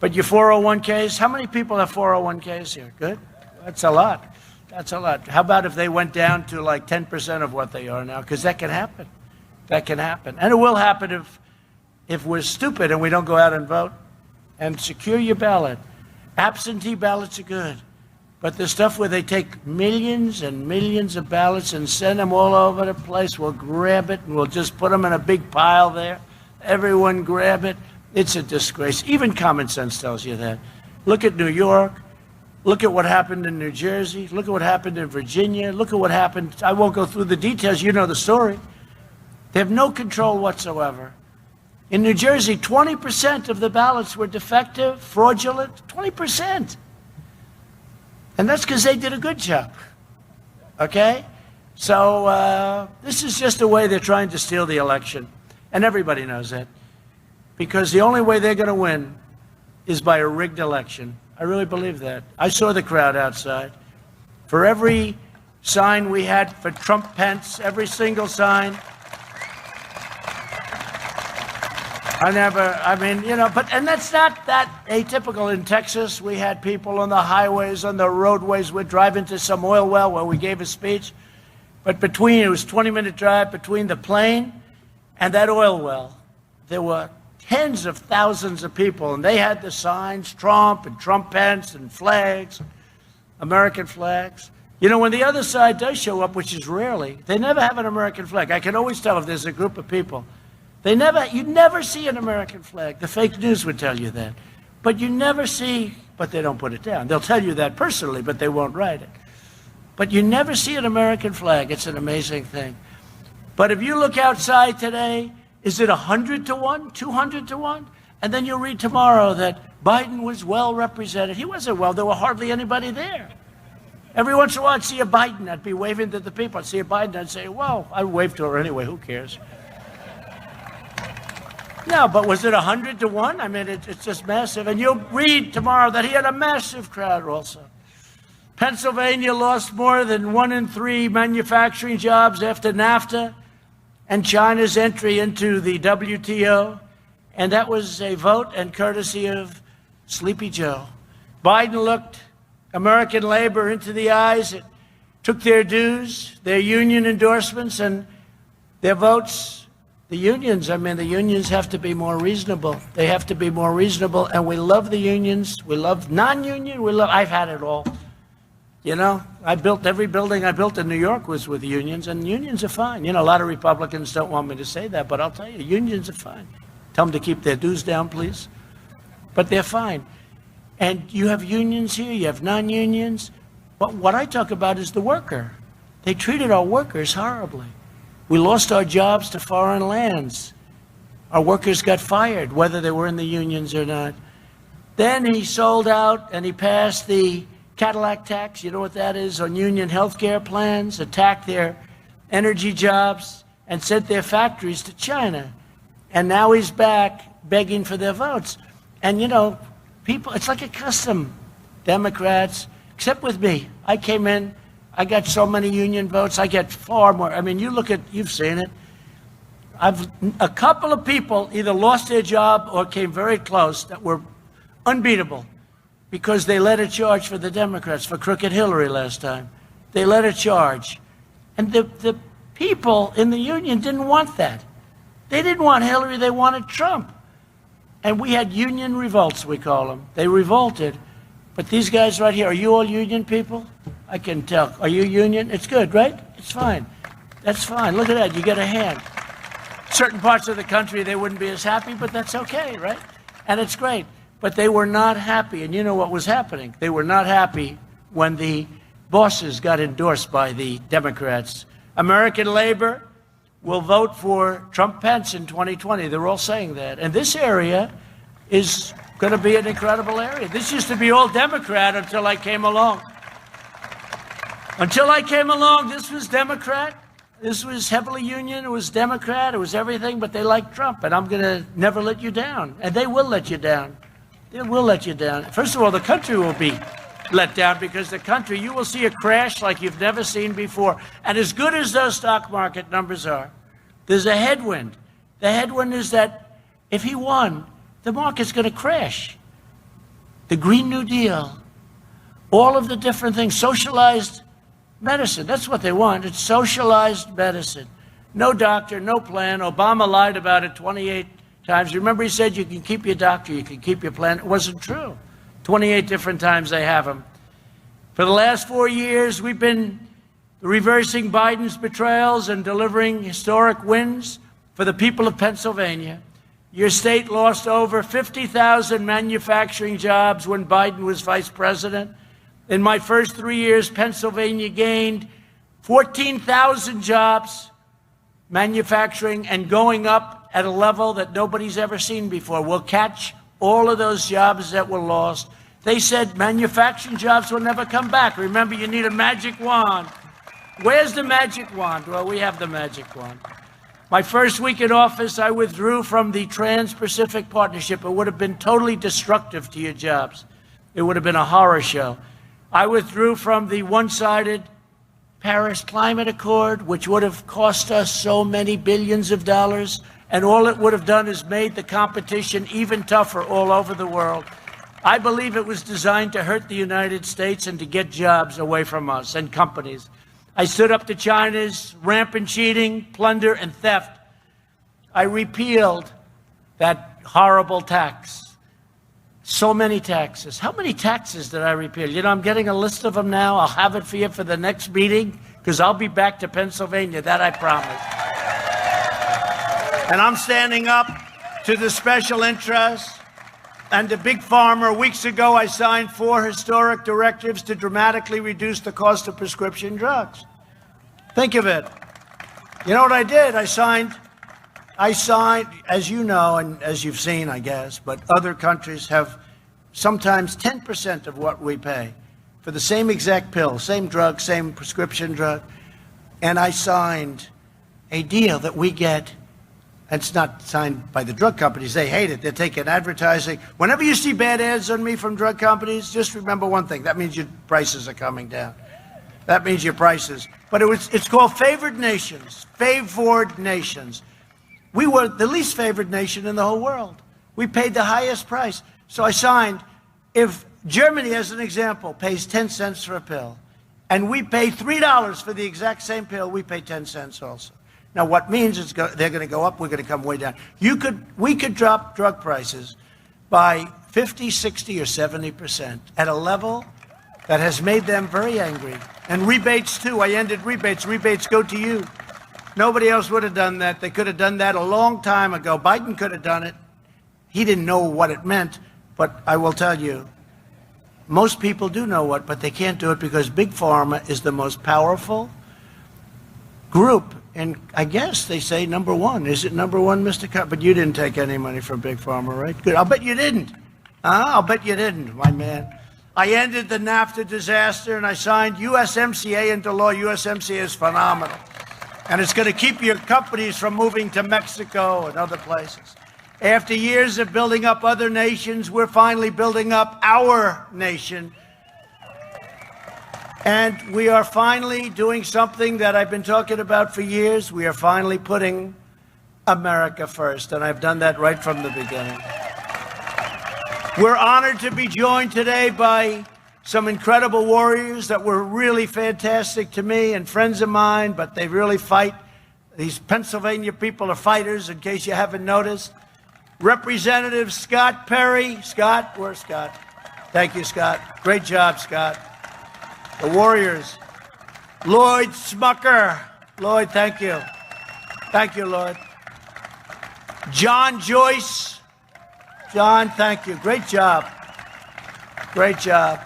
But your 401ks, how many people have 401ks here? Good? That's a lot. That's a lot. How about if they went down to like 10% of what they are now? Because that can happen. That can happen. And it will happen if we're stupid and we don't go out and vote. And secure your ballot. Absentee ballots are good. But the stuff where they take millions and millions of ballots and send them all over the place, we'll grab it and we'll just put them in a big pile there. Everyone grab it. It's a disgrace. Even common sense tells you that. Look at New York. Look at what happened in New Jersey. Look at what happened in Virginia. Look at what happened. I won't go through the details. You know the story. They have no control whatsoever. In New Jersey, 20% of the ballots were defective, fraudulent, 20%. And that's because they did a good job, okay? So this is just a way they're trying to steal the election. And everybody knows that. Because the only way they're going to win is by a rigged election. I really believe that. I saw the crowd outside. For every sign we had for Trump Pence, every single sign, and that's not that atypical. In Texas, we had people on the highways, on the roadways. We're driving to some oil well where we gave a speech. But it was a 20-minute drive between the plane and that oil well. There were tens of thousands of people, and they had the signs, Trump and Trump Pence and flags, American flags. You know, when the other side does show up, which is rarely, they never have an American flag. I can always tell if there's a group of people. You never see an American flag. The fake news would tell you that. But you never see, but they don't put it down. They'll tell you that personally, but they won't write it. But you never see an American flag. It's an amazing thing. But if you look outside today, is it 100 to 1, 200 to 1? And then you'll read tomorrow that Biden was well represented. He wasn't well. There were hardly anybody there. Every once in a while, I'd see a Biden. I'd be waving to the people. I'd see a Biden. I'd say, well, I'd wave to her anyway. Who cares? No, but was it 100 to 1? I mean, it's just massive. And you'll read tomorrow that he had a massive crowd also. Pennsylvania lost more than 1 in 3 manufacturing jobs after NAFTA and China's entry into the WTO. And that was a vote and courtesy of Sleepy Joe. Biden looked American labor into the eyes. It took their dues, their union endorsements, and their votes. The unions have to be more reasonable. They have to be more reasonable, and we love the unions. We love non-union. I've had it all. You know, I built every building I built in New York was with unions, and unions are fine. You know, a lot of Republicans don't want me to say that, but I'll tell you, unions are fine. Tell them to keep their dues down, please. But they're fine. And you have unions here, you have non-unions. But what I talk about is the worker. They treated our workers horribly. We lost our jobs to foreign lands. Our workers got fired, whether they were in the unions or not. Then he sold out and he passed the Cadillac tax, you know what that is, on union health care plans, attacked their energy jobs, and sent their factories to China. And now he's back begging for their votes. And, you know, people, it's like a custom. Democrats, except with me. I came in, I got so many union votes, I get far more. I mean, you've seen it. A couple of people either lost their job or came very close that were unbeatable because they led a charge for the Democrats, for Crooked Hillary last time. They led a charge. And the people in the union didn't want that. They didn't want Hillary, they wanted Trump. And we had union revolts, we call them. They revolted. But these guys right here, are you all union people? I can tell. Are you union? It's good, right? It's fine. That's fine. Look at that. You get a hand. Certain parts of the country, they wouldn't be as happy, but that's okay, right? And it's great. But they were not happy. And you know what was happening? They were not happy when the bosses got endorsed by the Democrats. American labor will vote for Trump-Pence in 2020. They're all saying that. And this area is going to be an incredible area. This used to be all Democrat until I came along. Until I came along, this was Democrat. This was heavily union. It was Democrat. It was everything, but they like Trump. And I'm going to never let you down. And they will let you down. They will let you down. First of all, the country will be let down because the country, you will see a crash like you've never seen before. And as good as those stock market numbers are, there's a headwind. The headwind is that if he won, the market's going to crash. The Green New Deal, all of the different things, socialized medicine, that's what they want. It's socialized medicine. No doctor, no plan. Obama lied about it 28 times. Remember he said you can keep your doctor, you can keep your plan. It wasn't true. 28 different times they have him. For the last 4 years, we've been reversing Biden's betrayals and delivering historic wins for the people of Pennsylvania. Your state lost over 50,000 manufacturing jobs when Biden was vice president. In my first 3 years, Pennsylvania gained 14,000 jobs, manufacturing, and going up at a level that nobody's ever seen before. We'll catch all of those jobs that were lost. They said manufacturing jobs will never come back. Remember, you need a magic wand. Where's the magic wand? Well, we have the magic wand. My first week in office, I withdrew from the Trans-Pacific Partnership. It would have been totally destructive to your jobs. It would have been a horror show. I withdrew from the one-sided Paris Climate Accord, which would have cost us so many billions of dollars, and all it would have done is made the competition even tougher all over the world. I believe it was designed to hurt the United States and to get jobs away from us and companies. I stood up to China's rampant cheating, plunder, and theft. I repealed that horrible tax. So many taxes. How many taxes did I repeal? You know, I'm getting a list of them now. I'll have it for you for the next meeting because I'll be back to Pennsylvania. That I promise. And I'm standing up to the special interests and the big pharma. Weeks ago, I signed 4 historic directives to dramatically reduce the cost of prescription drugs. Think of it. You know what I did? I signed, as you know, and as you've seen, I guess, but other countries have sometimes 10% of what we pay for the same exact pill, same drug, same prescription drug. And I signed a deal that we get. It's not signed by the drug companies. They hate it. They're taking advertising. Whenever you see bad ads on me from drug companies, just remember one thing. That means your prices are coming down. That means your prices. But it's called favored nations. Favored nations. We were the least favored nation in the whole world. We paid the highest price. So I signed if Germany, as an example, pays 10 cents for a pill, and we pay $3 for the exact same pill, we pay 10 cents also. Now, what means is they're going to go up, we're going to come way down. We could drop drug prices by 50, 60, or 70% at a level that has made them very angry. And rebates, too. I ended rebates. Rebates go to you. Nobody else would have done that. They could have done that a long time ago. Biden could have done it. He didn't know what it meant, but I will tell you, most people do know what, but they can't do it because Big Pharma is the most powerful group. And I guess they say number one. Is it number one, Mr. Cup? But you didn't take any money from Big Pharma, right? Good. I'll bet you didn't. I'll bet you didn't, my man. I ended the NAFTA disaster, and I signed USMCA into law. USMCA is phenomenal. And it's going to keep your companies from moving to Mexico and other places. After years of building up other nations, we're finally building up our nation. And we are finally doing something that I've been talking about for years. We are finally putting America first, and I've done that right from the beginning. We're honored to be joined today by some incredible warriors that were really fantastic to me and friends of mine, but they really fight. These Pennsylvania people are fighters, in case you haven't noticed. Representative Scott Perry. Scott, where's Scott? Thank you, Scott. Great job, Scott. The Warriors. Lloyd Smucker. Lloyd, thank you. Thank you, Lloyd. John Joyce. John, thank you. Great job. Great job.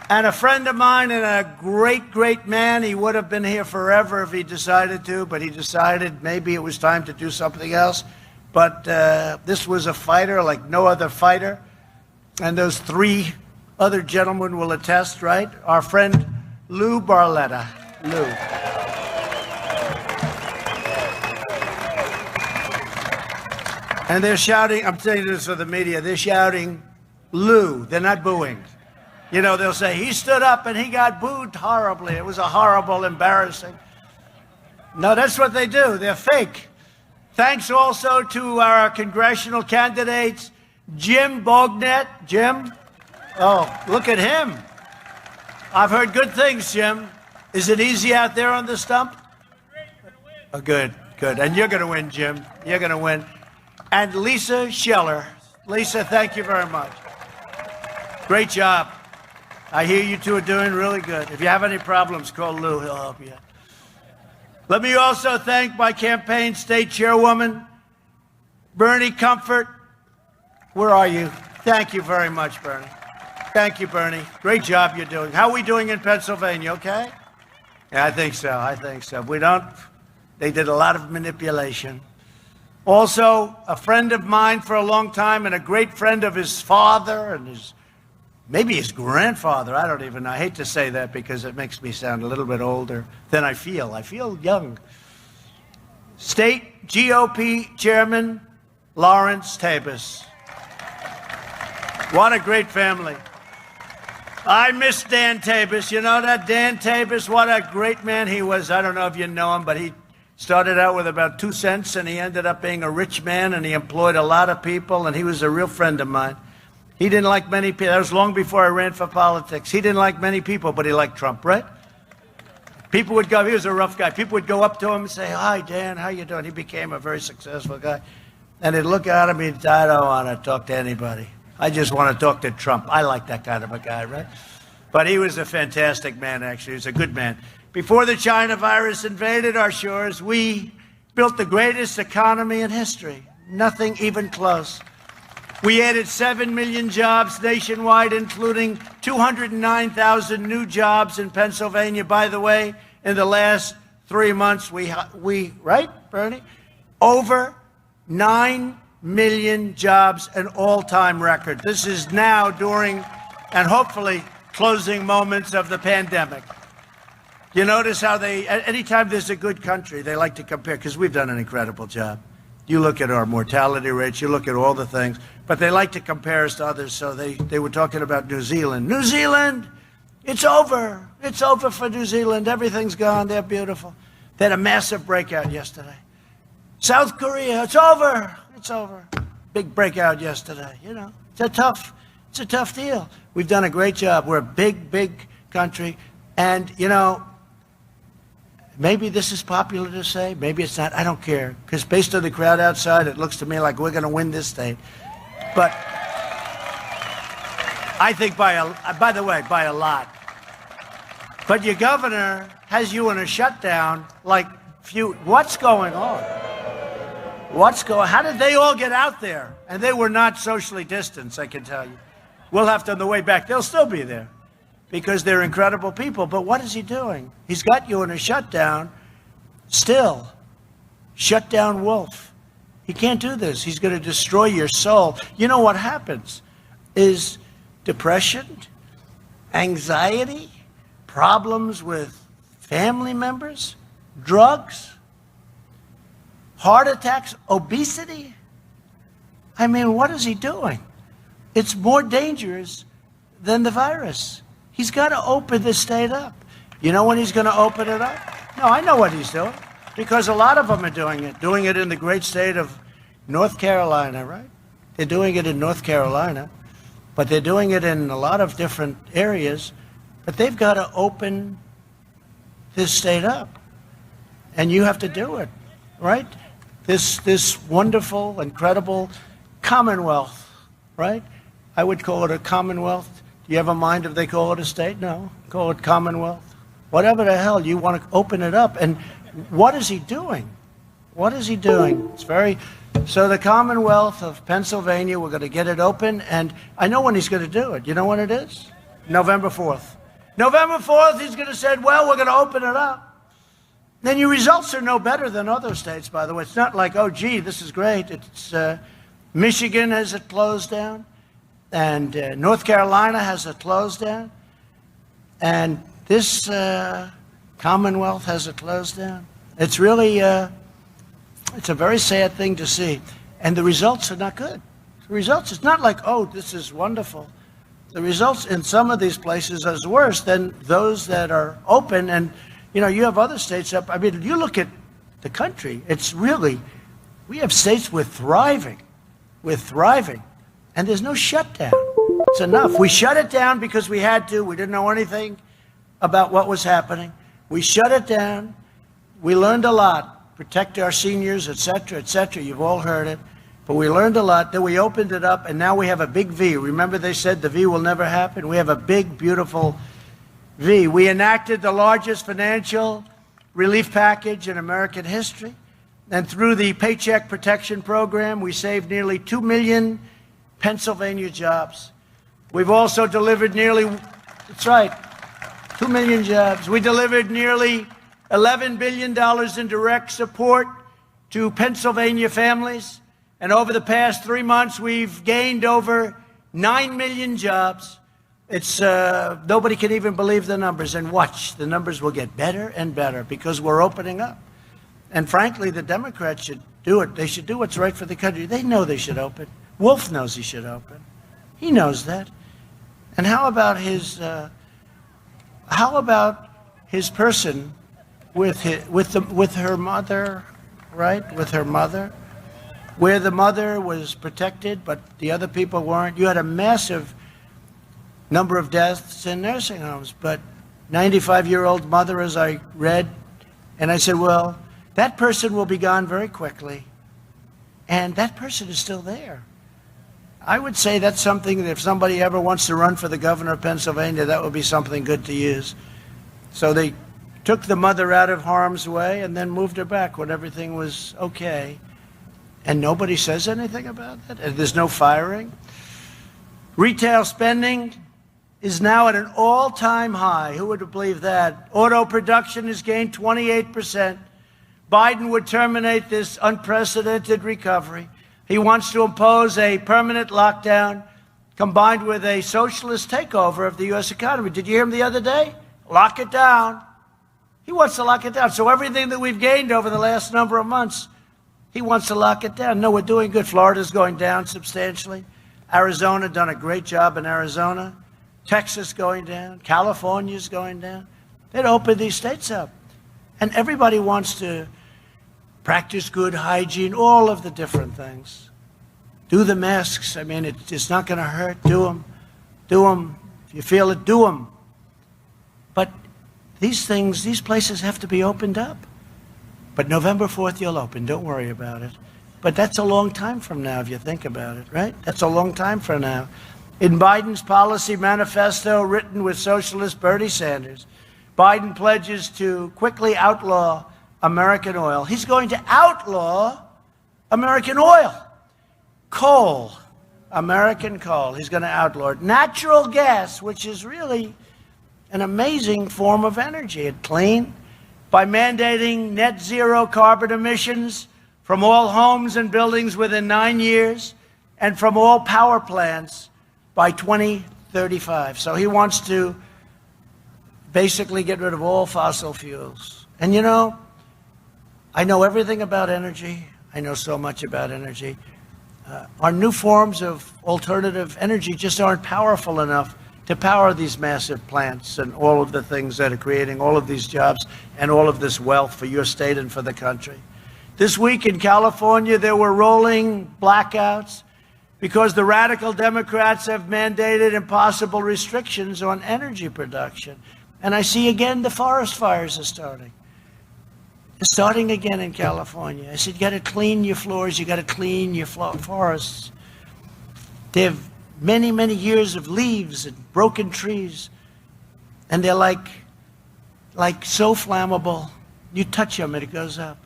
And a friend of mine and a great, great man. He would have been here forever if he decided to, but he decided maybe it was time to do something else. But this was a fighter like no other fighter. And those three other gentlemen will attest, right? Our friend Lou Barletta. Lou. And they're shouting, I'm saying this for the media, they're shouting, Lou. They're not booing. You know, they'll say, he stood up and he got booed horribly. It was a horrible, embarrassing. No, that's what they do. They're fake. Thanks also to our congressional candidates, Jim Bognett. Jim? Oh, look at him. I've heard good things, Jim. Is it easy out there on the stump? Oh, good, good. And you're going to win, Jim. You're going to win. And Lisa Scheller. Lisa, thank you very much. Great job. I hear you two are doing really good. If you have any problems, call Lou. He'll help you. Let me also thank my campaign state chairwoman, Bernie Comfort. Where are you? Thank you very much, Bernie. Thank you, Bernie. Great job you're doing. How are we doing in Pennsylvania, okay? Yeah, I think so. I think so. They did a lot of manipulation. Also, a friend of mine for a long time and a great friend of his father and maybe his grandfather. I don't even know. I hate to say that because it makes me sound a little bit older than I feel. I feel young. State GOP Chairman Lawrence Tabus. What a great family. I miss Dan Tabus. You know that? Dan Tabus, what a great man he was. I don't know if you know him, but he started out with about 2 cents, and he ended up being a rich man, and he employed a lot of people, and he was a real friend of mine. He didn't like many people. That was long before I ran for politics. He didn't like many people, but he liked Trump, right? People would go, he was a rough guy. People would go up to him and say, hi, Dan, how you doing? He became a very successful guy. And they'd look at him and he'd say, I don't want to talk to anybody. I just want to talk to Trump. I like that kind of a guy, right? But he was a fantastic man, actually. He was a good man. Before the China virus invaded our shores, we built the greatest economy in history. Nothing even close. We added 7 million jobs nationwide, including 209,000 new jobs in Pennsylvania. By the way, in the last 3 months, we right, Bernie? Over 9 million jobs, an all-time record. This is now during and hopefully closing moments of the pandemic. You notice how anytime there's a good country, they like to compare, because we've done an incredible job. You look at our mortality rates, you look at all the things, but they like to compare us to others, so they were talking about New Zealand. New Zealand, it's over. It's over for New Zealand. Everything's gone. They're beautiful. They had a massive breakout yesterday. South Korea, it's over. It's over. Big breakout yesterday. You know, it's It's a tough deal. We've done a great job. We're a big, big country. And, you know, maybe this is popular to say. Maybe it's not. I don't care. Because based on the crowd outside, it looks to me like we're going to win this state. But I think by a lot. But your governor has you in a shutdown like what's going on? How did they all get out there? And they were not socially distanced, I can tell you. We'll have to, on the way back, they'll still be there because they're incredible people. But what is he doing? He's got you in a shutdown still. Shut down wolf. He can't do this. He's going to destroy your soul. You know what happens is depression, anxiety, problems with family members, drugs, heart attacks, obesity. I mean, what is he doing? It's more dangerous than the virus. He's got to open the state up. You know when he's going to open it up? No, I know what he's doing because a lot of them are doing it in the great state of North Carolina, right? They're doing it in North Carolina, but they're doing it in a lot of different areas. But they've got to open this state up, and you have to do it, right? This wonderful, incredible Commonwealth, right? I would call it a Commonwealth. Do you have a mind if they call it a state? No. Call it Commonwealth. Whatever the hell, you want to open it up. And what is he doing? What is he doing? So the Commonwealth of Pennsylvania, we're going to get it open, and I know when he's going to do it. You know when it is? November 4th. November 4th, he's going to say, well, we're going to open it up. Then your results are no better than other states, by the way. It's not like, oh, gee, this is great. It's Michigan has it closed down, and North Carolina has it closed down, and this Commonwealth has it closed down. It's really, it's a very sad thing to see, and the results are not good. The results, it's not like, oh, this is wonderful. The results in some of these places are worse than those that are open, and you know, you have other states up. I mean, you look at the country, it's really, we have states with thriving, and there's no shutdown. It's enough. We shut it down because we had to. We didn't know anything about what was happening. We shut it down. We learned a lot. Protect our seniors, et cetera, et cetera. You've all heard it. But we learned a lot. Then we opened it up, and now we have a big V. Remember they said the V will never happen? We have a big, beautiful V. We enacted the largest financial relief package in American history. And through the Paycheck Protection Program, we saved nearly 2 million Pennsylvania jobs. We've also delivered nearly, that's right, 2 million jobs. We delivered nearly $11 billion in direct support to Pennsylvania families. And over the past 3 months, we've gained over 9 million jobs. It's nobody can even believe the numbers. And watch, the numbers will get better and better because we're opening up. And frankly, the Democrats should do it. They should do what's right for the country. They know they should open. Wolf knows he should open. He knows that. And how about his person with her mother, right? With her mother, where the mother was protected, but the other people weren't. You had a massive number of deaths in nursing homes, but 95-year-old mother, as I read, and I said, well, that person will be gone very quickly, and that person is still there. I would say that's something that if somebody ever wants to run for the governor of Pennsylvania, that would be something good to use. So they took the mother out of harm's way and then moved her back when everything was okay. And nobody says anything about that? And there's no firing? Retail spending is now at an all-time high. Who would have believed that? Auto production has gained 28%. Biden would terminate this unprecedented recovery. He wants to impose a permanent lockdown combined with a socialist takeover of the U.S. economy. Did you hear him the other day? Lock it down. He wants to lock it down. So everything that we've gained over the last number of months, he wants to lock it down. No, we're doing good. Florida's going down substantially. Arizona done a great job in Arizona. Texas going down. California's going down. They'd open these states up. And everybody wants to practice good hygiene, all of the different things. Do the masks. I mean, it's not going to hurt. Do them. Do them. If you feel it, do them. But these things, these places have to be opened up. But November 4th, you'll open. Don't worry about it. But that's a long time from now, if you think about it, right? That's a long time from now. In Biden's policy manifesto, written with socialist Bernie Sanders, Biden pledges to quickly outlaw American oil. He's going to outlaw American oil. Coal, American coal, he's going to outlaw it. Natural gas, which is really an amazing form of energy. It's clean. By mandating net zero carbon emissions from all homes and buildings within 9 years and from all power plants by 2035. So he wants to basically get rid of all fossil fuels. And you know, I know everything about energy. I know so much about energy. Our new forms of alternative energy just aren't powerful enough to power these massive plants and all of the things that are creating all of these jobs and all of this wealth for your state and for the country. This week in California, there were rolling blackouts because the radical Democrats have mandated impossible restrictions on energy production. And I see again the forest fires are starting. They're starting again in California. I said, you got to clean your floors, you got to clean your forests. They have many, many years of leaves and broken trees. And they're like so flammable. You touch them and it goes up.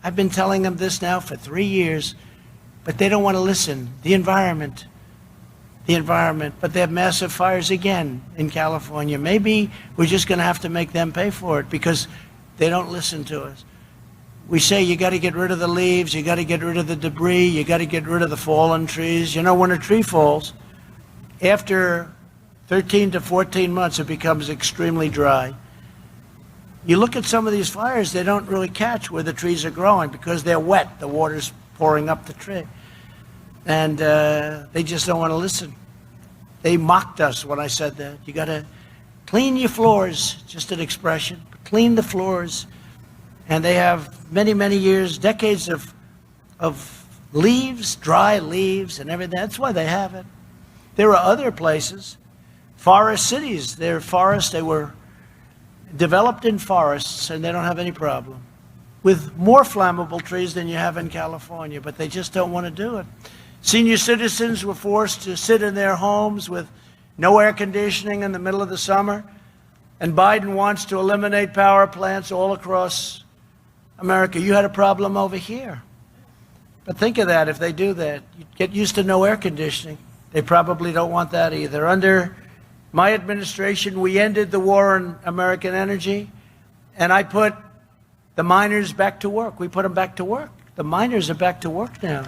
I've been telling them this now for 3 years, but they don't want to listen. The environment. But they have massive fires again in California. Maybe we're just going to have to make them pay for it because they don't listen to us. We say you got to get rid of the leaves, you got to get rid of the debris, you got to get rid of the fallen trees. You know, when a tree falls, after 13 to 14 months, it becomes extremely dry. You look at some of these fires, they don't really catch where the trees are growing because they're wet. The water's pouring up the tree. And they just don't want to listen. They mocked us when I said that. You got to clean your floors, just an expression. Clean the floors. And they have many, many years, decades of leaves, dry leaves and everything. That's why they have it. There are other places, forest cities. They're forests. They were developed in forests, and they don't have any problem with more flammable trees than you have in California, but they just don't want to do it. Senior citizens were forced to sit in their homes with no air conditioning in the middle of the summer, and Biden wants to eliminate power plants all across America. You had a problem over here. But think of that, if they do that, you get used to no air conditioning. They probably don't want that either. Under my administration, we ended the war on American energy, and I put the miners back to work. We put them back to work. The miners are back to work now.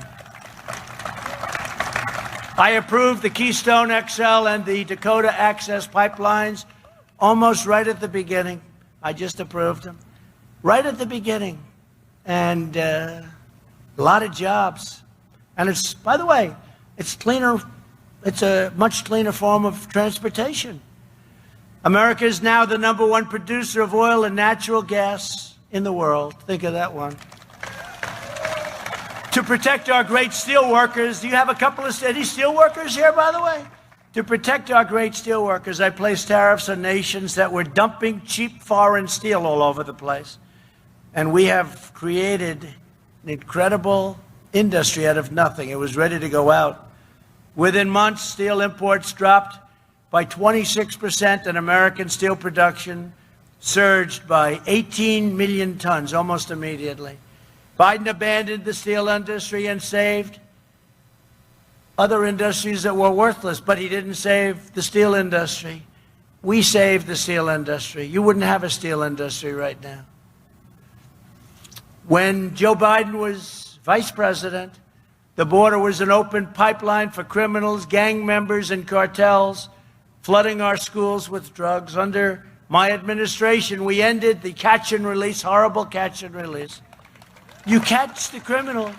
I approved the Keystone XL and the Dakota Access pipelines almost right at the beginning. I just approved them. Right at the beginning. And a lot of jobs. And it's, by the way, it's cleaner. It's a much cleaner form of transportation. America is now the #1 producer of oil and natural gas in the world. Think of that one. To protect our great steel workers, do you have a couple of steady steel workers here, by the way? To protect our great steel workers, I placed tariffs on nations that were dumping cheap foreign steel all over the place. And we have created an incredible industry out of nothing. It was ready to go out. Within months, steel imports dropped by 26%, and American steel production surged by 18 million tons almost immediately. Biden abandoned the steel industry and saved other industries that were worthless, but he didn't save the steel industry. We saved the steel industry. You wouldn't have a steel industry right now. When Joe Biden was vice president, the border was an open pipeline for criminals, gang members, and cartels, flooding our schools with drugs. Under my administration, we ended the catch and release, horrible catch and release. You catch the criminal,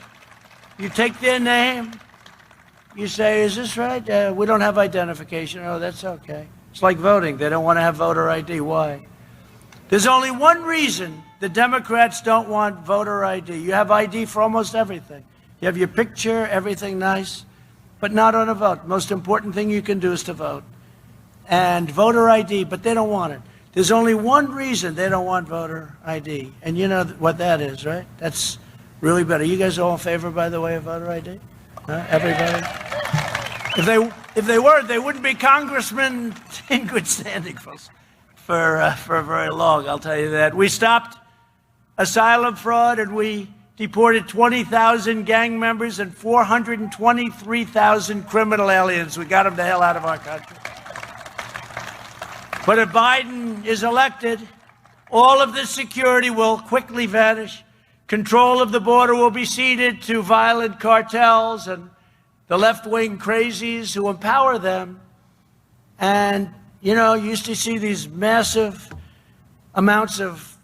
you take their name, you say, is this right? We don't have identification. Oh, that's okay. It's like voting. They don't want to have voter ID. Why? There's only one reason the Democrats don't want voter ID. You have ID for almost everything. You have your picture, everything nice, but not on a vote. Most important thing you can do is to vote. and voter ID, but they don't want it. There's only one reason they don't want voter ID, and you know what that is, right? That's really better. You guys all in favor, by the way, of voter ID? Everybody? If they were, they wouldn't be congressmen in good standing for very long, I'll tell you that. We stopped asylum fraud, and we deported 20,000 gang members and 423,000 criminal aliens. We got them the hell out of our country. But if Biden is elected, all of this security will quickly vanish. Control of the border will be ceded to violent cartels and the left-wing crazies who empower them. And, you know, you used to see these massive amounts of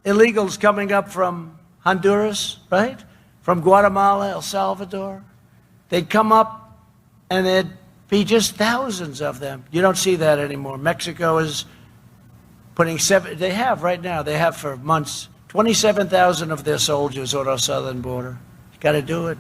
illegals coming up from Honduras, right? From Guatemala, El Salvador. They'd come up and they'd be just thousands of them. You don't see that anymore. Mexico is putting they have right now, they have for months, 27,000 of their soldiers on our southern border. You got to do it.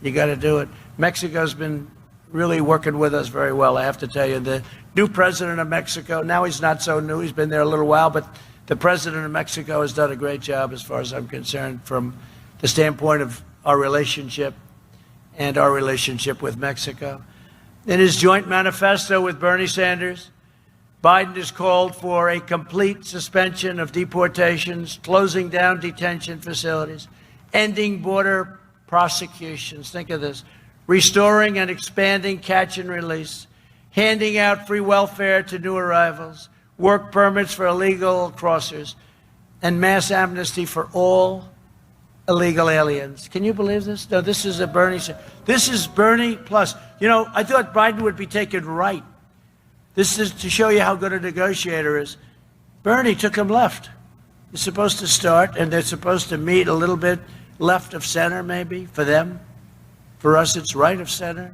You got to do it. Mexico's been really working with us very well, I have to tell you. The new president of Mexico, now he's not so new, he's been there a little while, but the president of Mexico has done a great job as far as I'm concerned from the standpoint of our relationship and our relationship with Mexico. In his joint manifesto with Bernie Sanders, Biden has called for a complete suspension of deportations, closing down detention facilities, ending border prosecutions. Think of this. Restoring and expanding catch and release, handing out free welfare to new arrivals, work permits for illegal crossers, and mass amnesty for all illegal aliens. Can you believe this? No, this is a Bernie. This is Bernie plus. You know, I thought Biden would be taken right. This is to show you how good a negotiator is. Bernie took him left. It's supposed to start, and they're supposed to meet a little bit left of center, maybe, for them. For us, it's right of center.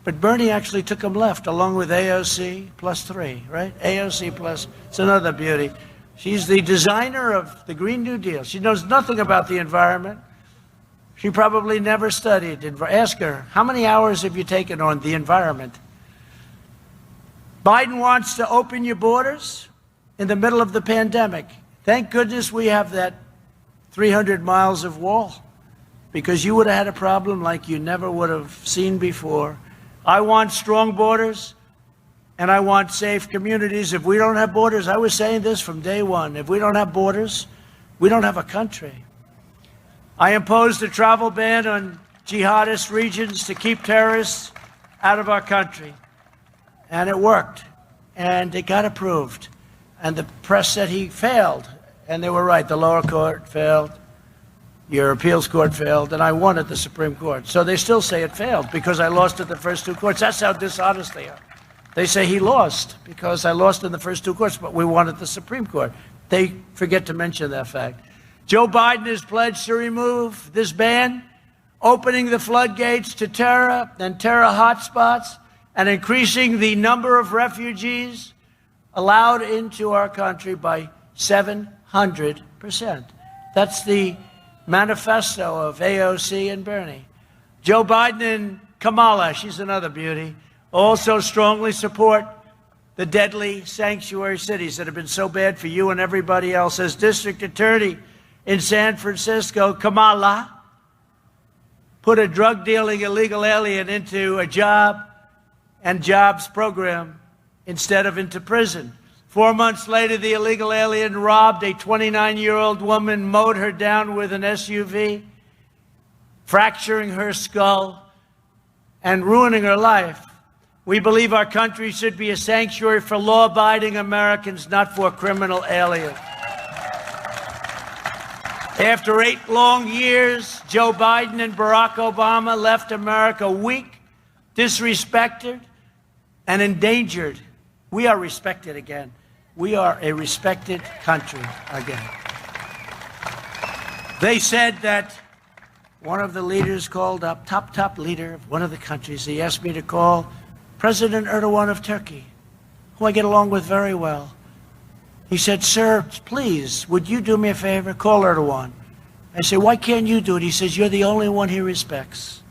But Bernie actually took him left, along with AOC +3, right? AOC plus, it's another beauty. She's the designer of the Green New Deal. She knows nothing about the environment. She probably never studied. Ask her, how many hours have you taken on the environment? Biden wants to open your borders in the middle of the pandemic. Thank goodness we have that 300 miles of wall, because you would have had a problem like you never would have seen before. I want strong borders, and I want safe communities. If we don't have borders, I was saying this from day one, if we don't have borders, we don't have a country. I imposed a travel ban on jihadist regions to keep terrorists out of our country. And it worked, and it got approved. And the press said he failed, and they were right. The lower court failed, your appeals court failed, and I won at the Supreme Court. So they still say it failed because I lost at the first two courts. That's how dishonest they are. They say he lost because I lost in the first two courts, but we won at the Supreme Court. They forget to mention that fact. Joe Biden has pledged to remove this ban, opening the floodgates to terror and terror hotspots, and increasing the number of refugees allowed into our country by 700%. That's the manifesto of AOC and Bernie. Joe Biden and Kamala, she's another beauty, also strongly support the deadly sanctuary cities that have been so bad for you and everybody else. As district attorney in San Francisco, Kamala put a drug-dealing illegal alien into a job and jobs program instead of into prison. 4 months later, the illegal alien robbed a 29-year-old woman, mowed her down with an SUV, fracturing her skull and ruining her life. We believe our country should be a sanctuary for law-abiding Americans, not for criminal aliens. After 8 long years, Joe Biden and Barack Obama left America weak, disrespected, and endangered. We are respected again. We are a respected country again. They said that one of the leaders called up, top leader of one of the countries, he asked me to call President Erdogan of Turkey, who I get along with very well. He said, sir, please, would you do me a favor? Call Erdogan. I said, why can't you do it? He says, you're the only one he respects.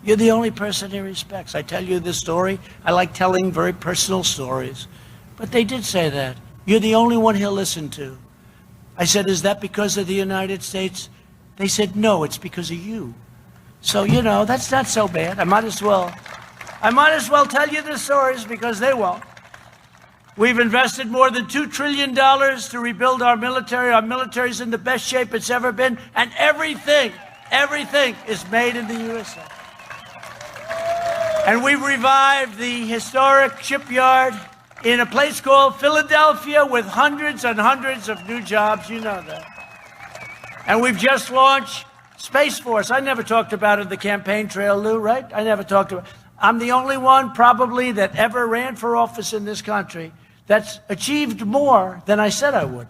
You're the only person he respects. I tell you this story. I like telling very personal stories. But they did say that. You're the only one he'll listen to. I said, is that because of the United States? They said, no, it's because of you. So, you know, that's not so bad. I might as well tell you the stories because they won't. We've invested more than $2 trillion to rebuild our military. Our military's in the best shape it's ever been. And everything is made in the USA. And we've revived the historic shipyard in a place called Philadelphia with hundreds and hundreds of new jobs. You know that. And we've just launched Space Force. I never talked about it in the campaign trail, Lou, right? I never talked about it. I'm the only one probably that ever ran for office in this country that's achieved more than I said I would.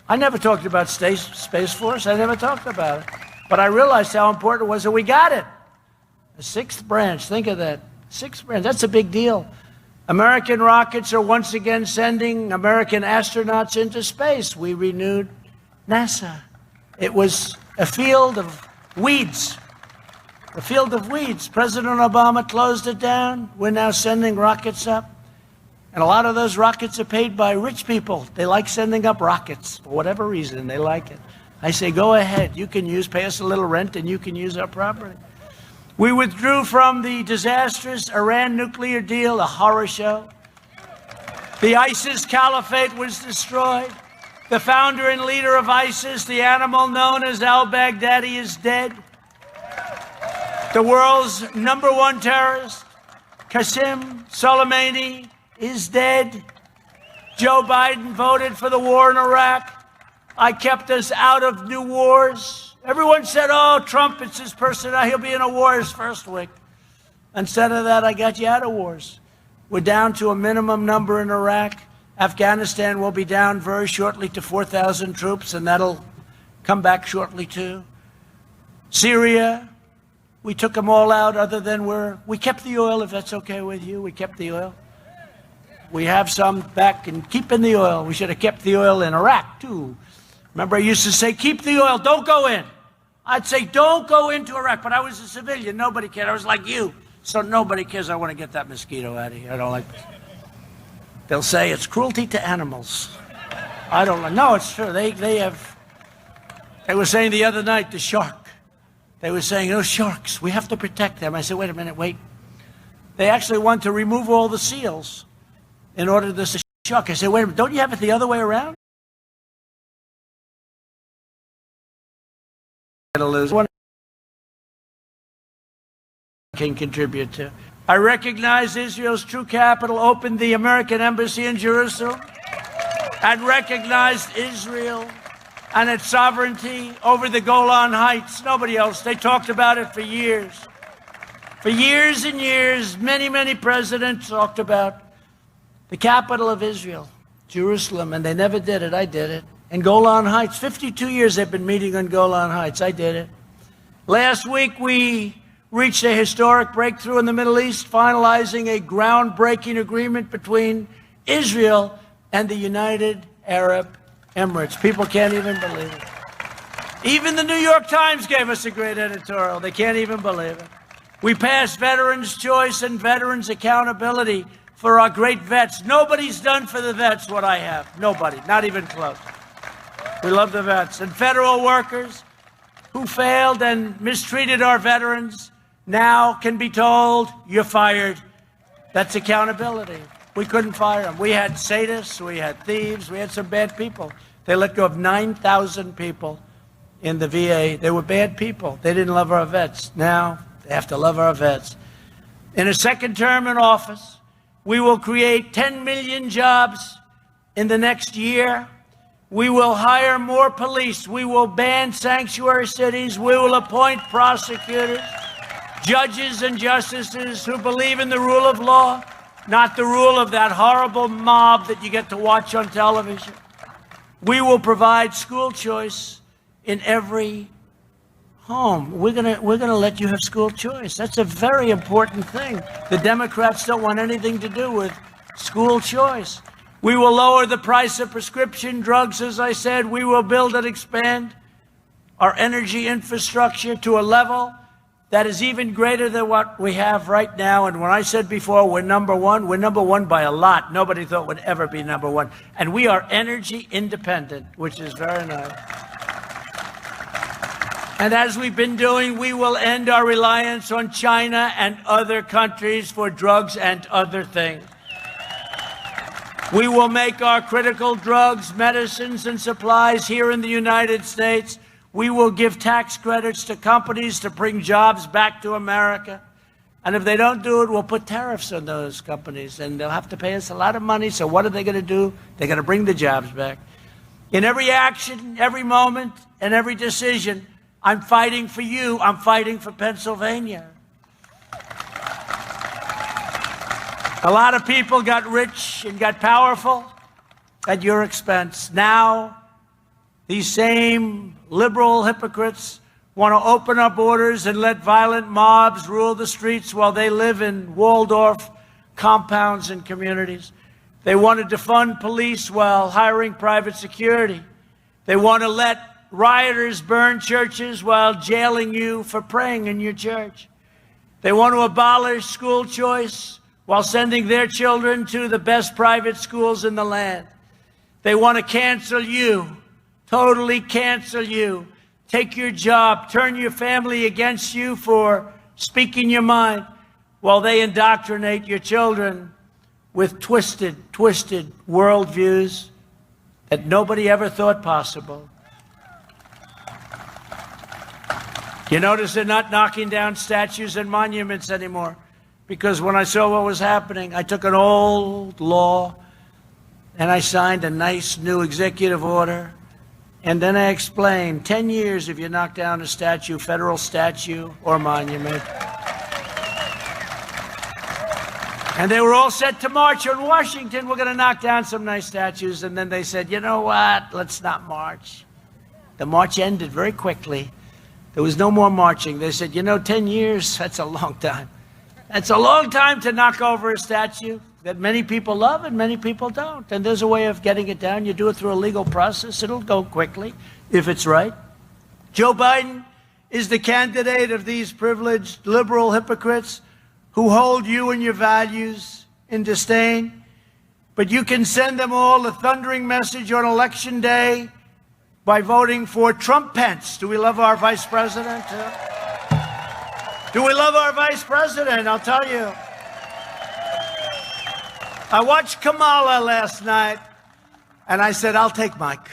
I never talked about Space Force. I never talked about it. But I realized how important it was, and we got it. The sixth branch, think of that. Sixth branch, that's a big deal. American rockets are once again sending American astronauts into space. We renewed NASA. It was a field of weeds. A field of weeds. President Obama closed it down. We're now sending rockets up. And a lot of those rockets are paid by rich people. They like sending up rockets for whatever reason. They like it. I say, go ahead. You can pay us a little rent and you can use our property. We withdrew from the disastrous Iran nuclear deal, a horror show. The ISIS caliphate was destroyed. The founder and leader of ISIS, the animal known as al-Baghdadi, is dead. The world's #1 terrorist, Qasem Soleimani, is dead. Joe Biden voted for the war in Iraq. I kept us out of new wars. Everyone said, oh, Trump, it's his personality. He'll be in a war his first week. Instead of that, I got you out of wars. We're down to a minimum number in Iraq. Afghanistan will be down very shortly to 4,000 troops, and that'll come back shortly too. Syria, we took them all out other than we kept the oil, if that's okay with you. We kept the oil. We have some back and keeping the oil. We should have kept the oil in Iraq too. Remember, I used to say, keep the oil, don't go in. I'd say, don't go into Iraq, but I was a civilian. Nobody cared. I was like you. So nobody cares. I want to get that mosquito out of here. I don't like this. They'll say it's cruelty to animals. I don't know. No, it's true. They were saying the other night, the shark. They were saying, those sharks, we have to protect them. I said, wait a minute, wait. They actually want to remove all the seals in order to this shark. I said, wait a minute, don't you have it the other way around? One can contribute to. I recognize Israel's true capital, opened the American embassy in Jerusalem, and recognized Israel and its sovereignty over the Golan Heights. Nobody else. They talked about it for years. For years and years, many, many presidents talked about the capital of Israel, Jerusalem, and they never did it. I did it. And Golan Heights, 52 years they've been meeting on Golan Heights. I did it. Last week we reached a historic breakthrough in the Middle East, finalizing a groundbreaking agreement between Israel and the United Arab Emirates. People can't even believe it. Even the New York Times gave us a great editorial. They can't even believe it. We passed Veterans' Choice and Veterans' Accountability for our great vets. Nobody's done for the vets what I have. Nobody, not even close. We love the vets. And federal workers who failed and mistreated our veterans now can be told, you're fired. That's accountability. We couldn't fire them. We had sadists, we had thieves, we had some bad people. They let go of 9,000 people in the VA. They were bad people. They didn't love our vets. Now they have to love our vets. In a second term in office, we will create 10 million jobs in the next year. We will hire more police. We will ban sanctuary cities. We will appoint prosecutors, judges and justices who believe in the rule of law, not the rule of that horrible mob that you get to watch on television. We will provide school choice in every home. We're gonna let you have school choice. That's a very important thing. The Democrats don't want anything to do with school choice. We will lower the price of prescription drugs, as I said. We will build and expand our energy infrastructure to a level that is even greater than what we have right now. And when I said before we're number one by a lot. Nobody thought we'd ever be number one. And we are energy independent, which is very nice. And as we've been doing, we will end our reliance on China and other countries for drugs and other things. We will make our critical drugs, medicines, and supplies here in the United States. We will give tax credits to companies to bring jobs back to America. And if they don't do it, we'll put tariffs on those companies, and they'll have to pay us a lot of money. So what are they going to do? They're going to bring the jobs back. In every action, every moment, and every decision, I'm fighting for you. I'm fighting for Pennsylvania. A lot of people got rich and got powerful at your expense. Now, these same liberal hypocrites want to open up borders and let violent mobs rule the streets while they live in Waldorf compounds and communities. They want to defund police while hiring private security. They want to let rioters burn churches while jailing you for praying in your church. They want to abolish school choice while sending their children to the best private schools in the land. They want to cancel you, totally cancel you, take your job, turn your family against you for speaking your mind, while they indoctrinate your children with twisted worldviews that nobody ever thought possible. You notice they're not knocking down statues and monuments anymore. Because when I saw what was happening, I took an old law and I signed a nice new executive order. And then I explained 10 years if you knock down a statue, federal statue or monument. And they were all set to march on Washington. We're going to knock down some nice statues. And then they said, you know what? Let's not march. The march ended very quickly. There was no more marching. They said, 10 years, that's a long time. It's a long time to knock over a statue that many people love and many people don't. And there's a way of getting it down. You do it through a legal process. It'll go quickly if it's right. Joe Biden is the candidate of these privileged liberal hypocrites who hold you and your values in disdain. But you can send them all a thundering message on Election Day by voting for Trump Pence. Do we love our vice president? Do we love our vice president? I'll tell you. I watched Kamala last night, and I said, I'll take Mike.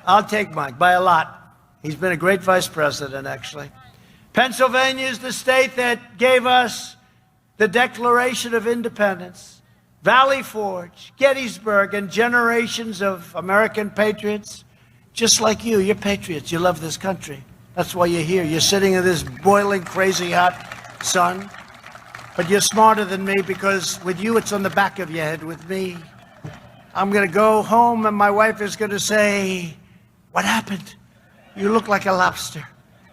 I'll take Mike by a lot. He's been a great vice president, actually. Pennsylvania is the state that gave us the Declaration of Independence, Valley Forge, Gettysburg, and generations of American patriots, just like you. You're patriots. You love this country. That's why you're here. You're sitting in this boiling, crazy hot sun. But you're smarter than me because with you, it's on the back of your head. With me, I'm going to go home and my wife is going to say, what happened? You look like a lobster.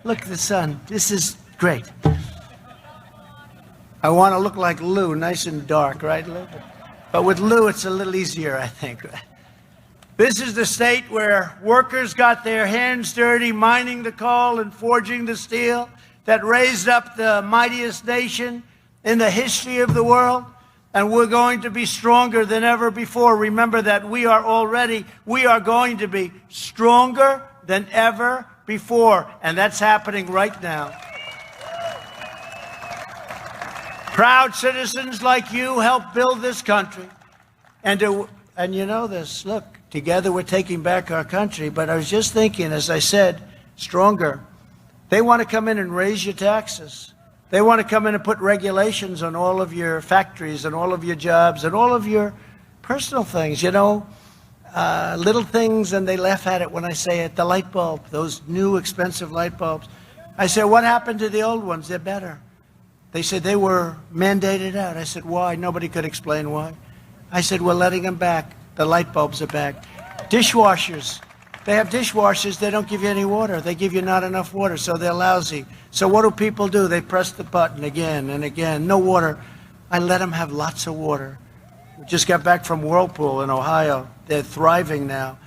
Look at the sun. This is great. I want to look like Lou, nice and dark, right, Lou? But with Lou, it's a little easier, I think. This is the state where workers got their hands dirty mining the coal and forging the steel that raised up the mightiest nation in the history of the world. And we're going to be stronger than ever before. Remember that we are going to be stronger than ever before. And that's happening right now. Proud citizens like you help build this country. And you know this, look. Together we're taking back our country. But I was just thinking, as I said, stronger. They want to come in and raise your taxes. They want to come in and put regulations on all of your factories and all of your jobs and all of your personal things, little things, and they laugh at it when I say it. The light bulb, those new expensive light bulbs. I said, what happened to the old ones? They're better. They said they were mandated out. I said, why? Nobody could explain why. I said, we're letting them back. The light bulbs are back. Dishwashers. They have dishwashers. They don't give you any water. They give you not enough water, so they're lousy. So what do people do? They press the button again and again. No water. I let them have lots of water. We just got back from Whirlpool in Ohio. They're thriving now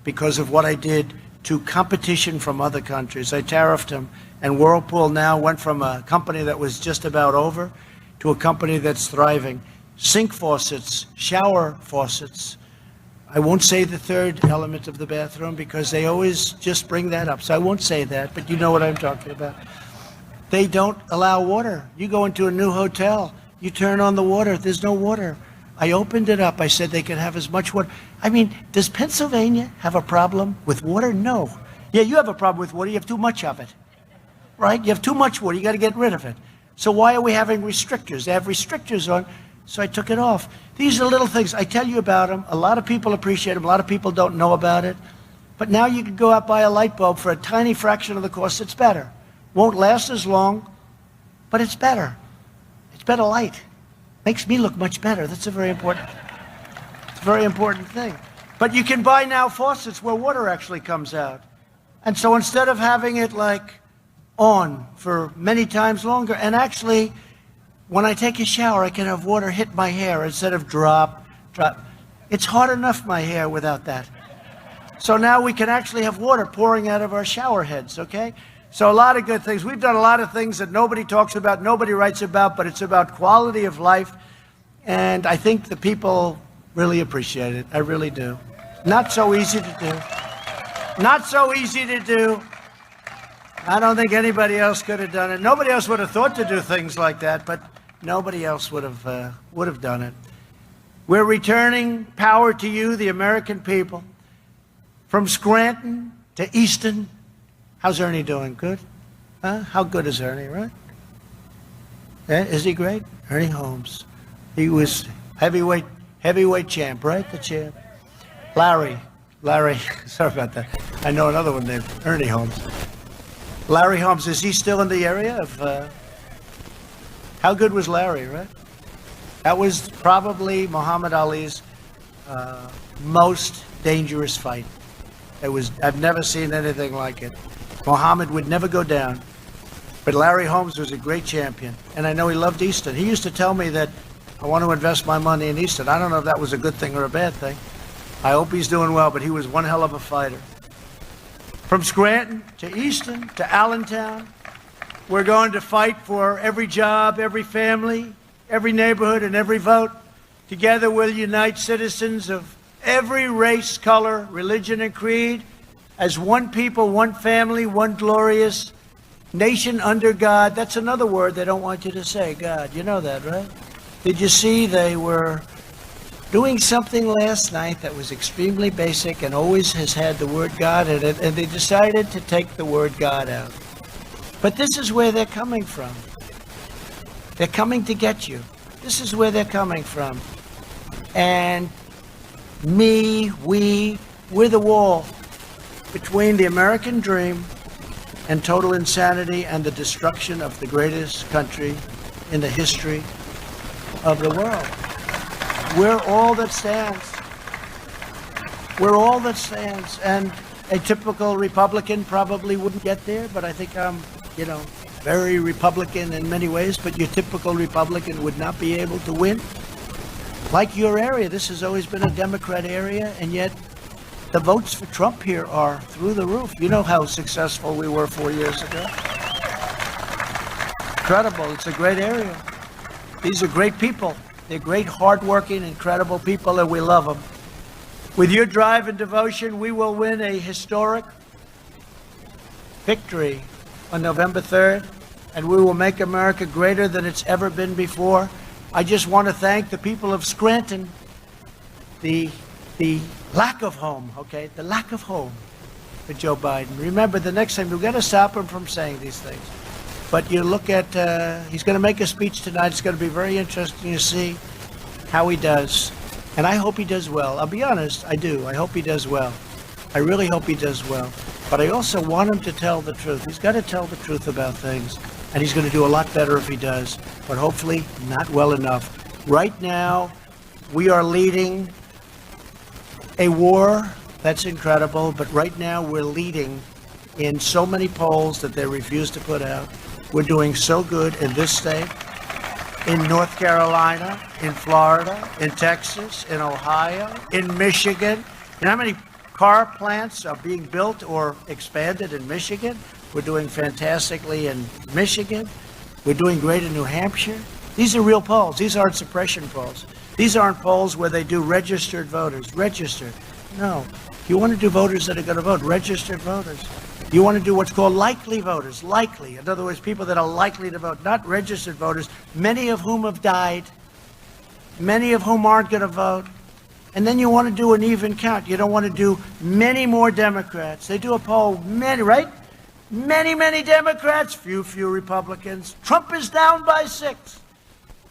because of what I did to competition from other countries. I tariffed them, and Whirlpool now went from a company that was just about over to a company that's thriving. Sink faucets, shower faucets. I won't say the third element of the bathroom because they always just bring that up. So I won't say that, but you know what I'm talking about. They don't allow water. You go into a new hotel, you turn on the water, there's no water. I opened it up. I said they could have as much water. I mean, does Pennsylvania have a problem with water? No. Yeah, you have a problem with water. You have too much of it, right? You have too much water. You got to get rid of it. So why are we having restrictors? They have restrictors on, so I took it off. These are little things. I tell you about them. A lot of people appreciate them. A lot of people don't know about it. But now you can go out buy a light bulb for a tiny fraction of the cost. It's better. Won't last as long, but it's better. It's better light. Makes me look much better. That's a very important thing. But you can buy now faucets where water actually comes out. And so instead of having it like on for many times longer, and actually when I take a shower, I can have water hit my hair instead of drop. It's hard enough, my hair, without that. So now we can actually have water pouring out of our shower heads, okay? So a lot of good things. We've done a lot of things that nobody talks about, nobody writes about, but it's about quality of life. And I think the people really appreciate it. I really do. Not so easy to do. Not so easy to do. I don't think anybody else could have done it. Nobody else would have thought to do things like that, but nobody else would have done it. We're returning power to you, the American people, from Scranton to Easton. How's Ernie doing? Good? How good is Ernie, right? Is he great? Ernie Holmes. He was heavyweight champ, right? The champ. Larry, sorry about that. I know another one named Ernie Holmes. Larry Holmes, is he still in the area of, how good was Larry, right? That was probably Muhammad Ali's most dangerous fight. I've never seen anything like it. Muhammad would never go down. But Larry Holmes was a great champion. And I know he loved Easton. He used to tell me that I want to invest my money in Easton. I don't know if that was a good thing or a bad thing. I hope he's doing well, but he was one hell of a fighter. From Scranton to Easton to Allentown, we're going to fight for every job, every family, every neighborhood, and every vote. Together we'll unite citizens of every race, color, religion, and creed as one people, one family, one glorious nation under God. That's another word they don't want you to say, God. You know that, right? Did you see they were doing something last night that was extremely basic and always has had the word God in it, and they decided to take the word God out. But this is where they're coming from. They're coming to get you. This is where they're coming from. And we're the wall between the American dream and total insanity and the destruction of the greatest country in the history of the world. We're all that stands. We're all that stands. And a typical Republican probably wouldn't get there, but I think I'm, very Republican in many ways, but your typical Republican would not be able to win. Like your area, this has always been a Democrat area, and yet the votes for Trump here are through the roof. You know how successful we were 4 years ago. Incredible. It's a great area. These are great people. They're great, hardworking, incredible people, and we love them. With your drive and devotion, we will win a historic victory on November 3rd, and we will make America greater than it's ever been before. I just want to thank the people of Scranton, the lack of home, okay? The lack of home for Joe Biden. Remember, the next time, we've got to stop him from saying these things. But you look at, he's going to make a speech tonight. It's going to be very interesting to see how he does. And I hope he does well. I'll be honest, I do. I hope he does well. I really hope he does well. But I also want him to tell the truth. He's got to tell the truth about things. And he's going to do a lot better if he does. But hopefully not well enough. Right now, we are leading a war that's incredible. But right now, we're leading in so many polls that they refuse to put out. We're doing so good in this state, in North Carolina, in Florida, in Texas, in Ohio, in Michigan. You know how many car plants are being built or expanded in Michigan. We're doing fantastically in Michigan. We're doing great in New Hampshire. These are real polls. These aren't suppression polls. These aren't polls where they do registered voters. Registered. No. You want to do voters that are going to vote. Registered voters. You want to do what's called likely voters. Likely. In other words, people that are likely to vote, not registered voters, many of whom have died, many of whom aren't going to vote. And then you want to do an even count. You don't want to do many more Democrats. They do a poll, many, right? Many Democrats, few Republicans. Trump is down by 6.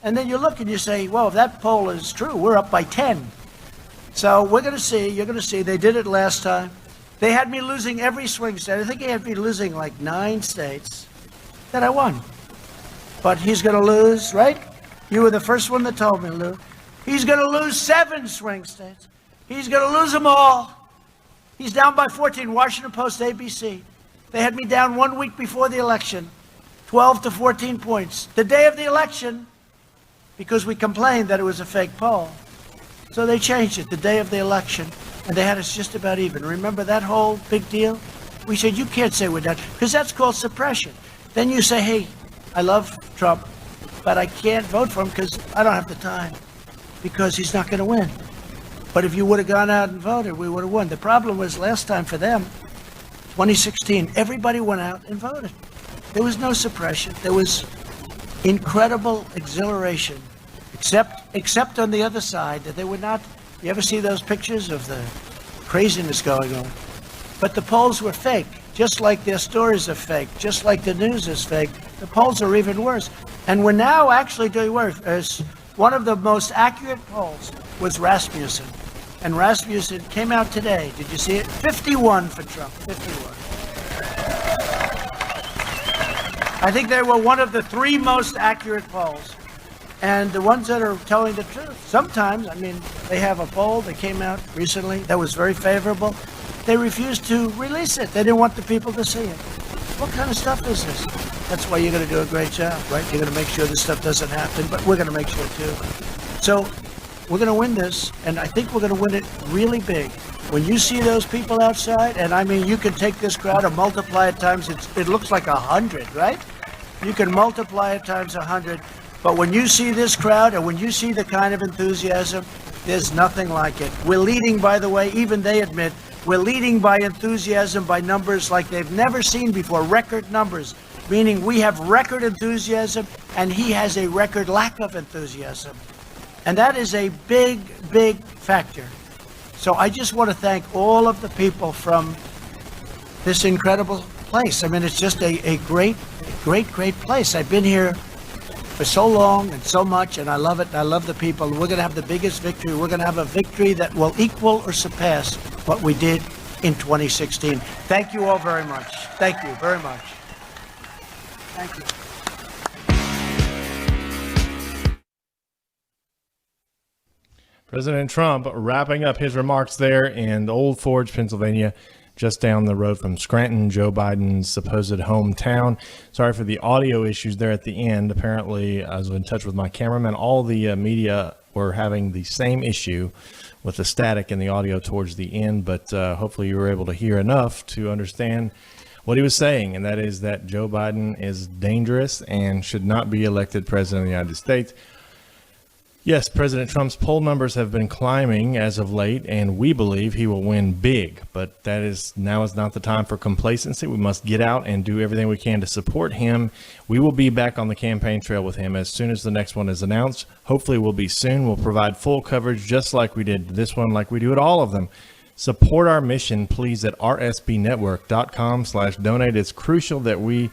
And then you look and you say, well, if that poll is true, we're up by 10. So we're going to see, you're going to see, they did it last time. They had me losing every swing state. I think they had me losing like 9 states that I won. But he's going to lose, right? You were the first one that told me, Lou. He's going to lose 7 swing states. He's going to lose them all. He's down by 14. Washington Post, ABC. They had me down 1 week before the election, 12 to 14 points. The day of the election, because we complained that it was a fake poll. So they changed it the day of the election, and they had us just about even. Remember that whole big deal? We said, you can't say we're done, because that's called suppression. Then you say, hey, I love Trump, but I can't vote for him because I don't have the time, because he's not going to win. But if you would have gone out and voted, we would have won. The problem was last time for them, 2016, everybody went out and voted. There was no suppression. There was incredible exhilaration, except on the other side that they would not. You ever see those pictures of the craziness going on? But the polls were fake, just like their stories are fake, just like the news is fake. The polls are even worse. And we're now actually doing worse. As one of the most accurate polls was Rasmussen. And Rasmussen came out today. Did you see it? 51 for Trump. 51. I think they were one of the 3 most accurate polls. And the ones that are telling the truth. Sometimes, I mean, they have a poll that came out recently that was very favorable. They refused to release it. They didn't want the people to see it. What kind of stuff is this? That's why you're going to do a great job, right? You're going to make sure this stuff doesn't happen, but we're going to make sure too. So we're going to win this, and I think we're going to win it really big. When you see those people outside, and I mean, you can take this crowd and multiply it times, it looks like 100, right? You can multiply it times 100. But when you see this crowd and when you see the kind of enthusiasm, there's nothing like it. We're leading, by the way, even they admit, we're leading by enthusiasm, by numbers like they've never seen before, record numbers, meaning we have record enthusiasm and he has a record lack of enthusiasm. And that is a big factor. So I just want to thank all of the people from this incredible place. I mean, it's just a great place. I've been here for so long and so much, and I love it. I love the people. We're going to have the biggest victory. We're going to have a victory that will equal or surpass what we did in 2016. Thank you all very much. Thank you very much. Thank you. President Trump wrapping up his remarks there in Old Forge, Pennsylvania, just down the road from Scranton, Joe Biden's supposed hometown. Sorry for the audio issues there at the end. Apparently, I was in touch with my cameraman. All the media were having the same issue with the static in the audio towards the end, but hopefully you were able to hear enough to understand what he was saying, and that is that Joe Biden is dangerous and should not be elected president of the United States. Yes, President Trump's poll numbers have been climbing as of late, and we believe he will win big. But now is not the time for complacency. We must get out and do everything we can to support him. We will be back on the campaign trail with him as soon as the next one is announced. Hopefully we'll be soon. We'll provide full coverage just like we did this one, like we do at all of them. Support our mission, please, at rsbnetwork.com/donate. It's crucial that we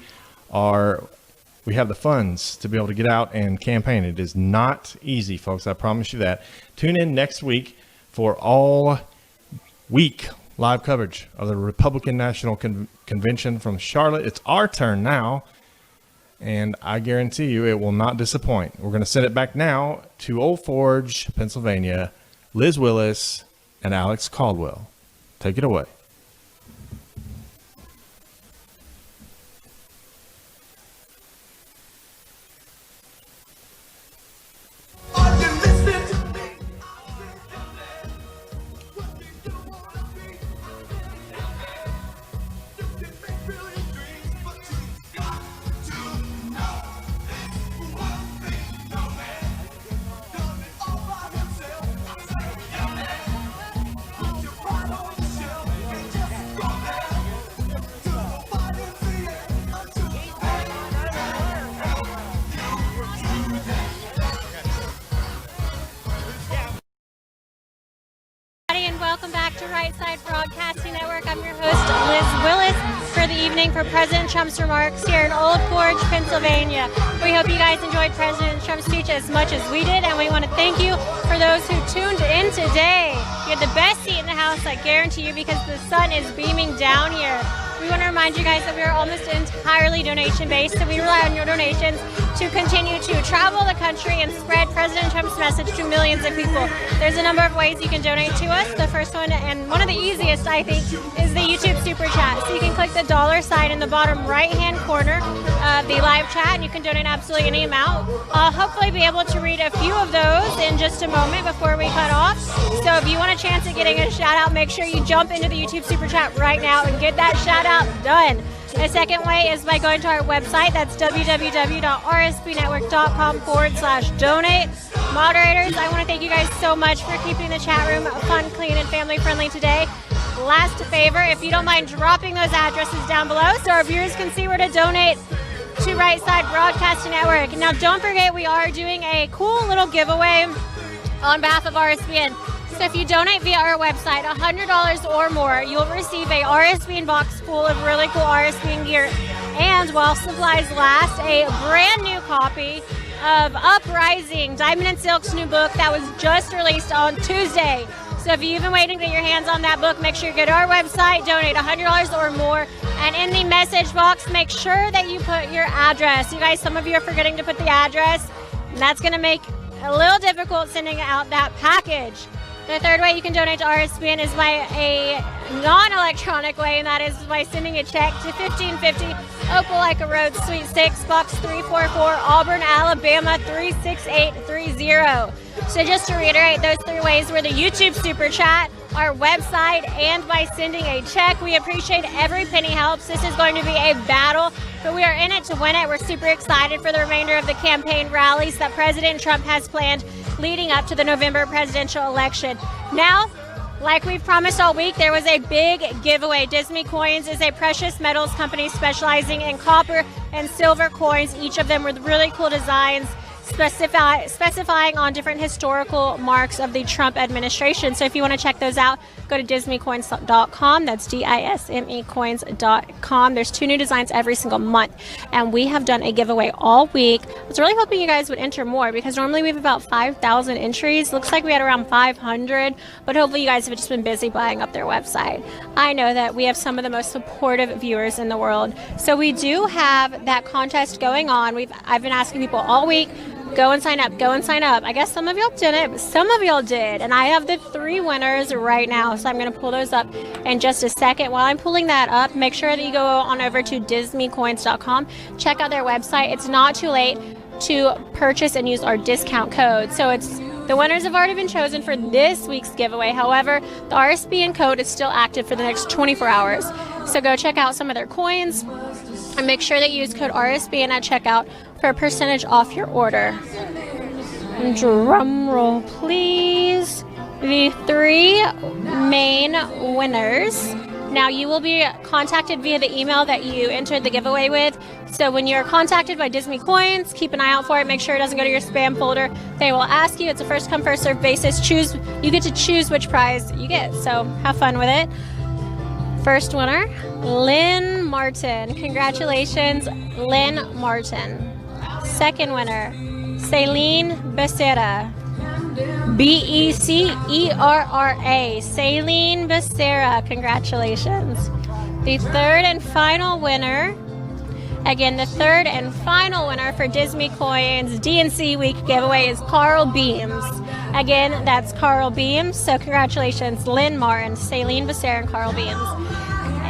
have the funds to be able to get out and campaign. It is not easy, folks. I promise you that. Tune in next week for all week live coverage of the Republican National Convention from Charlotte. It's our turn now, and I guarantee you it will not disappoint. We're going to send it back now to Old Forge, Pennsylvania, Liz Willis and Alex Caldwell. Take it away. for President Trump's remarks here in Old Forge, Pennsylvania. We hope you guys enjoyed President Trump's speech as much as we did, and we want to thank you for those who tuned in today. You had the best seat in the house, I guarantee you, because the sun is beaming down here. We want to remind you guys that we are almost entirely donation-based, so we rely on your donations to continue to travel the country and spread President Trump's message to millions of people. There's a number of ways you can donate to us. The first one, and one of the easiest, I think, is the YouTube Super Chat. So you can click the dollar sign in the bottom right-hand corner of the live chat, and you can donate absolutely any amount. I'll hopefully be able to read a few of those in just a moment before we cut off. So if you want a chance at getting a shout-out, make sure you jump into the YouTube Super Chat right now and get that shout-out done. The second way is by going to our website. That's www.rsbnetwork.com/donate. Moderators, I want to thank you guys so much for keeping the chat room fun, clean, and family-friendly today. Last favor, if you don't mind dropping those addresses down below so our viewers can see where to donate to Right Side Broadcasting Network. Now, don't forget, we are doing a cool little giveaway on behalf of RSBN. So if you donate via our website, $100 or more, you'll receive a RSBN box full of really cool RSBN gear. And while supplies last, a brand new copy of Uprising, Diamond and Silk's new book that was just released on Tuesday. So if you've been waiting to get your hands on that book, make sure you go to our website, donate $100 or more, and in the message box, make sure that you put your address. You guys, some of you are forgetting to put the address, and that's going to make it a little difficult sending out that package. The third way you can donate to RSBN is by a non-electronic way, and that is by sending a check to 1550 Opelika Road, Suite 6, Box 344, Auburn, Alabama 36830. So just to reiterate, those three ways were the YouTube Super Chat, our website, and by sending a check. We appreciate every penny helps. This is going to be a battle, but we are in it to win it. We're super excited for the remainder of the campaign rallies that President Trump has planned leading up to the November presidential election. Now, like we've promised all week, there was a big giveaway. Disney Coins is a precious metals company specializing in copper and silver coins, each of them with really cool designs specifying on different historical marks of the Trump administration. So if you want to check those out, go to dismecoins.com. That's DISME coins.com. There's 2 new designs every single month, and we have done a giveaway all week. I was really hoping you guys would enter more, because normally we have about 5,000 entries. Looks like we had around 500, but hopefully you guys have just been busy buying up their website. I know that we have some of the most supportive viewers in the world, so we do have that contest going on. I've been asking people all week, go and sign up, go and sign up. I guess some of y'all didn't, but some of y'all did. And I have the 3 winners right now, so I'm going to pull those up in just a second. While I'm pulling that up, make sure that you go on over to dismecoins.com. Check out their website. It's not too late to purchase and use our discount code. So the winners have already been chosen for this week's giveaway. However, the RSBN code is still active for the next 24 hours. So go check out some of their coins and make sure that you use code RSBN at checkout for a percentage off your order. Drum roll, please. The 3 main winners. Now, you will be contacted via the email that you entered the giveaway with. So when you're contacted by Disney Coins, keep an eye out for it. Make sure it doesn't go to your spam folder. They will ask you. It's a first come, first served basis. You get to choose which prize you get. So have fun with it. First winner, Lynn Martin. Congratulations, Lynn Martin. Second winner, Celine Becerra. Becerra. Celine Becerra. Congratulations. The third and final winner, again, the third and final winner for Disney Coins DNC Week giveaway is Carl Beams. Again, that's Carl Beams. So congratulations, Lynn Martin, Celine Becerra, and Carl Beams.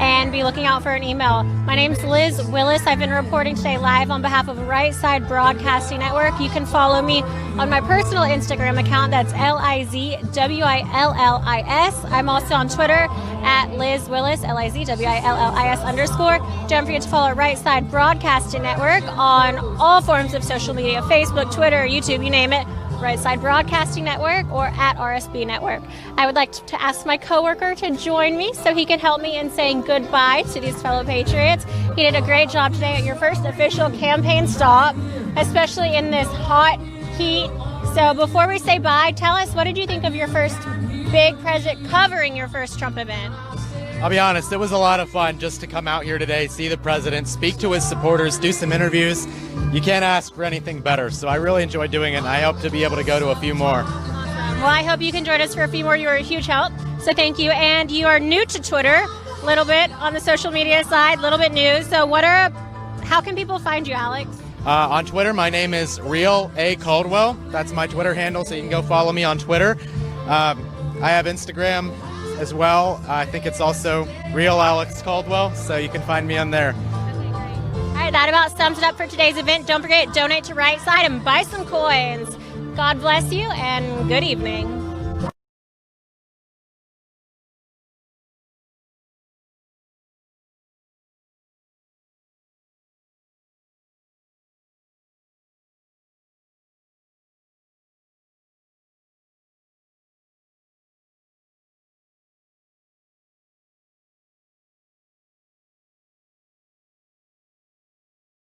And be looking out for an email. My name's Liz Willis. I've been reporting today live on behalf of Right Side Broadcasting Network. You can follow me on my personal Instagram account. That's LIZWILLIS. I'm also on Twitter at Liz Willis, LIZWILLIS_. Don't forget to follow Right Side Broadcasting Network on all forms of social media, Facebook, Twitter, YouTube, you name it. Right Side Broadcasting Network or at RSB Network. I would like to ask my coworker to join me so he can help me in saying goodbye to these fellow patriots. He did a great job today at your first official campaign stop, especially in this hot heat. So before we say bye, tell us, what did you think of your first big president covering your first Trump event? I'll be honest, it was a lot of fun just to come out here today, see the president, speak to his supporters, do some interviews. You can't ask for anything better. So I really enjoyed doing it, and I hope to be able to go to a few more. Well, I hope you can join us for a few more. You were a huge help. So thank you. And you are new to Twitter, a little bit on the social media side, a little bit new. So how can people find you, Alex? On Twitter, my name is Real A. Caldwell. That's my Twitter handle, so you can go follow me on Twitter. I have Instagram as well. I think it's also Real Alex Caldwell, so you can find me on there. All right, that about sums it up for today's event. Don't forget, donate to Right Side and buy some coins. God bless you, and good evening.